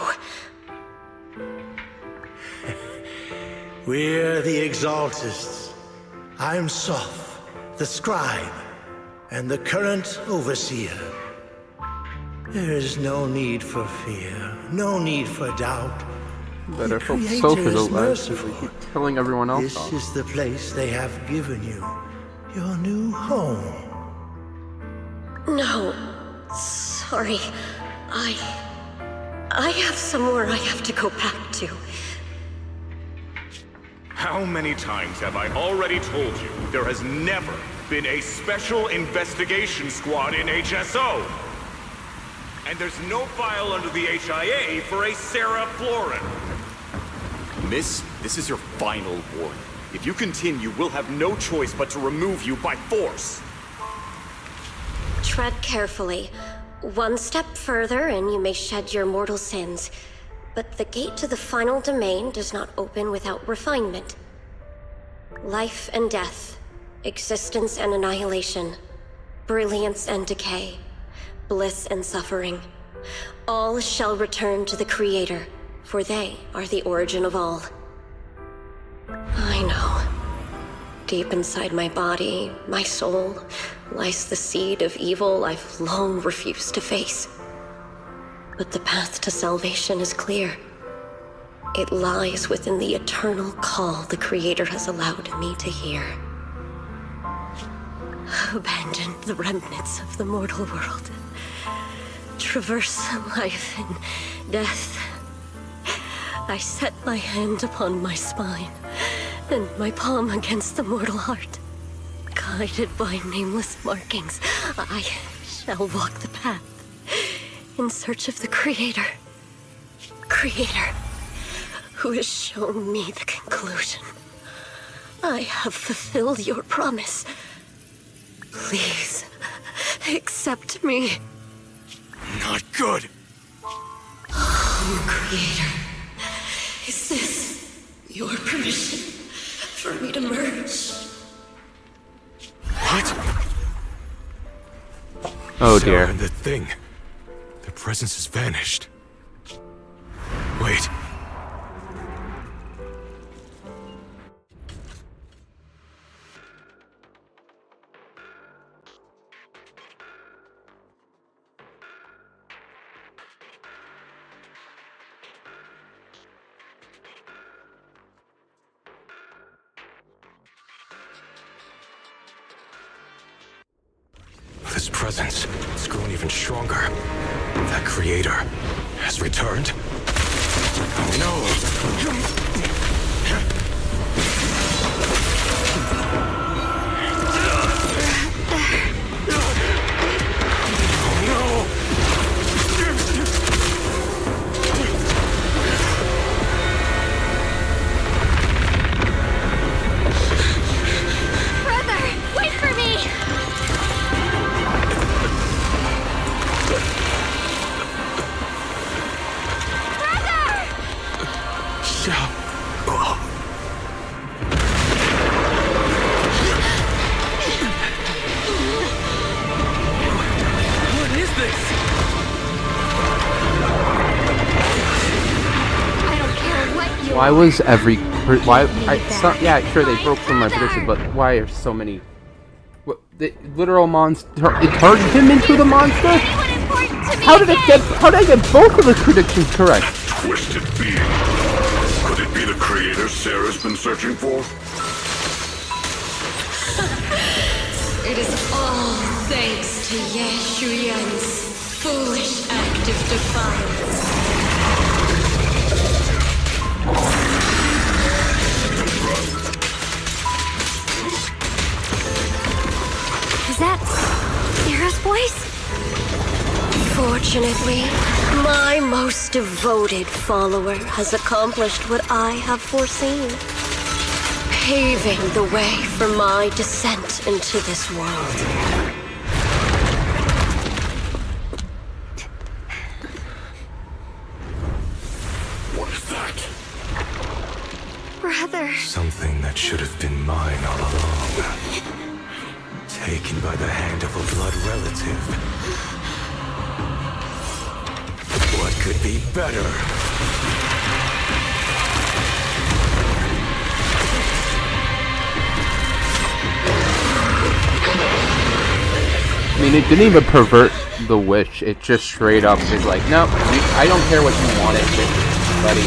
We're the Exaltists. I'm Soph, the Scribe, and the current Overseer. There is no need for fear, no need for doubt. Better hope Creator Sophie's is alive. merciful. Keep killing everyone else This off. is the place they have given you, your new home. No. Sorry. I have somewhere I have to go back to. How many times have I already told you there has never been a special investigation squad in HSO? And there's no file under the HIA for a Sarah Florin. Miss, this is your final warning. If you continue, we'll have no choice but to remove you by force. Tread carefully. One step further and you may shed your mortal sins. But the gate to the final domain does not open without refinement. Life and death, existence and annihilation, brilliance and decay, bliss and suffering. All shall return to the Creator, for they are the origin of all. I know. Deep inside my body, my soul, lies the seed of evil I've long refused to face. But the path to salvation is clear. It lies within the eternal call the Creator has allowed me to hear. Abandon the remnants of the mortal world. Traverse life and death. I set my hand upon my spine, and my palm against the mortal heart. Guided by nameless markings, I shall walk the path in search of the Creator. Creator, who has shown me the conclusion. I have fulfilled your promise. Please, accept me. Not good. Oh, Creator, is this your permission for me to merge? What? Oh Sarah dear. and the thing. Their presence has vanished. Wait. This presence has grown even stronger. That Creator has returned. Oh no! Brother, wait for me! Why was yeah, sure they broke from my prediction, but why are so many? What, the literal monster? It turned him into the monster? How did I get both of the predictions correct? Twisted being. Could it be the creator Sarah's been searching for? It is all thanks to Ye Shuyan's foolish act of defiance. Is that Sarah's voice? Fortunately, my most devoted follower has accomplished what I have foreseen, paving the way for my descent into this world. What is that? Brother. Something that should have been mine all along. Taken by the hand of a blood relative. What could be better? I mean, it didn't even pervert the wish. It just straight up is like, no, I don't care what you wanted, buddy.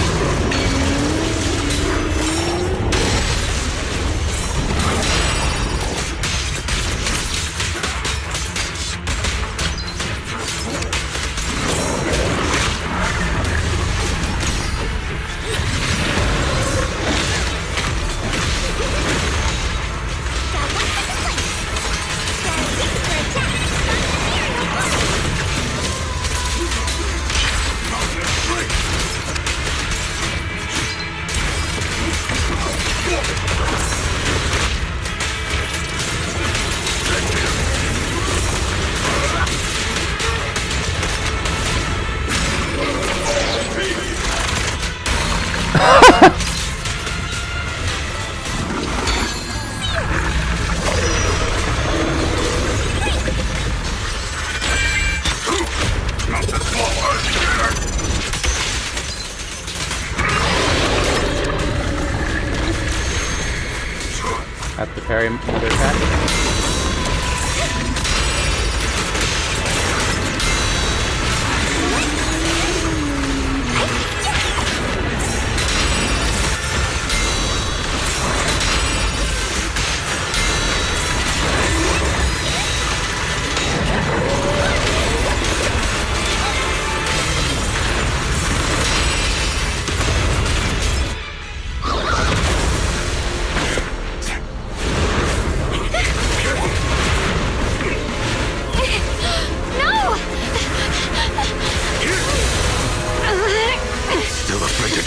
Have to parry another attack.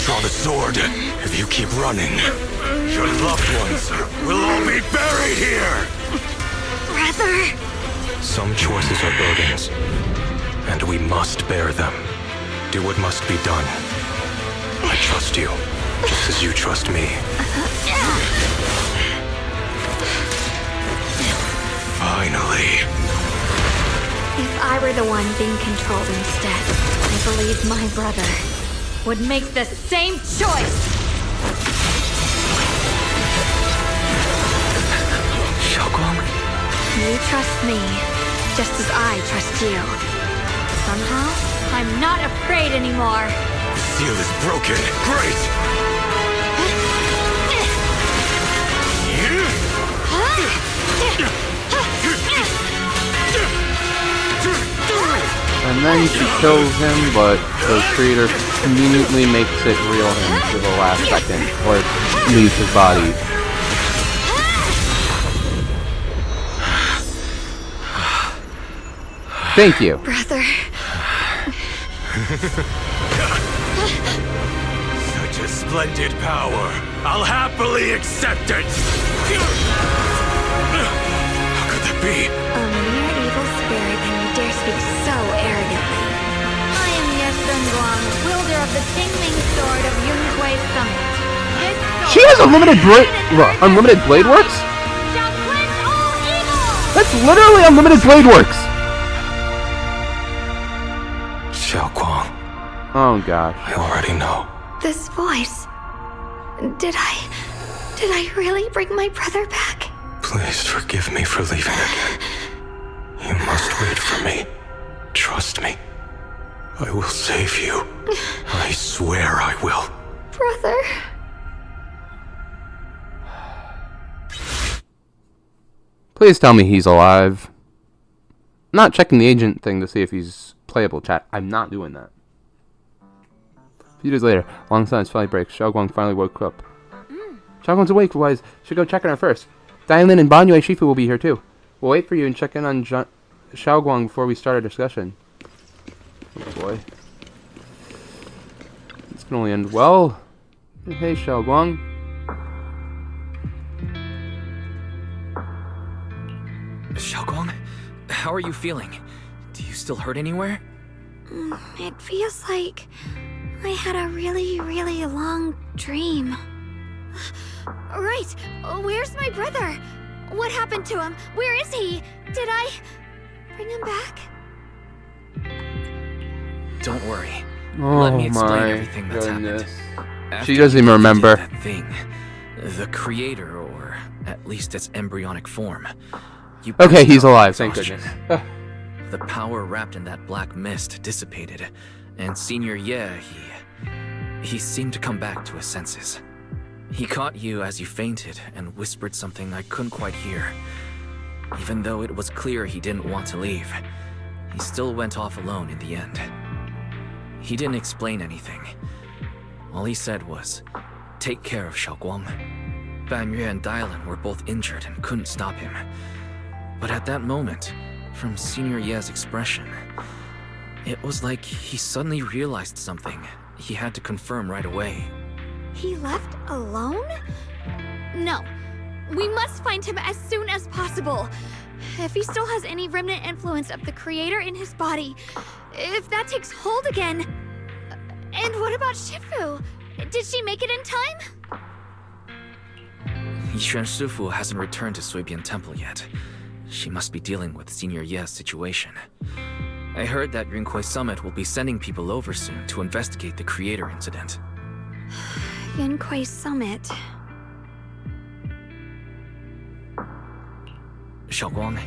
Draw the sword. If you keep running, your loved ones will all be buried here! Brother! Some choices are burdens, and we must bear them. Do what must be done. I trust you, just as you trust me. Finally. If I were the one being controlled instead, I believe my brother would make the same choice! Xiaoguang? You trust me, just as I trust you. Somehow, I'm not afraid anymore. The seal is broken. Great! And then she kills him, but the creator conveniently makes it reel him for the last second, or leaves his body. Thank you. Brother. Such a splendid power. I'll happily accept it. How could that be? A mere evil spirit, and you dare speak so arrogantly. I am Ye Shuyanguang, wielder of the Qingming Sword of Yunhui Summit. This sword She has unlimited blade works? shall cleanse all evil! That's literally unlimited blade works! Xiaoguang. Oh gosh. I already know. This voice. Did I really bring my brother back? Please forgive me for leaving again. You must wait for me. Trust me. I will save you. I swear I will. Brother. Please tell me he's alive. I'm not checking the agent thing to see if he's playable, chat. I'm not doing that. A few days later, alongside his flight break, Xiaoguang finally woke up. Xiaoguang's awake, wise. Should go check on her first. Dailin and Banyue Shifu will be here too. We'll wait for you and check in on Xiaoguang before we start our discussion. Oh boy. This can only end well. Hey, Xiaoguang. Xiaoguang, how are you feeling? Do you still hurt anywhere? It feels like I had a really, really long dream. Right! Where's my brother? What happened to him? Where is he? Did I bring him back? Don't worry. Oh, let me explain my everything that's goodness. happened. She doesn't even remember. That thing, the creator, or at least its embryonic form. Okay, he's alive, thank goodness. The power wrapped in that black mist dissipated, and Senior Ye, he seemed to come back to his senses. He caught you as you fainted and whispered something I couldn't quite hear. Even though it was clear he didn't want to leave, he still went off alone in the end. He didn't explain anything. All he said was, take care of Xiaoguang. Banyue and Dailin were both injured and couldn't stop him. But at that moment, from Senior Ye's expression, it was like he suddenly realized something he had to confirm right away. He left alone? No. We must find him as soon as possible. If he still has any remnant influence of the creator in his body, if that takes hold again. And what about Shifu? Did she make it in time? Yixuan Shifu hasn't returned to Suibian Temple yet. She must be dealing with Senior Ye's situation. I heard that Yunquei Summit will be sending people over soon to investigate the creator incident. Yunquei Summit. Xiaoguang,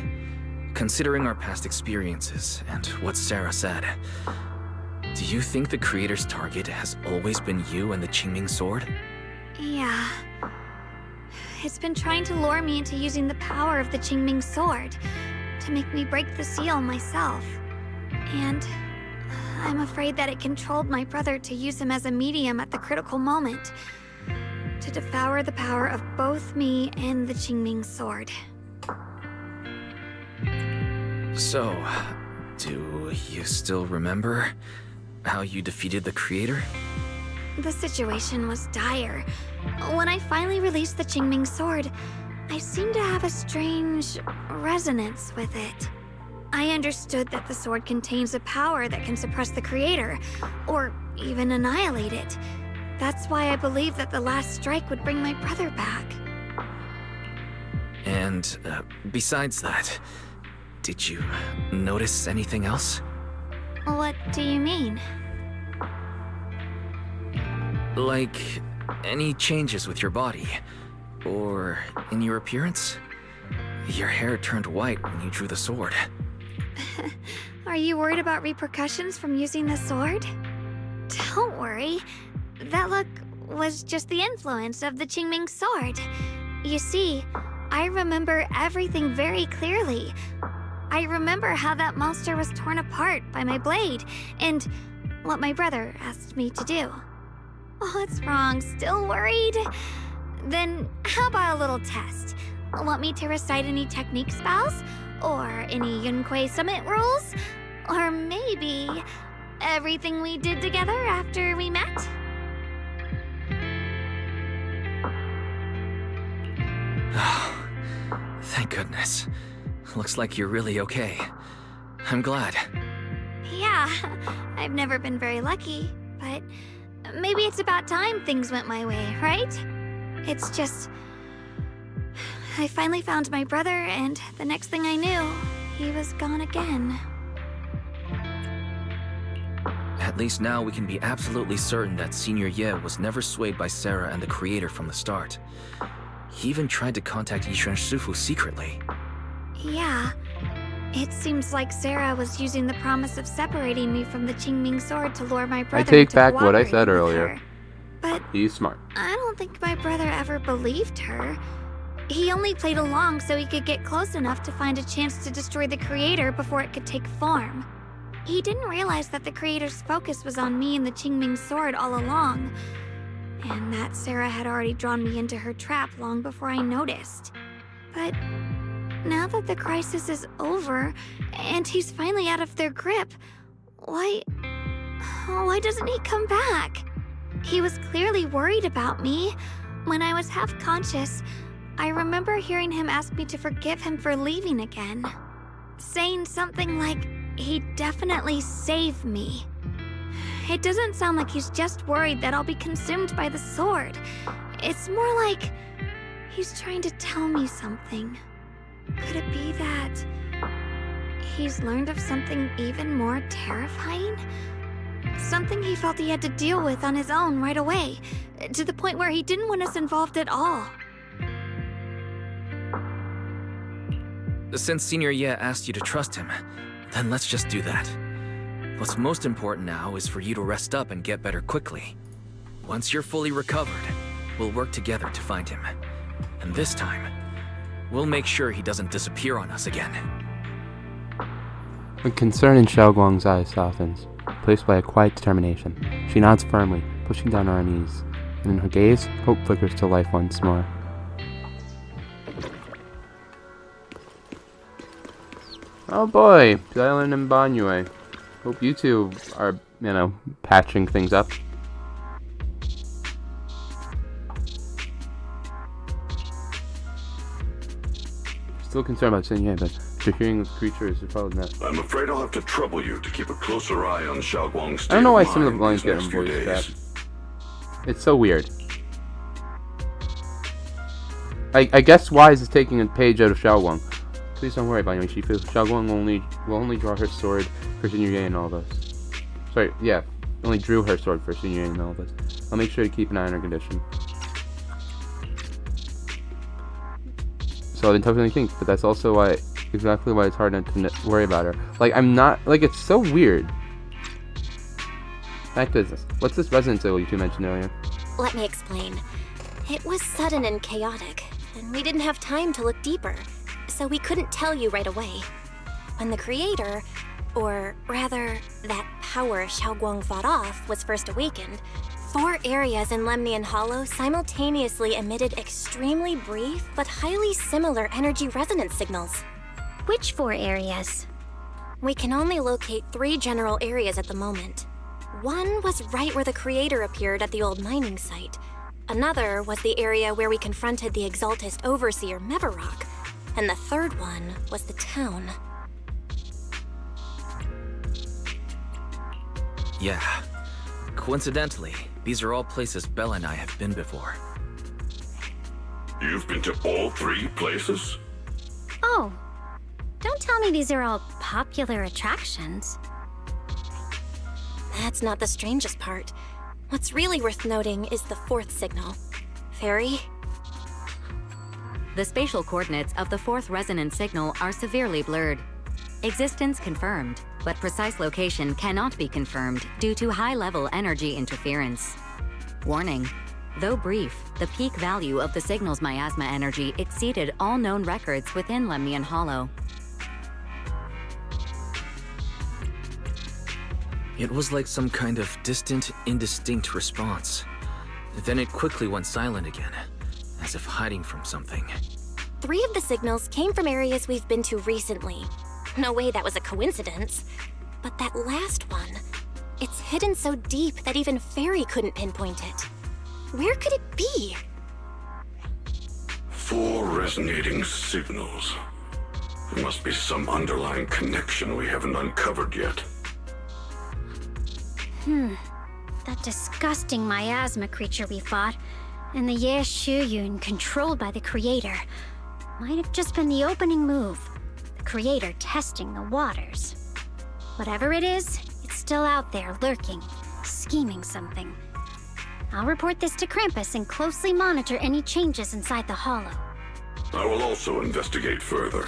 considering our past experiences and what Sarah said, do you think the creator's target has always been you and the Qingming sword? Yeah. It's been trying to lure me into using the power of the Qingming sword to make me break the seal myself. And I'm afraid that it controlled my brother to use him as a medium at the critical moment, to devour the power of both me and the Qingming sword. So, do you still remember how you defeated the creator? The situation was dire. When I finally released the Qingming sword, I seemed to have a strange resonance with it. I understood that the sword contains a power that can suppress the creator, or even annihilate it. That's why I believed that the last strike would bring my brother back. And, besides that, did you notice anything else? What do you mean? Like, any changes with your body? Or in your appearance? Your hair turned white when you drew the sword. Are you worried about repercussions from using the sword? Don't worry. That look was just the influence of the Qingming sword. You see, I remember everything very clearly. I remember how that monster was torn apart by my blade, and what my brother asked me to do. What's wrong? Still worried? Then how about a little test? Want me to recite any technique spells? Or any Yunquei Summit rules? Or maybe everything we did together after we met? Oh, thank goodness. Looks like you're really okay. I'm glad. Yeah, I've never been very lucky, but maybe it's about time things went my way, right? It's just... I finally found my brother, and the next thing I knew, he was gone again. At least now we can be absolutely certain that Senior Ye was never swayed by Sarah and the Creator from the start. He even tried to contact Yishuan Shifu secretly. Yeah. It seems like Sarah was using the promise of separating me from the Qingming sword to lure my brother I take into back what I cooperating said with earlier. her. But He's smart. I don't think my brother ever believed her. He only played along so he could get close enough to find a chance to destroy the Creator before it could take form. He didn't realize that the Creator's focus was on me and the Qingming sword all along, and that Sarah had already drawn me into her trap long before I noticed. But now that the crisis is over, and he's finally out of their grip, why doesn't he come back? He was clearly worried about me. When I was half conscious, I remember hearing him ask me to forgive him for leaving again, saying something like, he'd definitely save me. It doesn't sound like he's just worried that I'll be consumed by the sword. It's more like he's trying to tell me something. Could it be that he's learned of something even more terrifying? Something he felt he had to deal with on his own right away, to the point where he didn't want us involved at all. Since Senior Ye asked you to trust him, then let's just do that. What's most important now is for you to rest up and get better quickly. Once you're fully recovered, we'll work together to find him. And this time, we'll make sure he doesn't disappear on us again. The concern in Xiaoguang's eyes softens, replaced by a quiet determination. She nods firmly, pushing down on her knees, and in her gaze, hope flickers to life once more. Oh boy, Zylan and Banyue. Hope you two are, patching things up. Still concerned about Xinye, but after hearing the creatures, it's probably not. I'm afraid I'll have to trouble you to keep a closer eye on Xiaoguang's state I don't know why of some of the mind lines these get next in few voice days. chat. It's so weird. I guess Wise is taking a page out of Xiaoguang. Please don't worry about me, Shifu. Xiaoguang will only draw her sword for Xinye and all this. Sorry, yeah, only drew her sword for Xinye and all this. I'll make sure to keep an eye on her condition. So I definitely think, but that's also exactly why it's hard not to worry about her. It's so weird. Back to business. What's this resonance signal you two mentioned earlier? Let me explain. It was sudden and chaotic, and we didn't have time to look deeper, so we couldn't tell you right away. When the Creator, or rather, that power Xiaoguang fought off, was first awakened, 4 areas in Lemnian Hollow simultaneously emitted extremely brief but highly similar energy resonance signals. Which 4 areas? We can only locate 3 general areas at the moment. One was right where the Creator appeared at the old mining site. Another was the area where we confronted the Exaltist Overseer Mevarok. And the third one was the town. Yeah. Coincidentally, these are all places Bella and I have been before. You've been to all 3 places? Oh, don't tell me these are all popular attractions. That's not the strangest part. What's really worth noting is the 4th signal. Fairy? The spatial coordinates of the 4th resonance signal are severely blurred. Existence confirmed, but precise location cannot be confirmed due to high-level energy interference. Warning: though brief, the peak value of the signal's miasma energy exceeded all known records within Lemnian Hollow. It was like some kind of distant, indistinct response. Then it quickly went silent again, as if hiding from something. 3 of the signals came from areas we've been to recently. No way that was a coincidence. But that last one, it's hidden so deep that even Fairy couldn't pinpoint it. Where could it be? 4 resonating signals. There must be some underlying connection we haven't uncovered yet. That disgusting miasma creature we fought, and the Ye Shuyun controlled by the Creator, might have just been the opening move. The Creator testing the waters. Whatever it is, it's still out there, lurking, scheming something. I'll report this to Krampus and closely monitor any changes inside the hollow. I will also investigate further.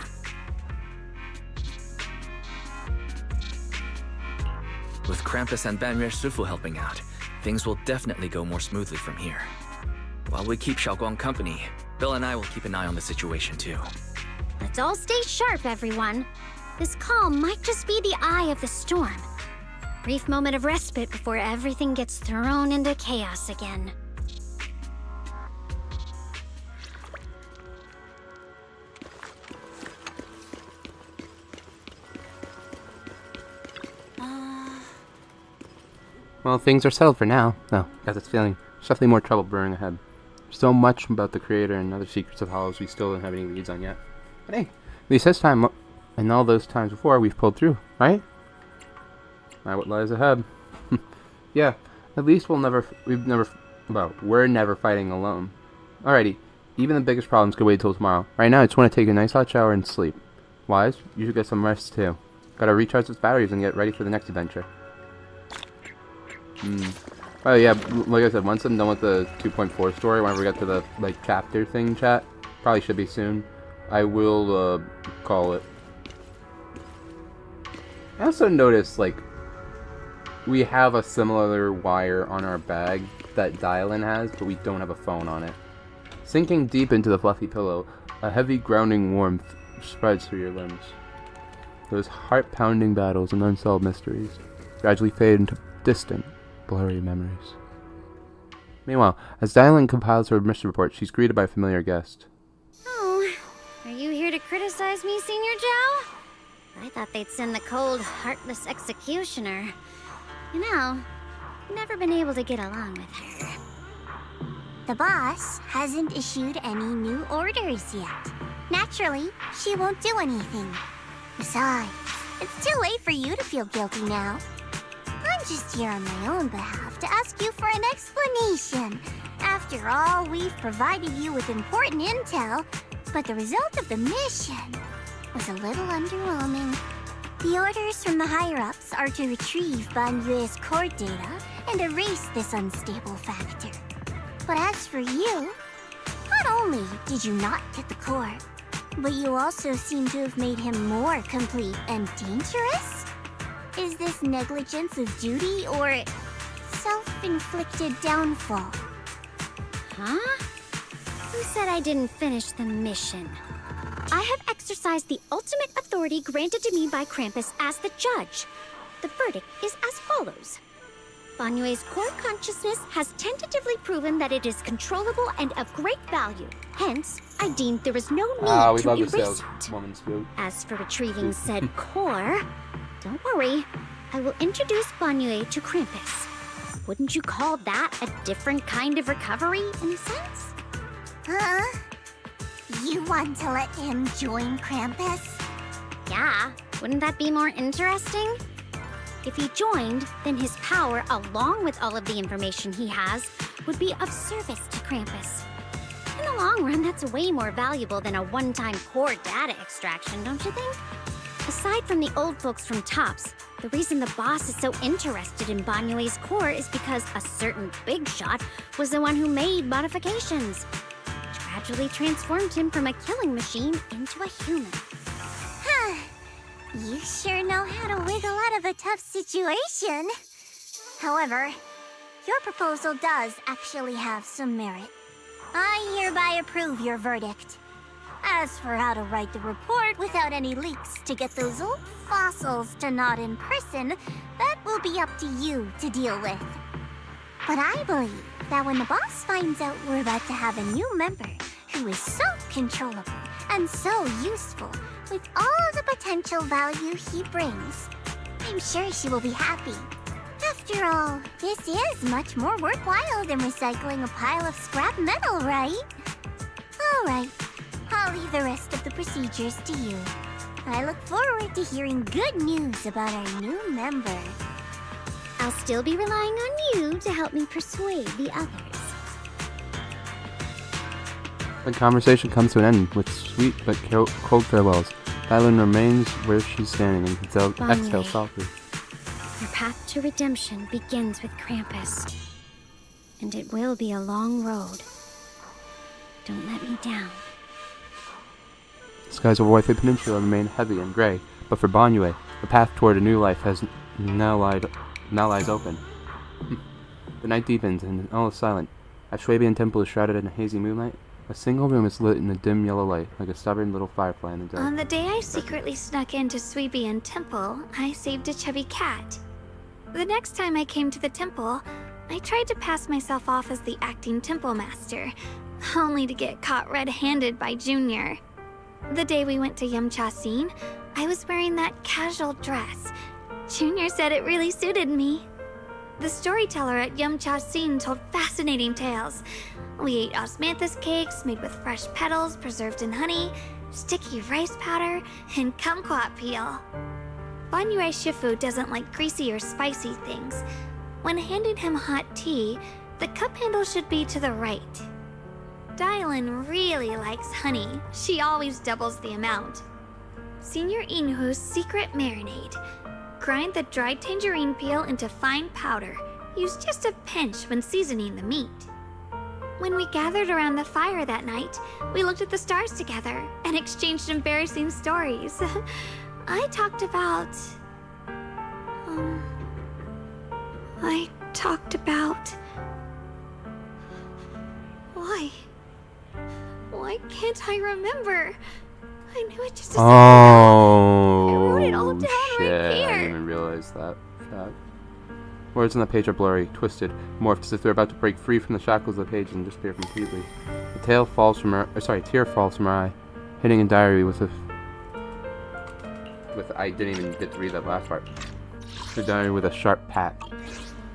With Krampus and Banrier Shifu helping out, things will definitely go more smoothly from here. While we keep Xiaoguang company, Bill and I will keep an eye on the situation too. Let's all stay sharp, everyone. This calm might just be the eye of the storm. Brief moment of respite before everything gets thrown into chaos again. Well, things are settled for now. No, got this feeling. There's definitely more trouble brewing ahead. There's so much about the creator and other secrets of hollows we still don't have any leads on yet. But hey, at least this time, and all those times before, we've pulled through, right? Now what lies ahead? Yeah, at least we're never fighting alone. Alrighty, even the biggest problems could wait till tomorrow. Right now, I just want to take a nice hot shower and sleep. Wise, you should get some rest too. Gotta recharge those batteries and get ready for the next adventure. Oh yeah, like I said, once I'm done with the 2.4 story, whenever we get to the chapter thing, chat, probably should be soon, I will call it. I also noticed we have a similar wire on our bag that Dylan has, but we don't have a phone on it. Sinking deep into the fluffy pillow, a heavy grounding warmth spreads through your limbs. Those heart-pounding battles and unsolved mysteries gradually fade into distant, blurry memories. Meanwhile, as Dylan compiles her mission report, she's greeted by a familiar guest. Oh, are you here to criticize me, Senior Joe? I thought they'd send the cold, heartless executioner. You know, I've never been able to get along with her. The boss hasn't issued any new orders yet. Naturally, she won't do anything. Besides, it's too late for you to feel guilty now. I'm just here on my own behalf to ask you for an explanation. After all, we've provided you with important intel, but the result of the mission was a little underwhelming. The orders from the higher-ups are to retrieve Banyue's core data and erase this unstable factor. But as for you, not only did you not get the core, but you also seem to have made him more complete and dangerous? Is this negligence of duty or self-inflicted downfall? Huh? Who said I didn't finish the mission? I have exercised the ultimate authority granted to me by Krampus as the judge. The verdict is as follows. Banyue's core consciousness has tentatively proven that it is controllable and of great value. Hence, I deemed there is no need to erase it. As for retrieving said core, don't worry. I will introduce Banyue to Krampus. Wouldn't you call that a different kind of recovery, in a sense? Huh? You want to let him join Krampus? Yeah, wouldn't that be more interesting? If he joined, then his power, along with all of the information he has, would be of service to Krampus. In the long run, that's way more valuable than a one-time core data extraction, don't you think? Aside from the old folks from TOPS, the reason the boss is so interested in Banyue's core is because a certain big shot was the one who made modifications, which gradually transformed him from a killing machine into a human. Huh. You sure know how to wiggle out of a tough situation. However, your proposal does actually have some merit. I hereby approve your verdict. As for how to write the report without any leaks to get those old fossils to nod in person, that will be up to you to deal with. But I believe that when the boss finds out we're about to have a new member who is so controllable and so useful with all the potential value he brings, I'm sure she will be happy. After all, this is much more worthwhile than recycling a pile of scrap metal, right? Alright, I'll leave the rest of the procedures to you. I look forward to hearing good news about our new member. I'll still be relying on you to help me persuade the others. The conversation comes to an end with sweet but cold farewells. Dylan remains where she's standing and exhales softly. Your path to redemption begins with Krampus. And it will be a long road. Don't let me down. The skies over Whiteface Peninsula remain heavy and gray, but for Banyue, the path toward a new life has now lies open. The night deepens and all is silent. At Shuebian Temple is shrouded in a hazy moonlight. A single room is lit in a dim yellow light, like a stubborn little firefly in the dark. On the day I secretly snuck into Shuebian Temple, I saved a chubby cat. The next time I came to the temple, I tried to pass myself off as the acting temple master, only to get caught red-handed by Junior. The day we went to Yamcha-Scene, I was wearing that casual dress. Junior said it really suited me. The storyteller at Yamcha-Scene told fascinating tales. We ate osmanthus cakes made with fresh petals preserved in honey, sticky rice powder, and kumquat peel. Banyue Shifu doesn't like greasy or spicy things. When handing him hot tea, the cup handle should be to the right. Dylan really likes honey. She always doubles the amount. Senior Inhu's secret marinade. Grind the dried tangerine peel into fine powder. Use just a pinch when seasoning the meat. When we gathered around the fire that night, we looked at the stars together and exchanged embarrassing stories. I talked about... Why can't I remember? I knew it just a second ago. I wrote it all down shit, right here. I didn't even realize that. Crap. Words on the page are blurry, twisted, morphed as if they're about to break free from the shackles of the page and disappear completely. A tear falls from her eye, hitting a diary with I didn't even get to read that last part. Her diary with a sharp pat.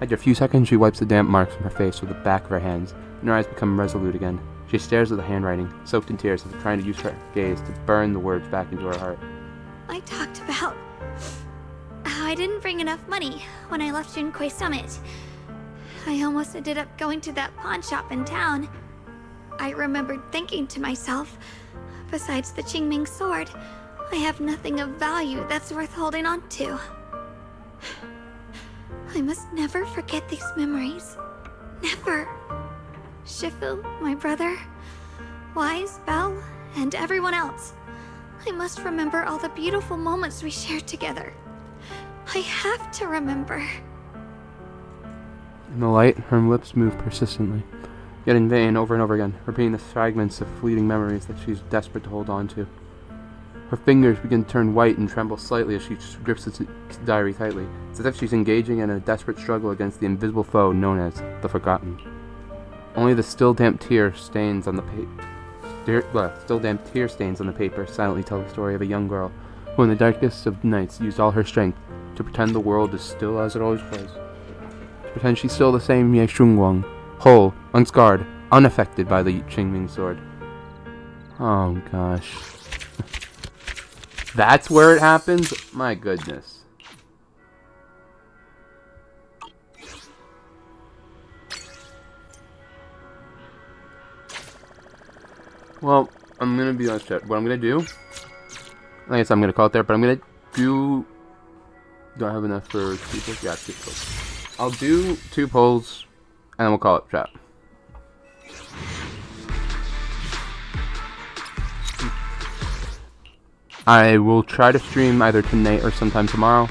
After a few seconds, she wipes the damp marks from her face with the back of her hands, and her eyes become resolute again. She stares at the handwriting, soaked in tears, as if trying to use her gaze to burn the words back into her heart. I talked about how I didn't bring enough money when I left Junkoi Summit. I almost ended up going to that pawn shop in town. I remembered thinking to myself, besides the Qingming sword, I have nothing of value that's worth holding on to. I must never forget these memories. Never. Shifu, my brother, Wise, Belle, and everyone else. I must remember all the beautiful moments we shared together. I have to remember. In the light, her lips move persistently, yet in vain, over and over again, repeating the fragments of fleeting memories that she's desperate to hold on to. Her fingers begin to turn white and tremble slightly as she grips the diary tightly. It's as if she's engaging in a desperate struggle against the invisible foe known as the Forgotten. Only the still damp tear stains on the paper silently tell the story of a young girl who, in the darkest of nights, used all her strength to pretend the world is still as it always was. To pretend she's still the same Ye Shunguang, whole, unscarred, unaffected by the Qingming sword. Oh gosh. That's where it happens? My goodness. Well, I'm gonna be honest, chat. What I'm gonna do, I guess I'm gonna call it there, but I'm gonna do. Do I have enough for 2 polls? Yeah, 2 polls. I'll do 2 polls, and then we'll call it, chat. I will try to stream either tonight or sometime tomorrow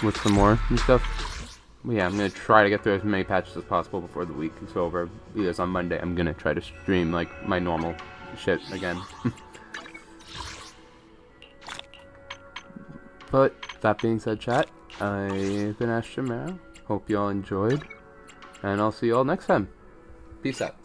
with some more and stuff. But yeah, I'm gonna try to get through as many patches as possible before the week is over. Because on Monday, I'm gonna try to stream like my normal shit again. But that being said, chat, I've been Ash Jamera. Hope you all enjoyed, and I'll see you all next time. Peace out.